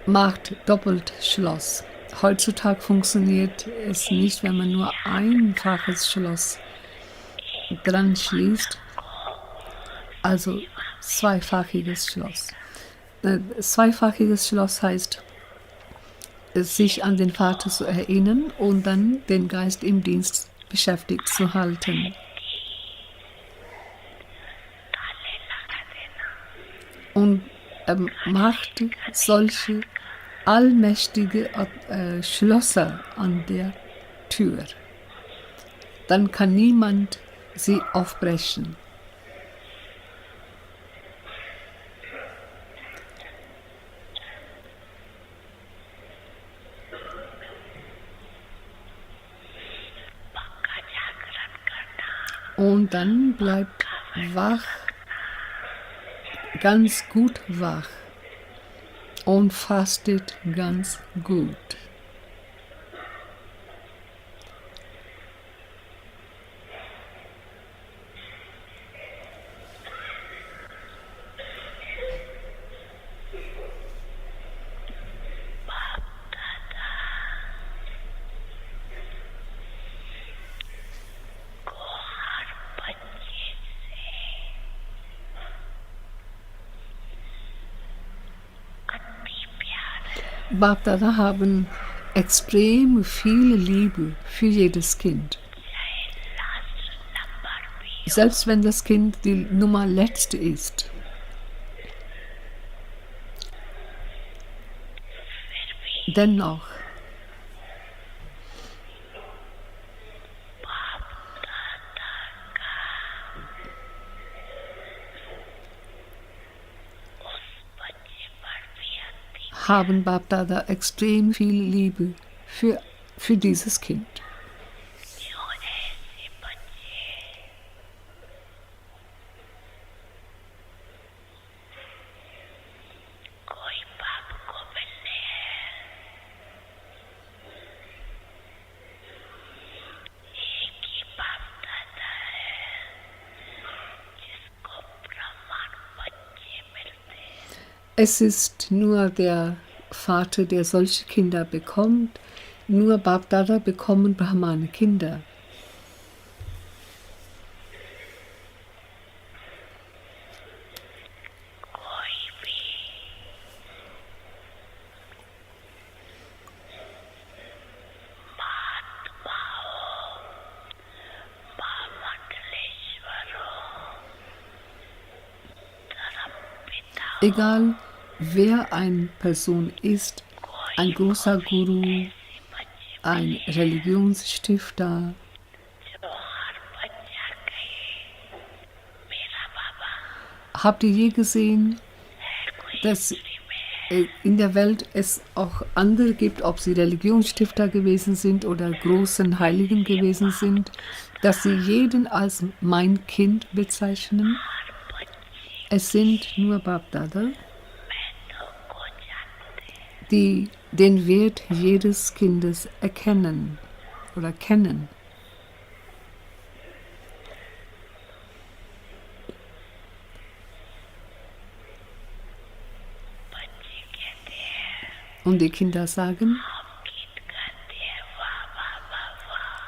macht doppelt Schloss. Heutzutage funktioniert es nicht, wenn man nur einfaches Schloss dran schließt, also zweifachiges Schloss. Zweifachiges Schloss heißt, sich an den Vater zu erinnern und dann den Geist im Dienst beschäftigt zu halten. Und macht solche allmächtige Schlösser an der Tür. Dann kann niemand sie aufbrechen. Und dann bleibt wach, ganz gut wach und fastet ganz gut. Bapdada haben extrem viel Liebe für jedes Kind. Selbst wenn das Kind die Nummer letzte ist. Dennoch haben Bapdada extrem viel Liebe für dieses Kind. Es ist nur der Vater, der solche Kinder bekommt. Nur Bapdada bekommen Brahmane Kinder. Egal wer eine Person ist, ein großer Guru, ein Religionsstifter, habt ihr je gesehen, dass in der Welt es auch andere gibt, ob sie Religionsstifter gewesen sind oder großen Heiligen gewesen sind, dass sie jeden als mein Kind bezeichnen? Es sind nur Bapdada, die den Wert jedes Kindes erkennen oder kennen. Und die Kinder sagen,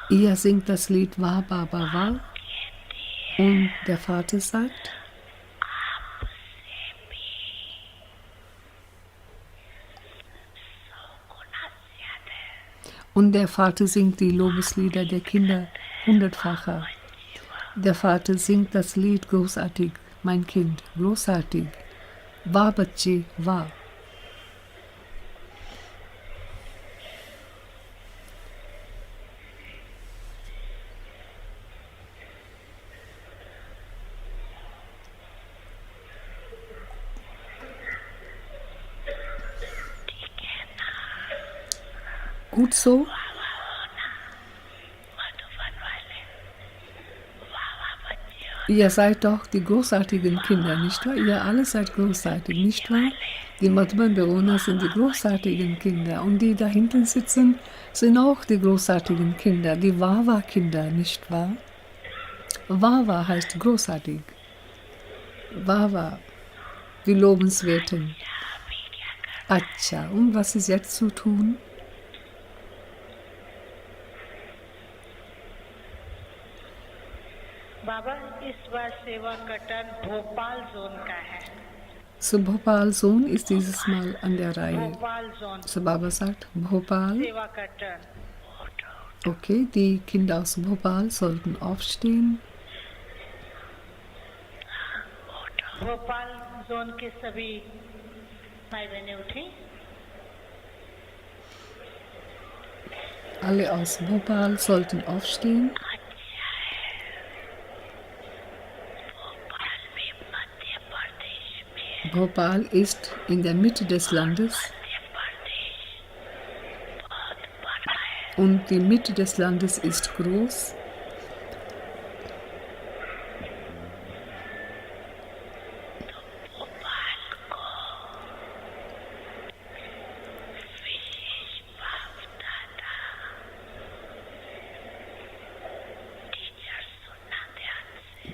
ihr singt das Lied Wa Baba Wa. Und der Vater sagt, und der Vater singt die Lobeslieder der Kinder 100-facher. Der Vater singt das Lied großartig, mein Kind, großartig. Wa Bacche Wa. Gut so? Ihr seid doch die großartigen Kinder, nicht wahr? Ihr alle seid großartig, nicht wahr? Die Madhuban-Bewohner sind die großartigen Kinder und die da hinten sitzen, sind auch die großartigen Kinder, die Wawa-Kinder, nicht wahr? Wawa heißt großartig. Wawa, die Lobenswerten. Acha, und was ist jetzt zu tun? बाबा इस बार सेवा का टर्न भोपाल जोन का है. So Bhopal Zone ist dieses Mal an der Reihe. Bhopal zone So Baba sagt, Bhopal. सेवा का turn. Okay, die Kinder aus Bhopal sollten aufstehen. Bhopal zone के सभी भाई बहनें उठी. Alle aus Bhopal sollten aufstehen. Bhopal ist in der Mitte des Landes und die Mitte des Landes ist groß.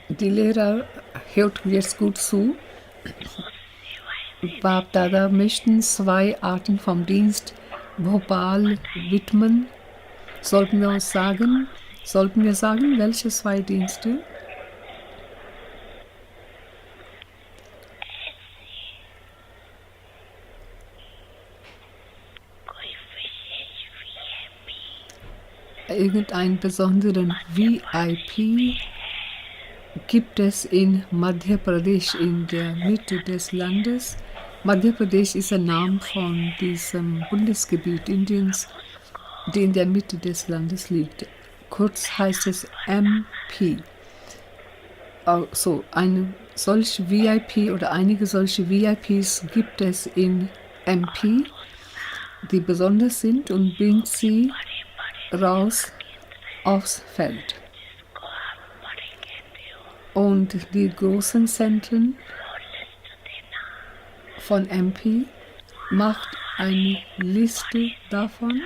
Die Lehrer hört jetzt gut zu. Bapdada möchten 2 Arten vom Dienst Bhopal widmen. Sollten wir sagen, welche 2 Dienste? Irgendeinen besonderen VIP, gibt es in Madhya Pradesh, in der Mitte des Landes. Madhya Pradesh ist der Name von diesem Bundesgebiet Indiens, die in der Mitte des Landes liegt. Kurz heißt es MP. Also eine solche VIP oder einige solche VIPs gibt es in MP, die besonders sind, und bringt sie raus aufs Feld. Und die großen Zentren von MP macht eine Liste davon,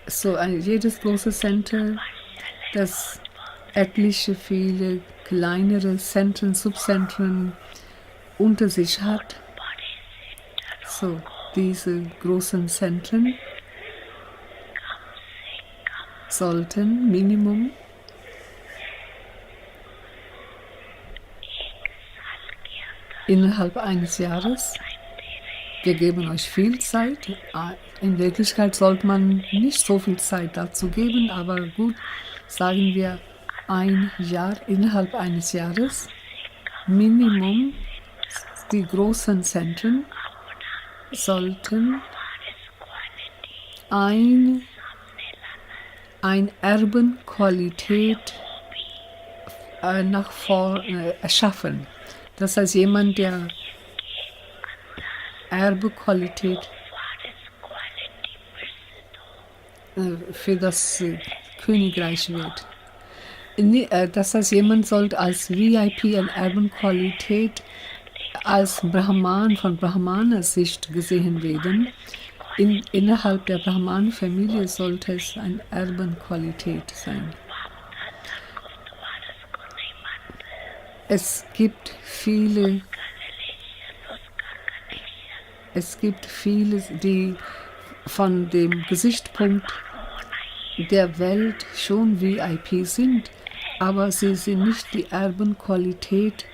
so jedes große Center, das etliche viele kleinere Zentren, Subzentren unter sich hat. So, diese großen Zentren sollten Minimum innerhalb eines Jahres, wir geben euch viel Zeit, in Wirklichkeit sollte man nicht so viel Zeit dazu geben, aber gut, sagen wir ein Jahr, innerhalb eines Jahres, Minimum, die großen Zentren sollten ein Erbenqualität nach vorne erschaffen. Das heißt, jemand, der Erbequalität für das Königreich wird. Das heißt, jemand sollte als VIP an Erbenqualität als Brahman von Brahmaner Sicht gesehen werden. Innerhalb der Brahman-Familie sollte es eine Erbenqualität sein. Es gibt viele, die von dem Gesichtspunkt der Welt schon VIP sind, aber sie sind nicht die Erbenqualität,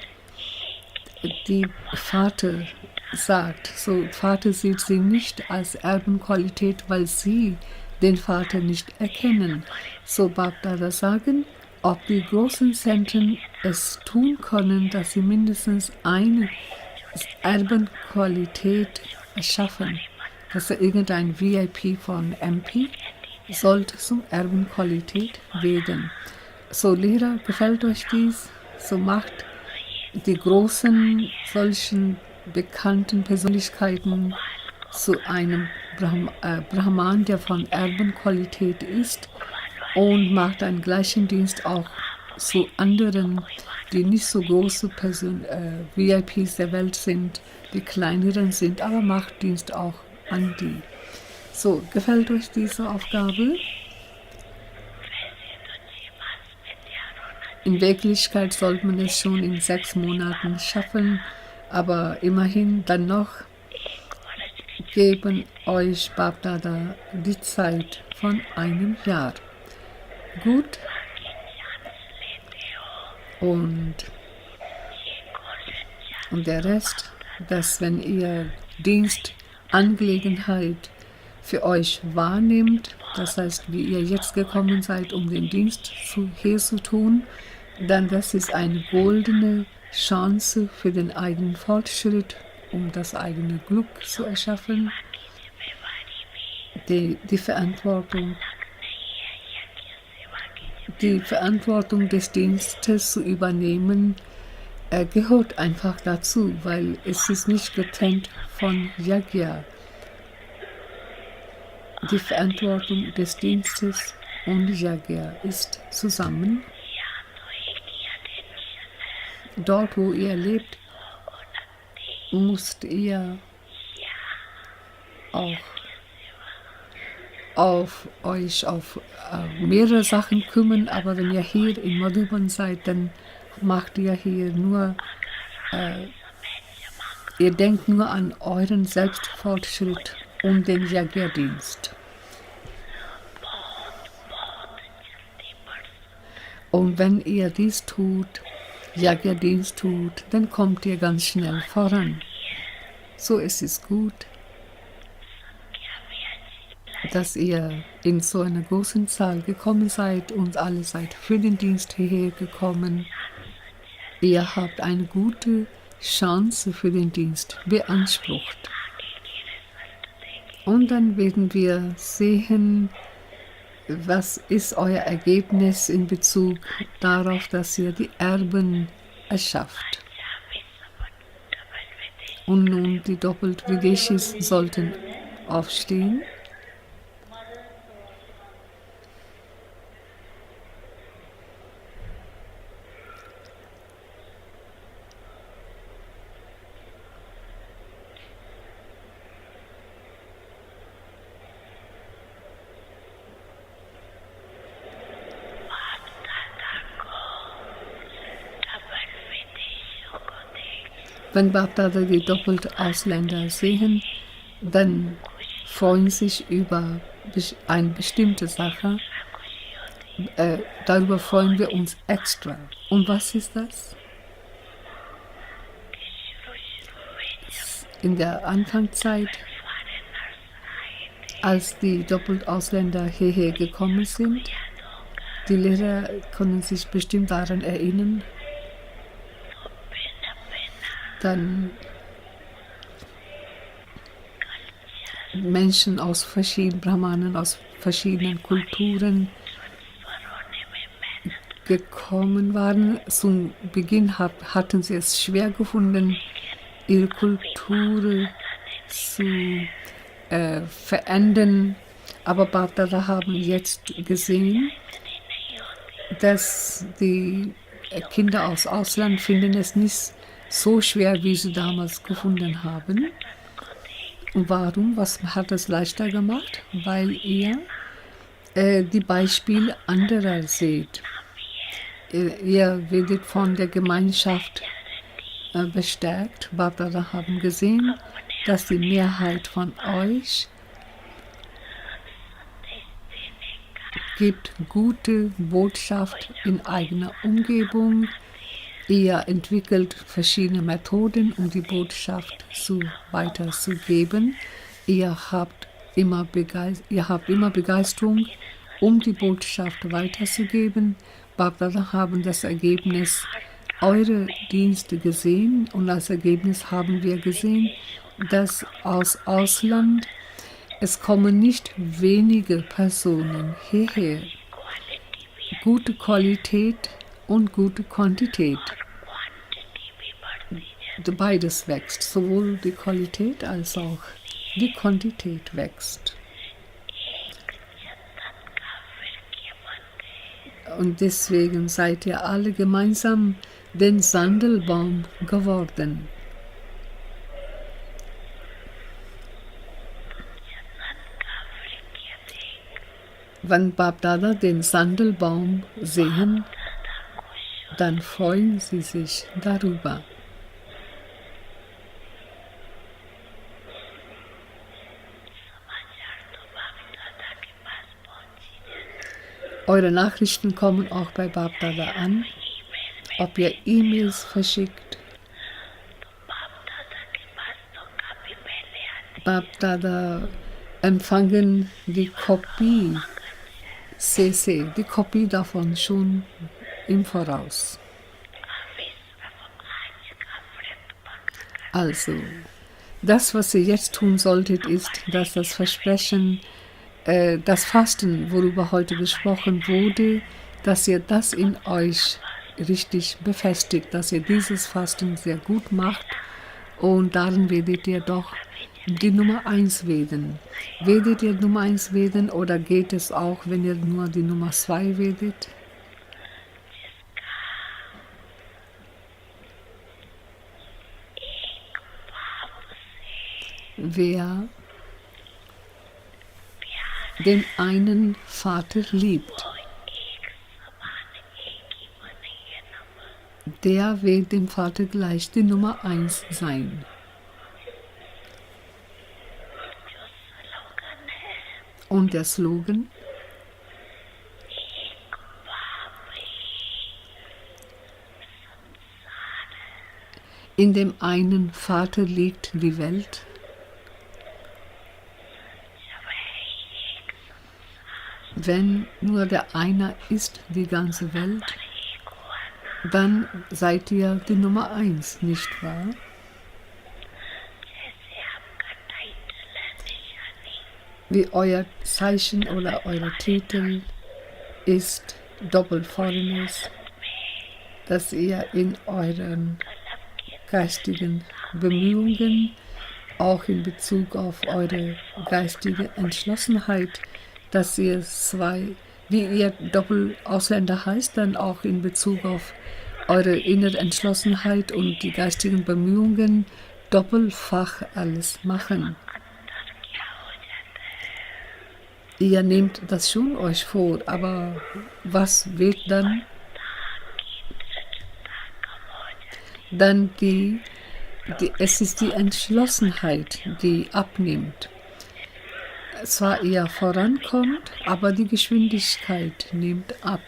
die Vater sagt. So, Vater sieht sie nicht als Erbenqualität, weil sie den Vater nicht erkennen. So, Bapdada sagen, ob die großen Zentren es tun können, dass sie mindestens eine Erbenqualität erschaffen, dass irgendein VIP von MP sollte zum Erbenqualität werden. So, Lehrer, gefällt euch dies? So macht die großen, solchen bekannten Persönlichkeiten zu einem Brahman, der von Erbenqualität ist, und macht einen gleichen Dienst auch zu anderen, die nicht so große VIPs der Welt sind, die kleineren sind, aber macht Dienst auch an die. So, gefällt euch diese Aufgabe? In Wirklichkeit sollte man es schon in 6 Monaten schaffen, aber immerhin dann noch geben euch Bapdada die Zeit von einem Jahr. Gut? Und der Rest, dass wenn ihr Dienstangelegenheit für euch wahrnehmt, das heißt, wie ihr jetzt gekommen seid, um den Dienst hier zu tun, dann das ist eine goldene Chance für den eigenen Fortschritt, um das eigene Glück zu erschaffen, die Verantwortung des Dienstes zu übernehmen, gehört einfach dazu, weil es ist nicht getrennt von Yajna. Die Verantwortung des Dienstes und Yajna ist zusammen. Dort, wo ihr lebt, müsst ihr auch auf mehrere Sachen kümmern, aber wenn ihr hier in Madhuban seid, dann macht ihr hier nur, ihr denkt nur an euren Selbstfortschritt und den Yajna-Dienst. Und wenn ihr dies tut, Yajna-Dienst tut, dann kommt ihr ganz schnell voran. So ist es gut. dass ihr in so einer großen Zahl gekommen seid und alle seid für den Dienst hierher gekommen. Ihr habt eine gute Chance für den Dienst beansprucht. Und dann werden wir sehen, was ist euer Ergebnis in Bezug darauf, dass ihr die Erben erschafft. Und nun die Doppelt-Videshis sollten aufstehen. Wenn Bapdada die Doppelt-Ausländer sehen, dann freuen sich über eine bestimmte Sache. Darüber freuen wir uns extra. Und was ist das? In der Anfangszeit, als die Doppelt-Ausländer hierher gekommen sind, die Lehrer können sich bestimmt daran erinnern, dann Menschen aus verschiedenen Brahmanen, aus verschiedenen Kulturen gekommen waren. Zum Beginn hatten sie es schwer gefunden, ihre Kultur zu verändern. Aber Bapdada haben jetzt gesehen, dass die Kinder aus Ausland finden es nicht so schwer, wie sie damals gefunden haben. Und warum? Was hat es leichter gemacht? Weil ihr die Beispiele anderer seht. Ihr werdet von der Gemeinschaft bestärkt. Bapdada haben gesehen, dass die Mehrheit von euch gibt gute Botschaft in eigener Umgebung. Ihr entwickelt verschiedene Methoden, um die Botschaft weiterzugeben. Ihr habt immer Begeisterung, um die Botschaft weiterzugeben. Bapdada haben das Ergebnis eurer Dienste gesehen und als Ergebnis haben wir gesehen, dass aus Ausland es kommen nicht wenige Personen hierher. Gute Qualität und gute Quantität. Beides wächst, sowohl die Qualität als auch die Quantität wächst. Und deswegen seid ihr alle gemeinsam den Sandelbaum geworden. Wenn Bapdada den Sandelbaum sehen, dann freuen sie sich darüber. Eure Nachrichten kommen auch bei Bapdada an, ob ihr E-Mails verschickt. Bapdada empfangen die Kopie, die Kopie davon schon im Voraus. Also, das, was ihr jetzt tun solltet, ist, dass das Versprechen, das Fasten, worüber heute gesprochen wurde, dass ihr das in euch richtig befestigt, dass ihr dieses Fasten sehr gut macht und darin werdet ihr doch die Nummer 1 wählen. Werdet ihr Nummer 1 wählen oder geht es auch, wenn ihr nur die Nummer 2 wählt? Wer den einen Vater liebt, der wird dem Vater gleich die Nummer 1 sein. Und der Slogan: In dem einen Vater liegt die Welt. wenn nur der einer ist, die ganze Welt, dann seid ihr die Nummer 1, nicht wahr? Wie euer Zeichen oder euer Titel ist Double Foreigners, dass ihr in euren geistigen Bemühungen, auch in Bezug auf eure geistige Entschlossenheit, dass ihr wie ihr Doppel-Ausländer heißt, dann auch in Bezug auf eure innere Entschlossenheit und die geistigen Bemühungen doppelfach alles machen. Ihr nehmt das schon euch vor, aber was wird dann? Es ist die Entschlossenheit, die abnimmt. Zwar eher vorankommt, aber die Geschwindigkeit nimmt ab.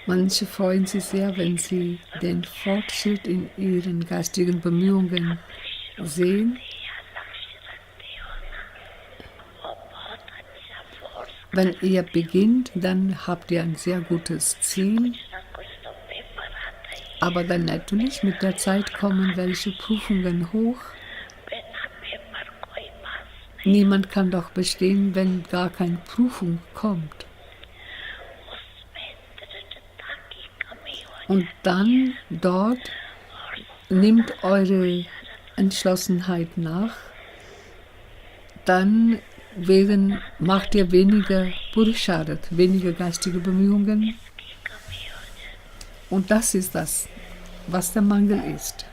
Manche freuen sich sehr, wenn sie den Fortschritt in ihren geistigen Bemühungen sehen. Wenn ihr beginnt, dann habt ihr ein sehr gutes Ziel. Aber dann natürlich mit der Zeit kommen welche Prüfungen hoch. Niemand kann doch bestehen, wenn gar keine Prüfung kommt. Und dann dort nimmt eure Entschlossenheit nach, dann macht ihr weniger Purusharat, weniger geistige Bemühungen. Und das ist das, was der Mangel ist.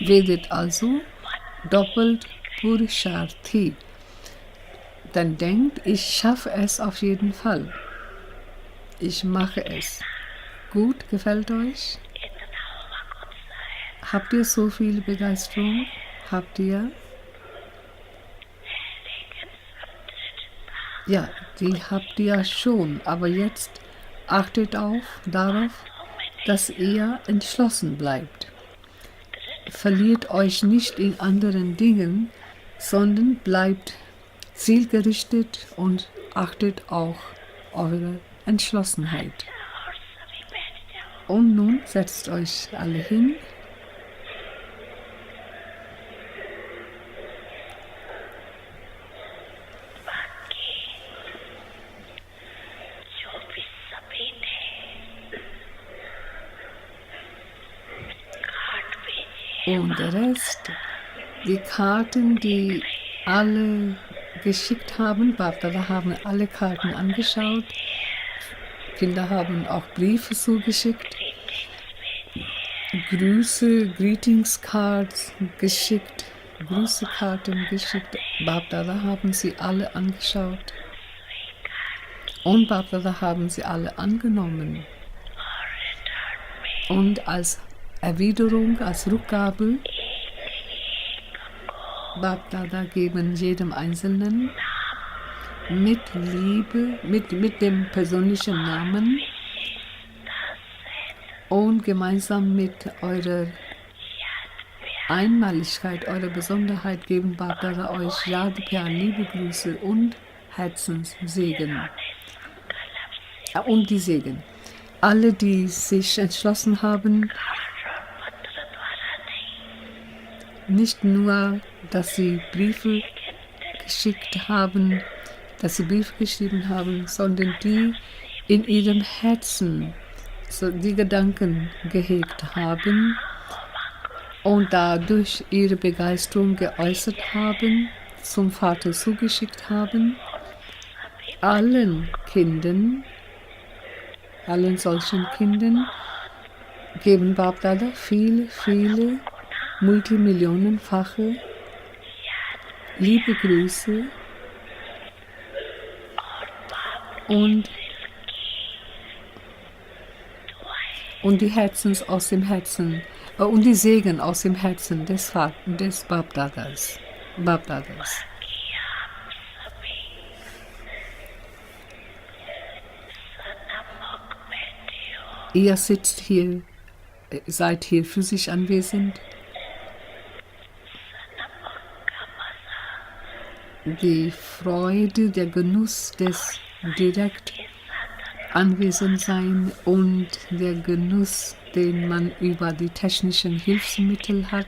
Werdet also doppelt Purusharthi. Dann denkt, ich schaffe es auf jeden Fall. Ich mache es. Gut, gefällt euch? Habt ihr so viel Begeisterung? Habt ihr? Ja, die habt ihr schon, aber jetzt achtet darauf, dass ihr entschlossen bleibt. Verliert euch nicht in anderen Dingen, sondern bleibt zielgerichtet und achtet auch eure Entschlossenheit. Und nun setzt euch alle hin. Und der Rest, die Karten, die alle geschickt haben, Bapdada haben alle Karten angeschaut, Kinder haben auch Briefe zugeschickt, Greetingscards geschickt, Grüßekarten geschickt, Bapdada haben sie alle angeschaut und Bapdada haben sie alle angenommen. Und als Erwiderung, als Rückgabe, Bapdada geben jedem Einzelnen mit Liebe, mit dem persönlichen Namen und gemeinsam mit eurer Einmaligkeit, eurer Besonderheit geben Bapdada euch Yadpya, liebe Grüße und Herzenssegen. Und die Segen. Alle, die sich entschlossen haben, nicht nur, dass sie Briefe geschrieben haben, sondern die in ihrem Herzen so die Gedanken gehegt haben und dadurch ihre Begeisterung geäußert haben, zum Vater zugeschickt haben, allen solchen Kindern geben Bapdada viele multimillionenfache liebe Grüße und die Herzens aus dem Herzen und die Segen aus dem Herzen des Bapdadas. Ihr sitzt hier, seid hier physisch anwesend. Die Freude, der Genuss des direkt Anwesendsein und der Genuss, den man über die technischen Hilfsmittel hat,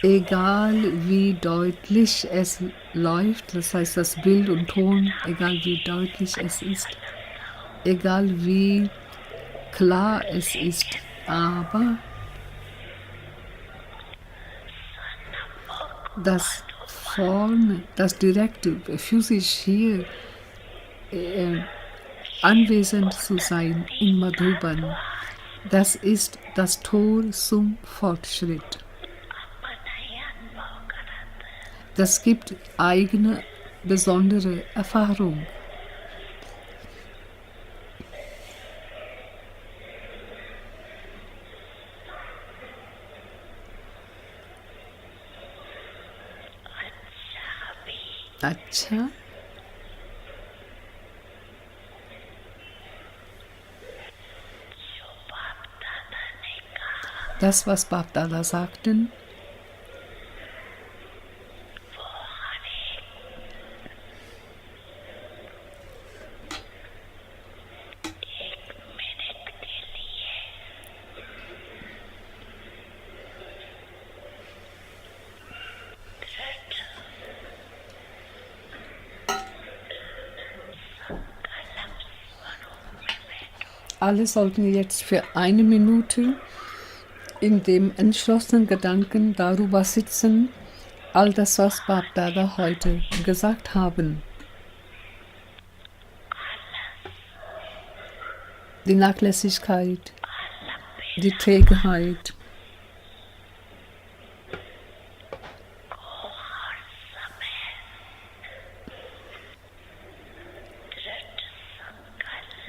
egal wie deutlich es läuft, das heißt das Bild und Ton, egal wie deutlich es ist, egal wie klar es ist, aber das vorne, das direkte, physisch hier anwesend zu sein in Madhuban, das ist das Tor zum Fortschritt. Das gibt eigene, besondere Erfahrung. Acha. Das, was Bapdada sagten, alle sollten jetzt für 1 Minute in dem entschlossenen Gedanken darüber sitzen, all das, was Bapdada heute gesagt haben. Die Nachlässigkeit, die Trägheit,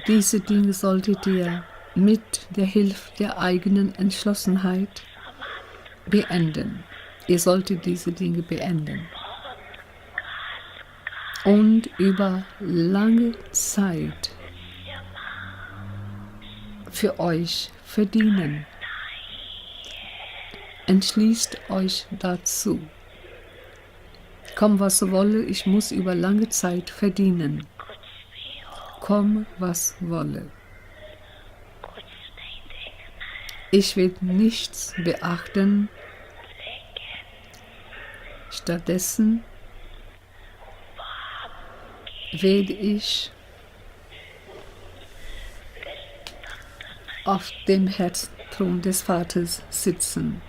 diese Dinge solltet ihr mit der Hilfe der eigenen Entschlossenheit beenden. Ihr solltet diese Dinge beenden. Und über lange Zeit für euch verdienen. Entschließt euch dazu. Komm, was wolle, ich muss über lange Zeit verdienen. Komm, was wolle. Ich will nichts beachten. Stattdessen werde ich auf dem Herzthron des Vaters sitzen.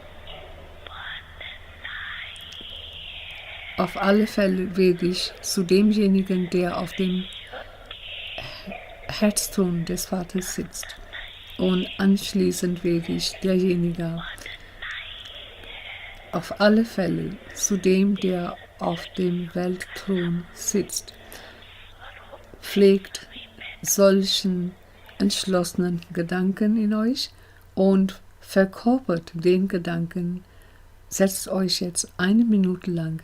Auf alle Fälle werde ich zu demjenigen, der auf dem Herzthron des Vaters sitzt. Und anschließend werde ich derjenige auf alle Fälle zu dem, der auf dem Weltthron sitzt. Pflegt solchen entschlossenen Gedanken in euch und verkörpert den Gedanken. Setzt euch jetzt 1 Minute lang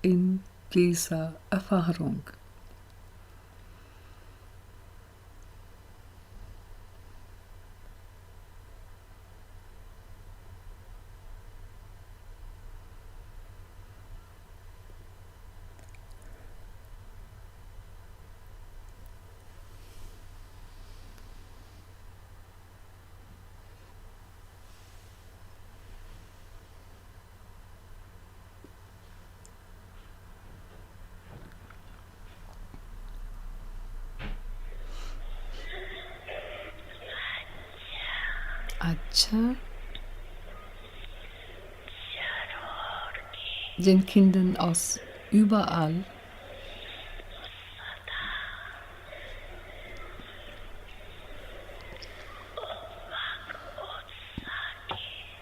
in dieser Erfahrung. Acha. Den Kindern aus überall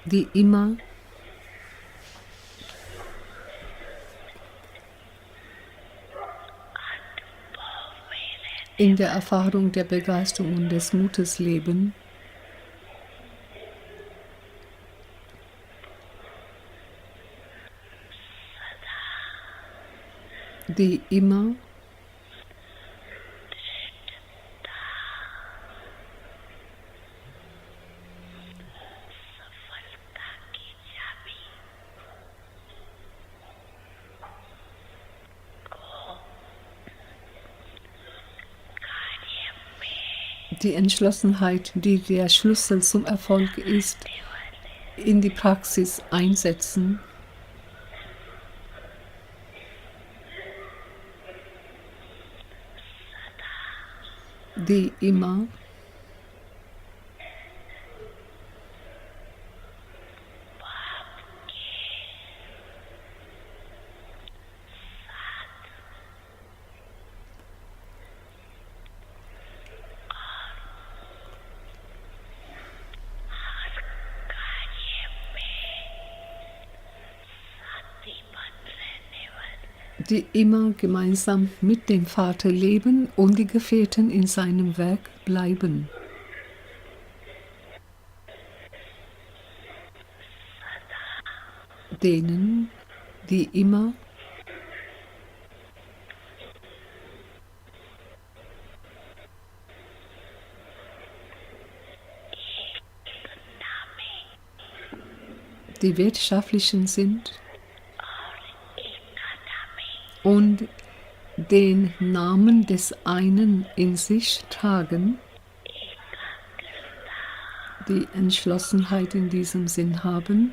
die immer in der Erfahrung der Begeisterung und des Mutes leben, die immer die Entschlossenheit, die der Schlüssel zum Erfolg ist, in die Praxis einsetzen. Die immer die immer gemeinsam mit dem Vater leben und die Gefährten in seinem Werk bleiben. Denen, die immer die Wirtschaftlichen sind und den Namen des einen in sich tragen, die Entschlossenheit in diesem Sinn haben,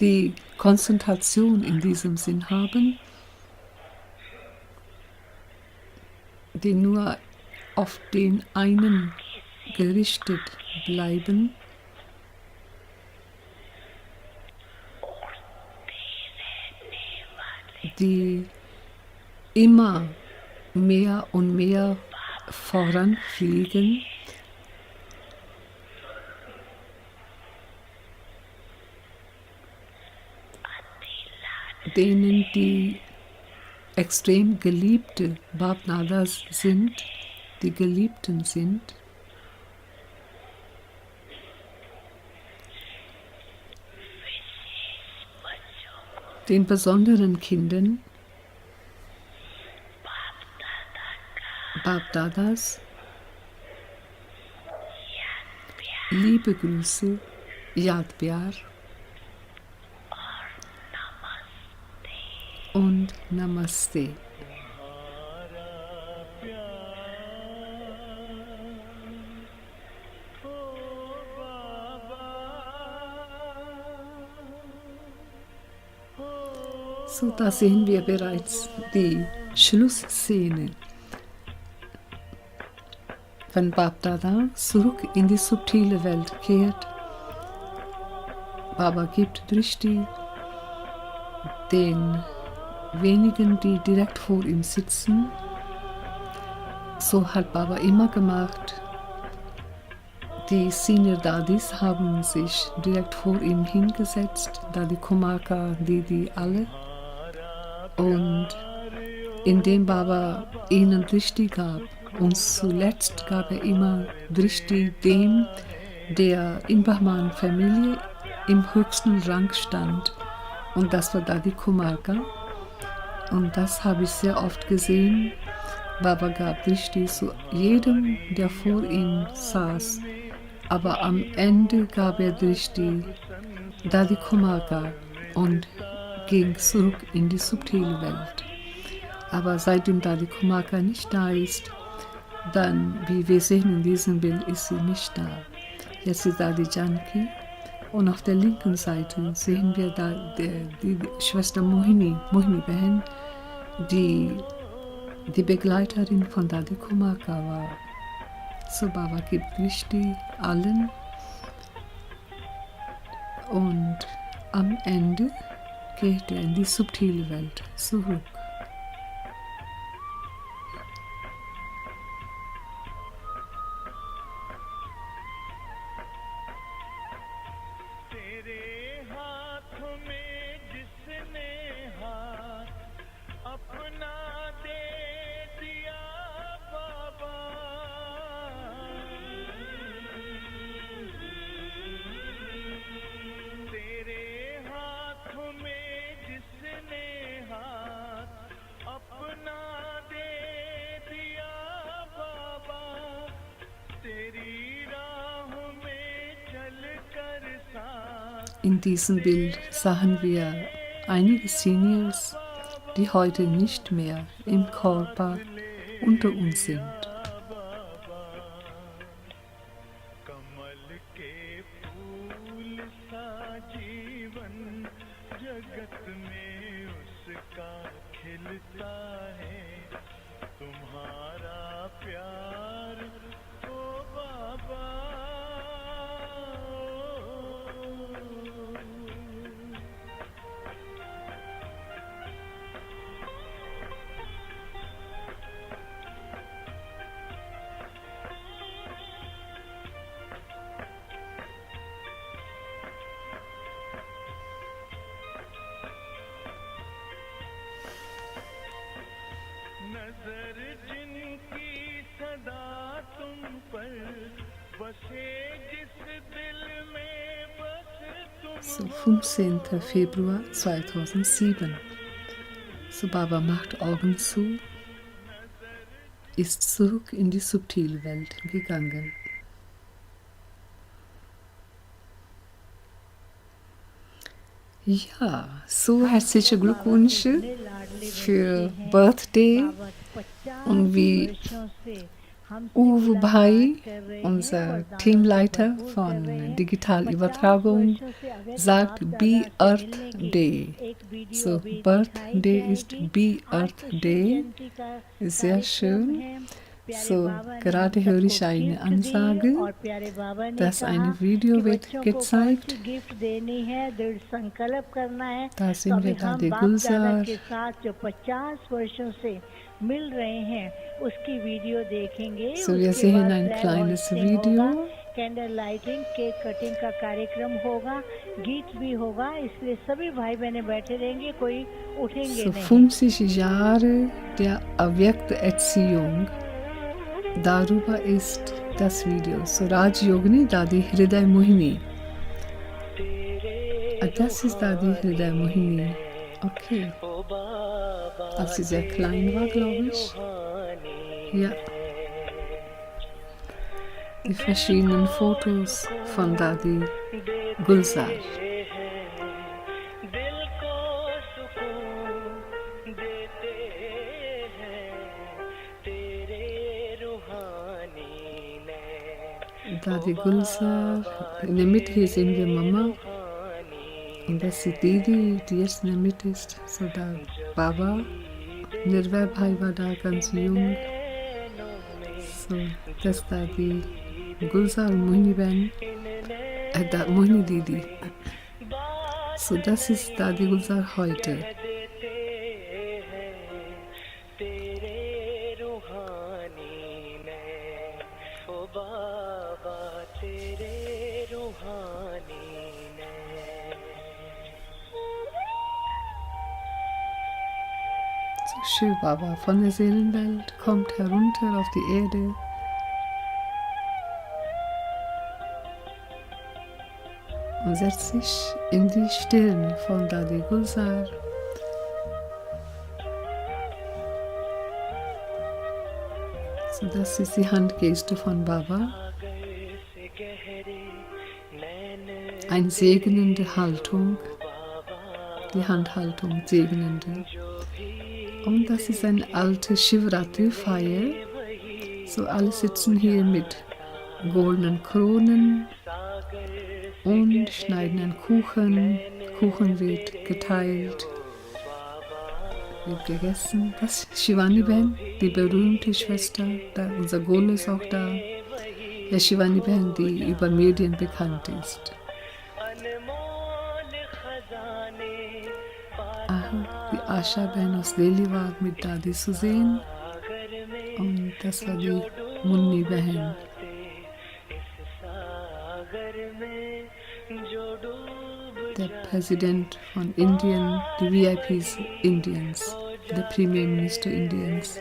die Konzentration in diesem Sinn haben, die nur auf den einen gerichtet bleiben, die immer mehr und mehr voranfliegen, denen die extrem geliebte Bapdadas sind, die Geliebten sind, den besonderen Kindern Bapdadas, liebe Grüße, Yad Pyar und Namaste. So, da sehen wir bereits die Schlussszene, wenn Bapdada zurück in die subtile Welt kehrt. Baba gibt Drishti den wenigen, die direkt vor ihm sitzen. So hat Baba immer gemacht. Die Senior Dadis haben sich direkt vor ihm hingesetzt, Dadi Kumaka, Didi, alle. Und indem Baba ihnen Drishti gab, und zuletzt gab er immer Drishti dem, der in Brahman-Familie im höchsten Rang stand. Und das war Dadi Kumaka. Und das habe ich sehr oft gesehen. Baba gab Drishti zu jedem, der vor ihm saß. Aber am Ende gab er Drishti Dadi Kumaka und ging zurück in die subtile Welt. Aber seitdem Dadi Kumaka nicht da ist, dann, wie wir sehen in diesem Bild, ist sie nicht da. Jetzt ist da die Jayanti und auf der linken Seite sehen wir da die Schwester Mohini Behan, die Begleiterin von Dadi Kumaka war. So, Baba gibt Drishti allen und am Ende geht er in die subtile Welt zurück. In diesem Bild sahen wir einige Seniors, die heute nicht mehr im Körper unter uns sind. So 15. Februar 2007. So Baba macht Augen zu, ist zurück in die Subtilwelt gegangen. Ja, so herzliche Glückwünsche für Birthday und wie Uwe Bhai, unser Teamleiter von Digitalübertragung, sagt Be Earth Day. So, Birthday ist Be Earth Day. Ist sehr schön. So, gerade höre ich eine Ansage, dass ein Video wird gezeigt. Da sind wir da, die Gulzar. So, wir sehen ein kleines Video. Candle lighting cake cutting का कार्यक्रम होगा, गीत भी होगा, इसलिए सभी भाई बहनें बैठे रहेंगे, कोई उठेंगे so नहीं। 50 Jahre der Avyakt Erziehung. Darüber ist das Video. So Raj Yogini Dadi Hriday Mohini. Das ist Dadi Hriday Mohini. Okay. Als sie sehr klein war, glaube ich. Ja. Die verschiedenen Fotos von Dadi Gulzar. Dadi Gulzar, in der Mitte hier sehen wir Mama und das ist Didi, die jetzt in der Mitte ist, so da Baba, Nirvay Bhai war da ganz jung, so das da die Gulzar und Mohini Ben, da Mohini Didi, so das ist da die Gulzar heute. Shiv Baba von der Seelenwelt kommt herunter auf die Erde und setzt sich in die Stirn von Dadi Gulzar. So, das ist die Handgeste von Baba. Eine segnende Haltung, die Handhaltung segnende. Und das ist eine alte Shivratri-Feier. So alle sitzen hier mit goldenen Kronen und schneiden einen Kuchen. Kuchen wird geteilt, wird gegessen. Das ist Shivani Ben, die berühmte Schwester. Da, unser Gol ist auch da. Ja, Shivani Ben, die über Medien bekannt ist. Die Asha Ben aus Delhi war mit Dadi zu sehen und das war die Munni Behan. Der Präsident von Indien, die VIPs Indiens, der Premierminister Indiens,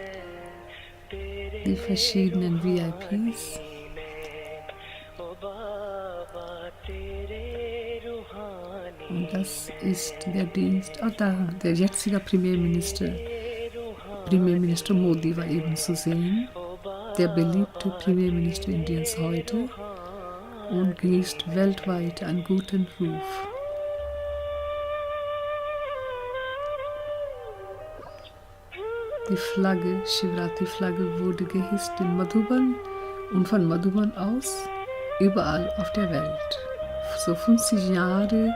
die verschiedenen VIPs. Und das ist der Dienst, der jetzige Premierminister Modi war eben zu sehen, der beliebte Premierminister Indiens heute und genießt weltweit einen guten Ruf. Die Flagge, Shivratri-Flagge wurde gehisst in Madhuban und von Madhuban aus überall auf der Welt. So 50 Jahre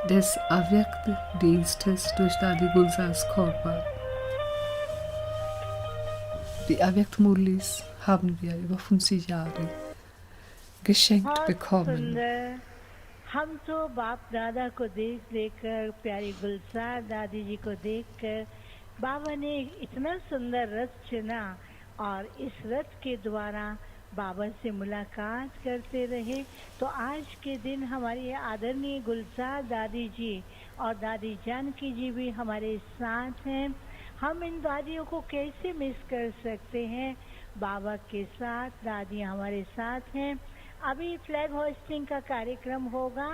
des Avyakt-Dienstes durch Dadi Gulzars Körper. Die Avyakt Murlis haben wir über 50 Jahre geschenkt bekommen. हम तो बाप दादा को देख लेकर, प्यारी गुलजार दादी जी को देखकर बाबा ने इतना सुंदर रथ चुना और इस रथ के द्वारा बाबा से मुलाकात करते रहे। तो आज के दिन हमारी आदरणीय गुलजार दादी जी और दादी जानकी जी भी हमारे साथ हैं। हम इन दादियों को कैसे मिस कर सकते हैं। बाबा के साथ दादी हमारे साथ हैं। अभी फ्लैग होस्टिंग का कार्यक्रम होगा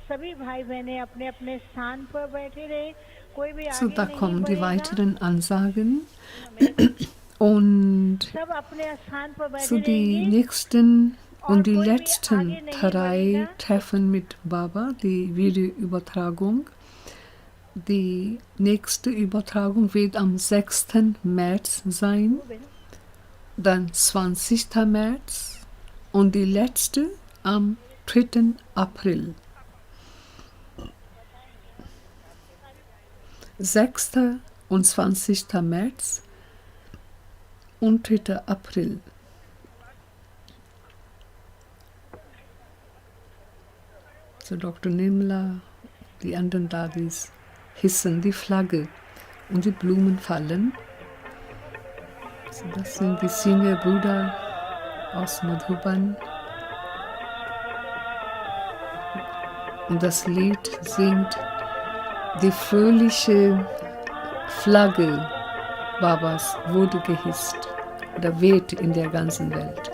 सभी भाई बहनें अपने अपने स्थान पर बैठे रहे, कोई भी So, आगे da नहीं kommen die बढ़ेगा, weiteren Ansagen. Und सब अपने स्थान पर so बैठे die रहेंगे nächsten और und die कोई भी letzten आगे नहीं 3 बढ़ेगा। Treffen mit Baba, die Videoübertragung. Die nächste Übertragung wird am 6. März sein, dann 20. März und die letzte am 3. April. 6. und 20. März und 3. April. So Dr. Nimla, die anderen Dadis hissen die Flagge und die Blumen fallen. So, das sind die Singer-Brüder aus Madhuban. Und das Lied singt die fröhliche Flagge Babas wurde gehisst oder weht in der ganzen Welt.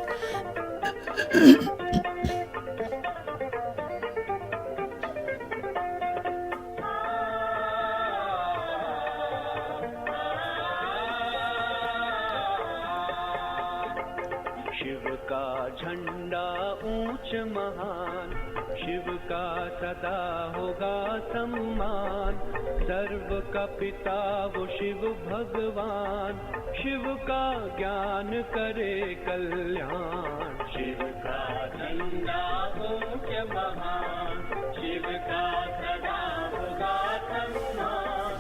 Shiv का झंडा ऊंच महान, शिव का सदा होगा सम्मान, सर्व का पिता वो शिव भगवान, शिव का ज्ञान करे कल्याण। शिव का झंडा ऊंच महान, शिव का सदा होगा सम्मान,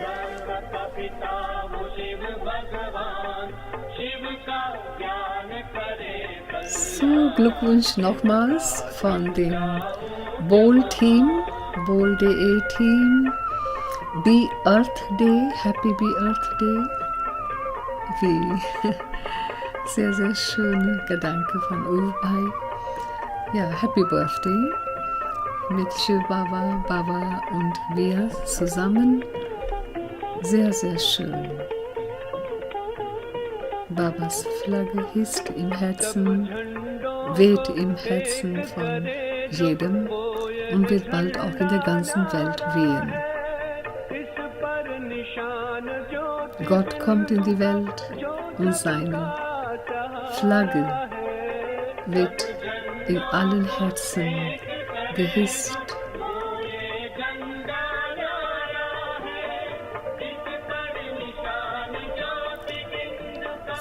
सर्व का पिता वो शिव भगवान, शिव का ज्ञान करे कल्याण। So, Glückwunsch nochmals von dem Bowl-Team, Bowl.de-Team. Be Earth Day, Happy Be Earth Day. Wie sehr, sehr schöne Gedanke von Uwe. Ja, Happy Birthday mit Shiv Baba, Baba und wir zusammen. Sehr, sehr schön. Babas Flagge hisst im Herzen, weht im Herzen von jedem und wird bald auch in der ganzen Welt wehen. Gott kommt in die Welt und seine Flagge wird in allen Herzen gehisst.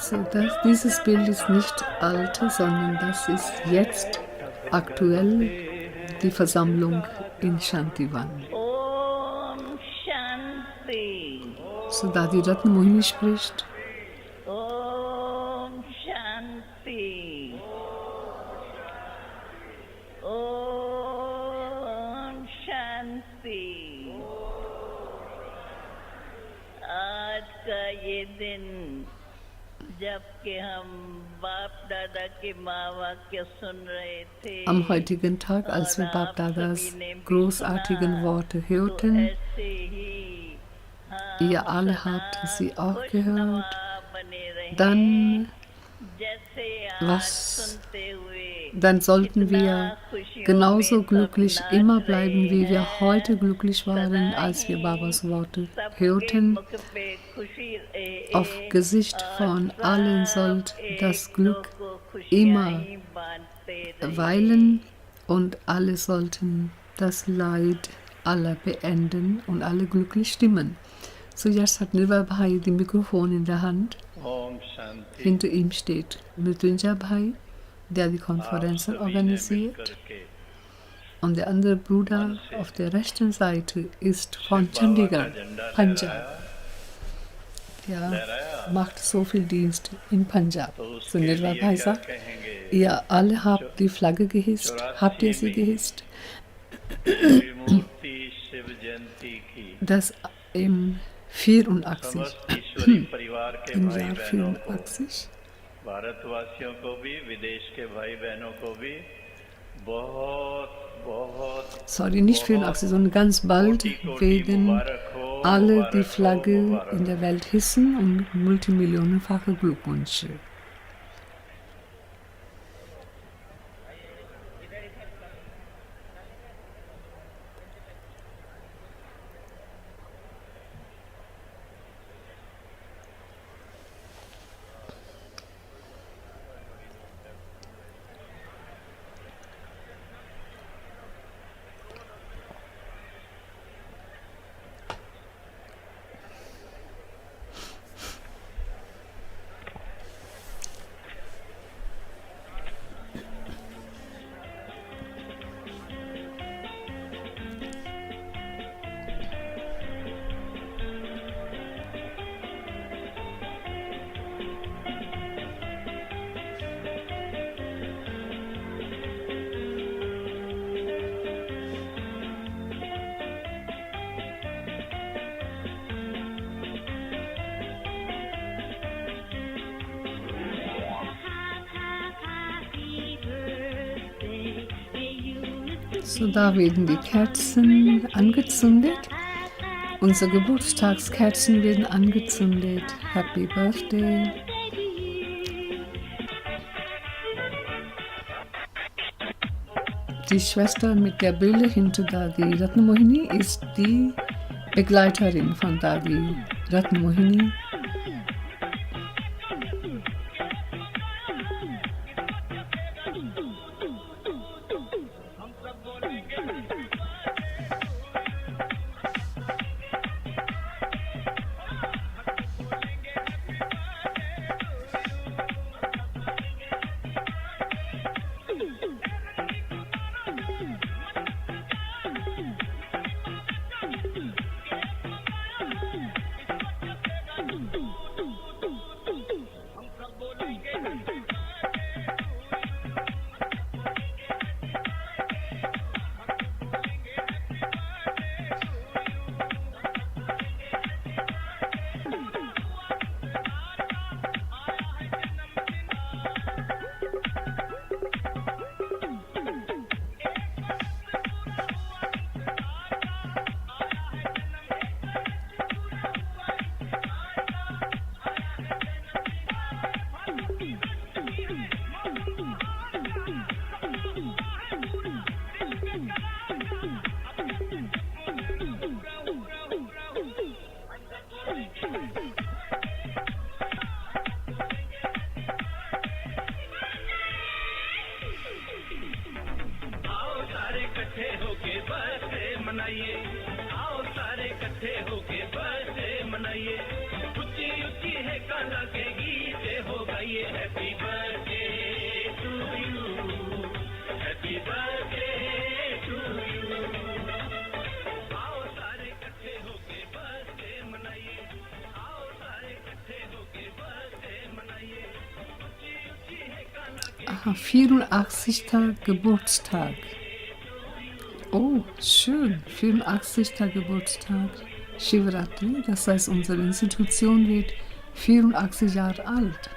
So, dieses Bild ist nicht alt, sondern das ist jetzt aktuell die Versammlung in Shantivan. Om Shanti. So, da die Ratri Mohini spricht. Om Shanti. Om Shanti. आज का ये दिन जबकि हम बाप दादा के महावाक्य सुन रहे थे, Am heutigen Tag, als wir Bapdadas großartigen Worte hörten, ihr alle habt sie auch gehört, dann sollten wir genauso glücklich immer bleiben, wie wir heute glücklich waren, als wir Babas Worte hörten. Auf Gesicht von allen sollte das Glück immer weilen und alle sollten das Leid aller beenden und alle glücklich stimmen. So, jetzt hat Nirva Bhai die Mikrofon in der Hand. Hinter ihm steht Mrityunjay Bhai, der die Konferenzen organisiert. Und der andere Bruder auf der rechten Seite ist von Chandigarh, Punjab. Der macht so viel Dienst in Punjab. So Nirva Bhai sagt, ihr alle habt die Flagge gehisst. Habt ihr sie gehisst? Das im 84, im Jahr 84. भारतवासियों को भी, विदेश के भाई बहनों को भी Sorry, nicht 84, sondern ganz bald werden alle die Flagge in der Welt hissen und multimillionenfache Glückwünsche. So, da werden die Kerzen angezündet. Unsere Geburtstagskerzen werden angezündet. Happy Birthday. Die Schwester mit der Brille hinter Dadi Ratnamohini ist die Begleiterin von Dadi Ratnamohini. Aha, 84. Geburtstag. Oh, schön, 84. Geburtstag. Shivratri, das heißt, unsere Institution wird 84 Jahre alt.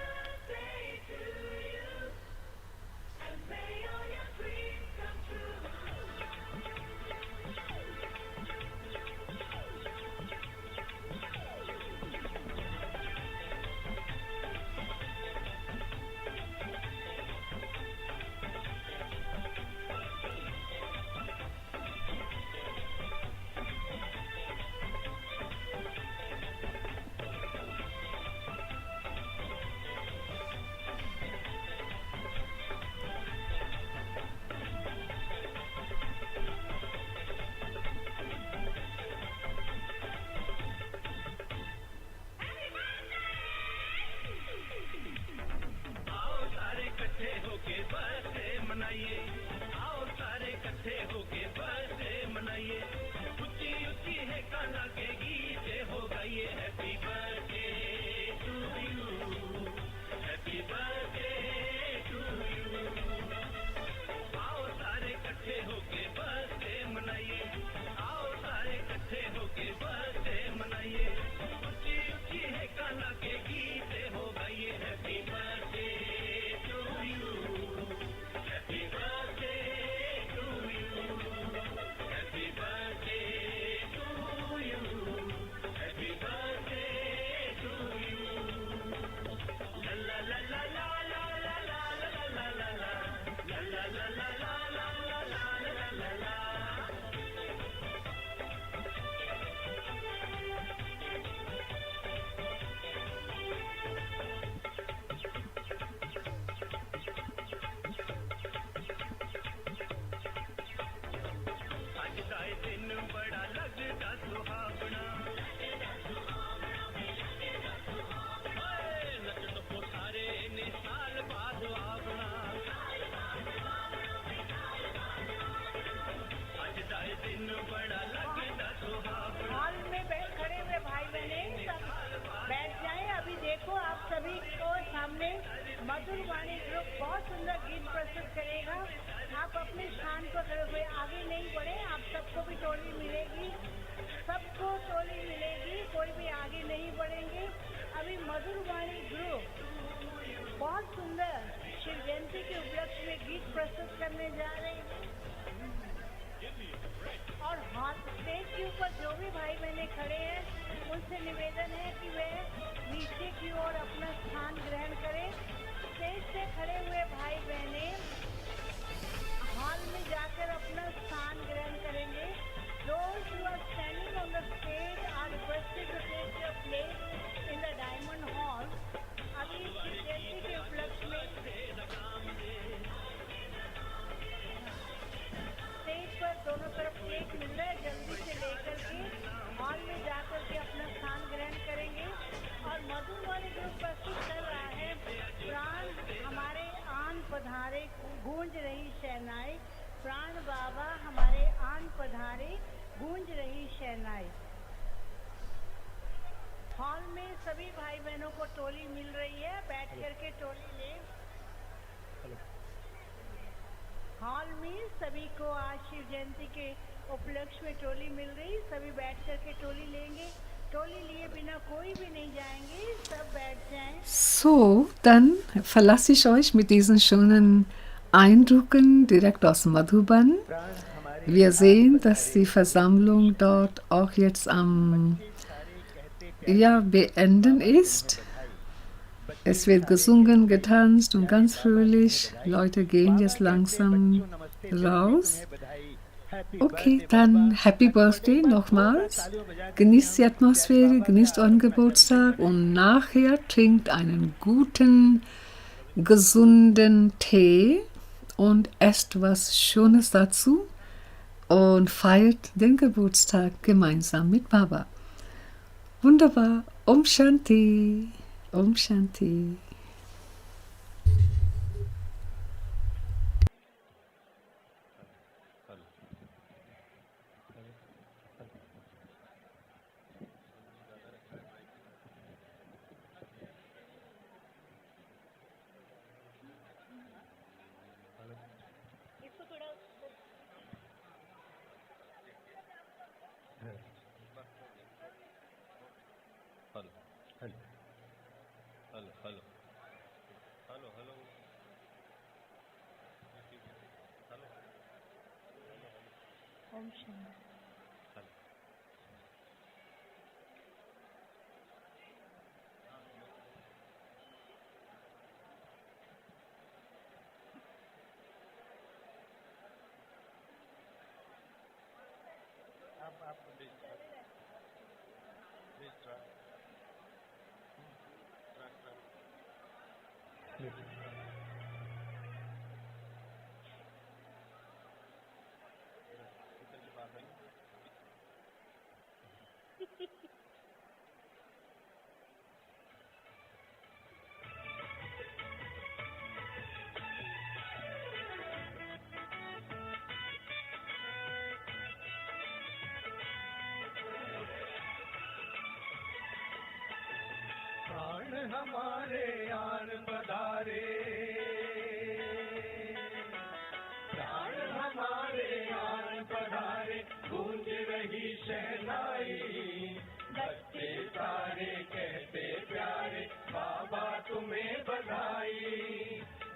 सुंदर शिव जयंती के उपलक्ष्य में गीत प्रस्तुत करने जा रहे हैं। निवेदन है कि वे नीचे की ओर अपना स्थान ग्रहण करें। स्टेज से खड़े हुए भाई बहने हॉल में जाकर अपना स्थान ग्रहण करेंगे। Those who are standing on the stage are requested to take their place in the diamond hall. अभी शिव जयंती के उपलक्ष्य में स्टेज पर दोनों तरफ केक मिल रहा है, जल्दी से लेकर के हॉल में जाकर के अपना स्थान ग्रहण करेंगे। और मधुर वाले जो प्रस्तुत कर रहा है, प्राण हमारे आन पधारे गूंज रही शहनाई, प्राण बाबा हमारे आन पधारे गूंज रही शहनाई। हॉल में सभी भाई बहनों को टोली मिल रही है, बैठ करके टोली ले। हॉल में सभी को आज शिव जयंती के उपलक्ष्य में टोली मिल रही, सभी बैठ करके टोली लेंगे। टोली लिए बिना कोई भी नहीं जाएंगे, सब बैठ जाएं। So, dann verlasse ich euch mit diesen schönen Eindrücken direkt aus Madhuban. Wir sehen, dass die Versammlung dort auch jetzt am beenden ist. Es wird gesungen, getanzt und ganz fröhlich. Leute gehen jetzt langsam raus. Okay, dann Happy Birthday nochmals. Genießt die Atmosphäre, genießt euren Geburtstag und nachher trinkt einen guten, gesunden Tee und esst was Schönes dazu und feiert den Geburtstag gemeinsam mit Baba. Wunderbar. Om Shanti. Om Shanti. Om शांति। हमारे आन पधारे, प्राण हमारे आन पधारे, गूंज रही शहनाई, बच्चे सारे कहते प्यारे, बाबा तुम्हें बधाई,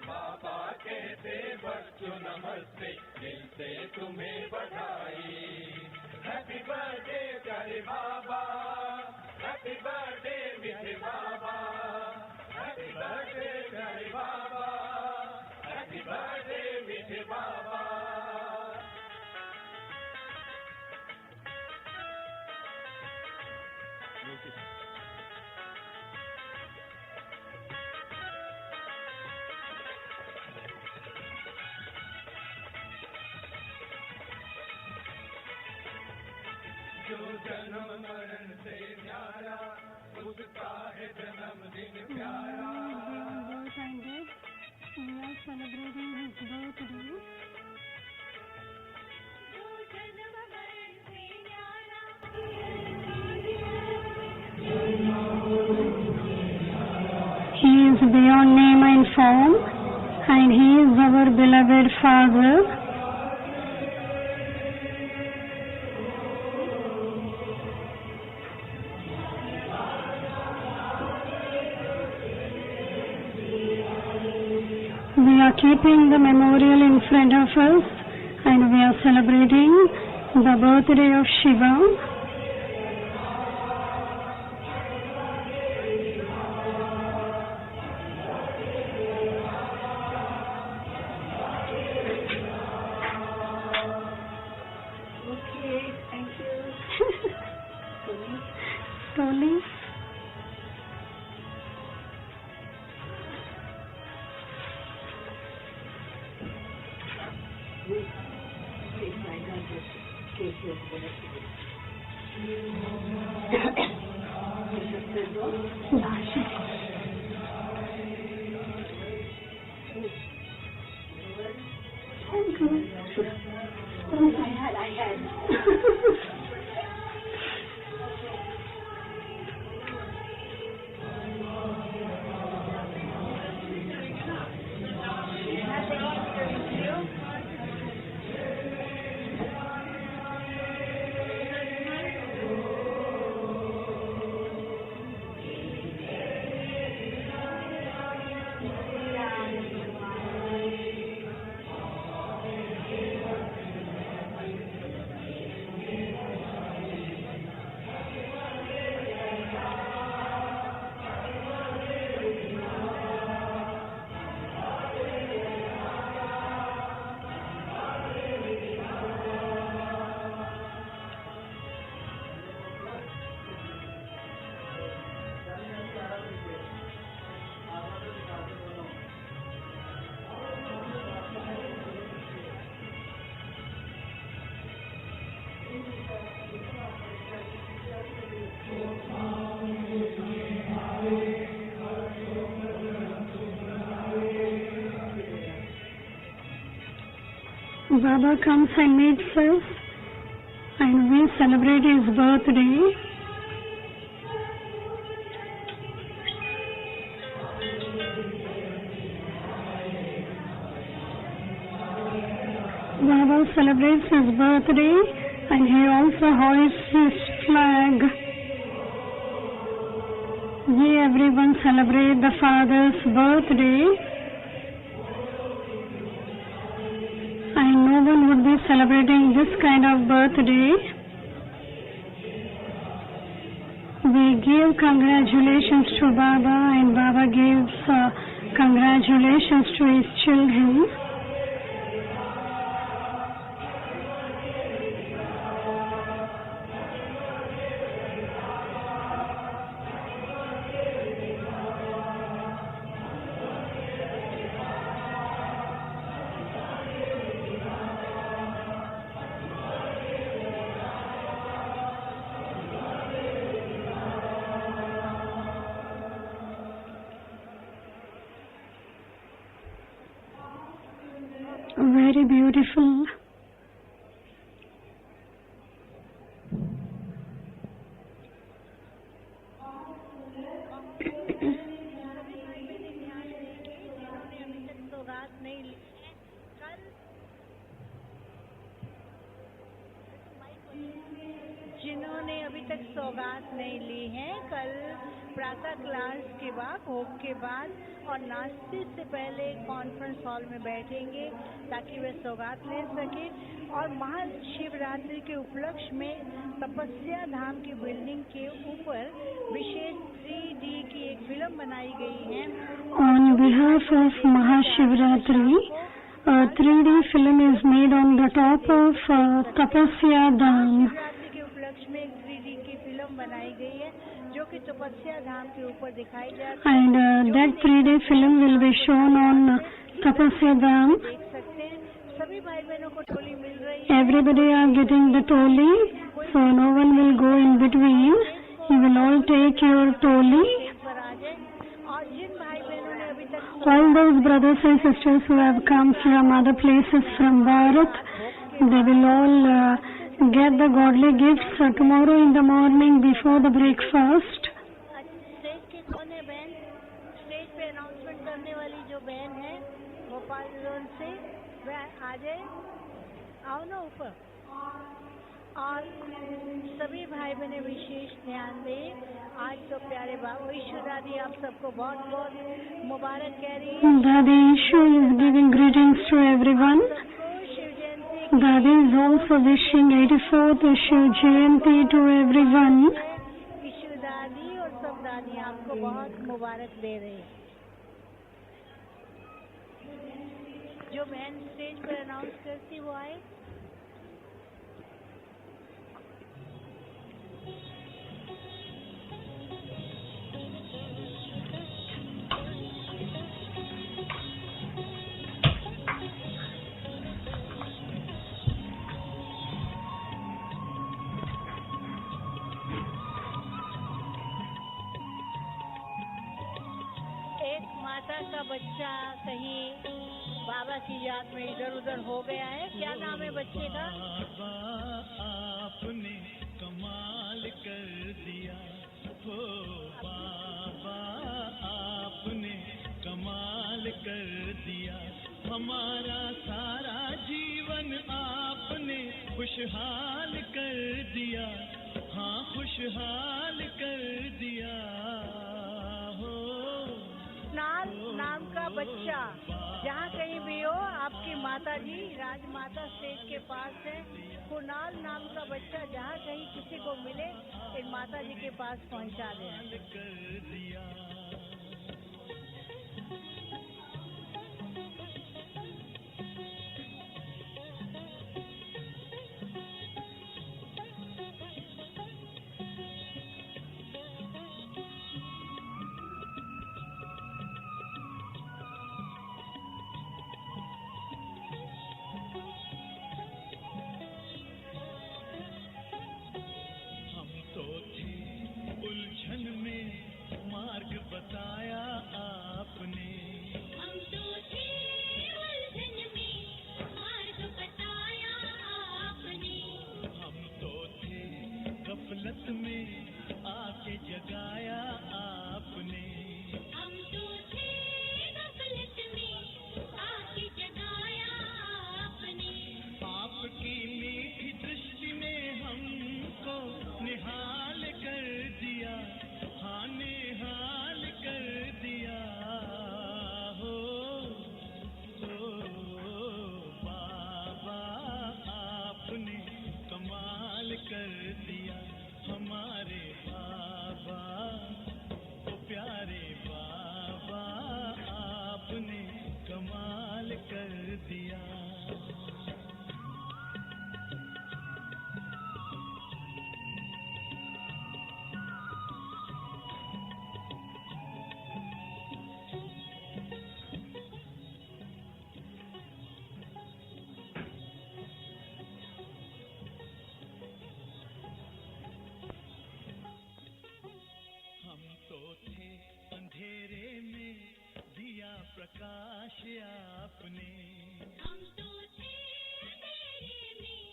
बाबा कहते बच्चों नमस्ते, दिल से तुम्हें बधाई। हैप्पी बर्थडे प्यारे बाबा, हैप्पी बर्थडे मीठे बाबा, हैप्पी बर्थडे प्यारे बाबा, हैप्पी बर्थडे मीठे बाबा। जो जन्म मरण से न्यारा, उसका है जन्मदिन प्यारा। We are celebrating his birthday. He is beyond name and form, and he is our beloved Father. We are keeping the memorial in front of us, and we are celebrating the birthday of Shiva. Okay, thank you. Toli. I had. Baba comes and meets us, and we celebrate his birthday. Baba celebrates his birthday, and he also hoists his flag. We everyone celebrate the Father's birthday. And no one would be celebrating this kind of birthday. We give congratulations to Baba, and Baba gives congratulations to his children. Very beautiful. जिन्होंने अभी तक सौगात नहीं ली है, कल प्रातः क्लास के बाद, भोग के बाद और नाश्ते से पहले कॉन्फ्रेंस हॉल में बैठेंगे ताकि वे सौगात ले सके। और महाशिवरात्रि के उपलक्ष्य में तपस्या धाम की बिल्डिंग के ऊपर विशेष 3D की एक फिल्म बनाई गई है। On behalf of Mahashivratri, a 3D film is made on the top of Tapasya Dham. Shivratri के उपलक्ष्य में एक 3D की फिल्म बनाई गई है जो कि तपस्या धाम के ऊपर दिखाई जाती है। And that 3D film will be shown on Tapasya Dham. देख सकते हैं सभी भाई बहनों को टोली मिल रही है। Everybody are getting the toli, so no one will go in between. You will all take your toli. पर आ जाए। और जिन भाई बहनों ने अभी तक All those brothers and sisters who have come from other places from Bharat, they will all get the godly gifts tomorrow in the morning before the breakfast. Stage के कौन है बहन? स्टेज पे अनाउंसमेंट करने वाली जो बहन है भोपाल जोन से, वह आ जाए। आओ ना ऊपर। और सभी भाई बहने विशेष ध्यान दें। आज तो प्यारे बाबा ईश्वर दादी आप सबको बहुत बहुत मुबारक कह रही है। Dadi Ishu is giving greetings to everyone. Shiv Jayanti Dadi is also wishing 84th Shiv Jayanti to everyone. ईश्वर दादी और सब दादी आपको बहुत मुबारक दे रहे हैं। जो बहन स्टेज पर अनाउंस करती वो आए। बेटा का बच्चा कहीं बाबा की याद में इधर उधर हो गया है? क्या नाम है बच्चे का? बाबा आपने कमाल कर दिया हो, बाबा आपने कमाल कर दिया, हमारा सारा जीवन आपने खुशहाल कर दिया, हाँ खुशहाल कर दिया हो। नाम का बच्चा जहाँ कहीं भी हो, आपकी माता जी राजमाता स्टेज के पास है। कुणाल नाम का बच्चा जहाँ कहीं किसी को मिले, इन माता जी के पास पहुँचा दे। बताया आपने, हम तो थे उलझन में, मार्ग बताया आपने, हम तो थे गफलत में, आके जगाया आपने, हम तो थे गफलत में, आके जगाया आपने, आपकी मीठी दृष्टि ने हमको निहाल कर दिया, हाँ निहाल कर दिया हो, बाबा आपने कमाल कर दिया, हमारे बाबा ओ प्यारे बाबा आपने कमाल कर दिया। प्रकाश आपने, हम तो थे अंधेरे में,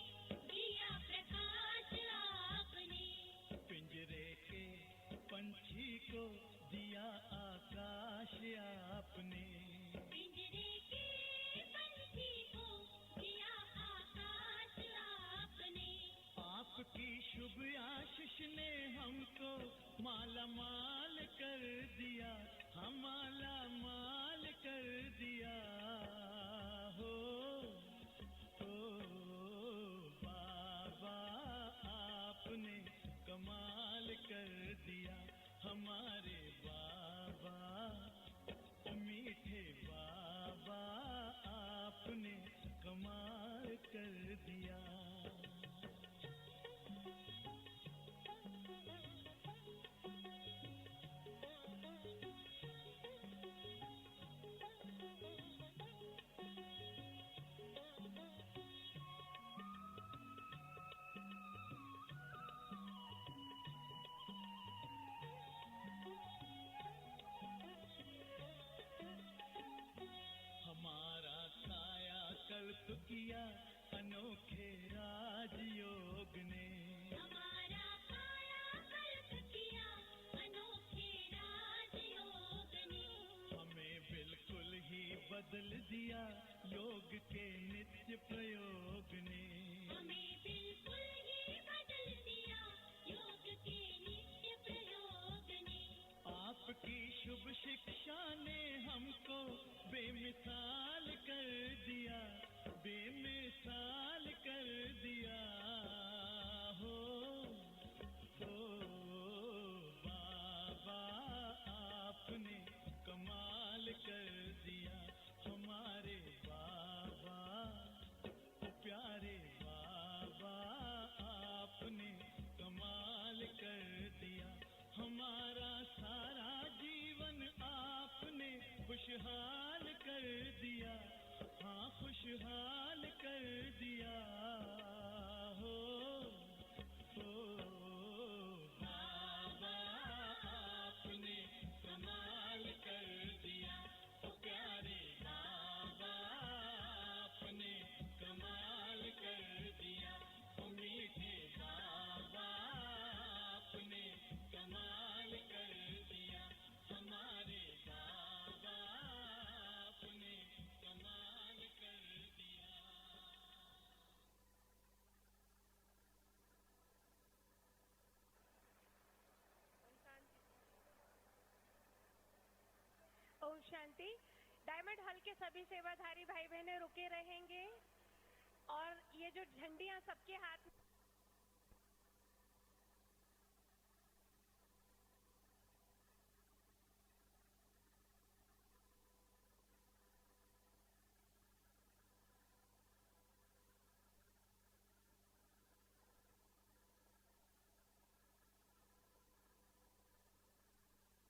दिया प्रकाश आपने, पिंजरे के पंछी को दिया आकाश आपने, पिंजरे के पंछी को दिया आकाश आपने, आपकी शुभ आशीष ने हमको माला माल कर दिया, हम माला माल कर दिया हो, बाबा आपने कमाल कर दिया, हमारे बाबा मीठे बाबा आपने कमाल कर दिया। कल्प किया अनोखे राजयोग ने, हमारा काया कल्प किया अनोखे राजयोग ने, हमें बिल्कुल ही बदल दिया योग के नित्य प्रयोग ने, हमें बिल्कुल ही बदल दिया योग के नित्य प्रयोग ने, आपकी शुभ शिक्षा ने हमको बेमिसाल कर दिया, बेमिसाल कर दिया हो, बाबा आपने कमाल कर दिया, हमारे बाबा ओ प्यारे बाबा आपने कमाल कर दिया, हमारा सारा जीवन आपने खुशहाल कर दिया, हाँ खुशहाल कर दिया हो, बाबा आपने कमाल कर दिया, शांति। डायमंड हॉल के सभी सेवाधारी भाई बहनें रुके रहेंगे और ये जो झंडियां सबके हाथ में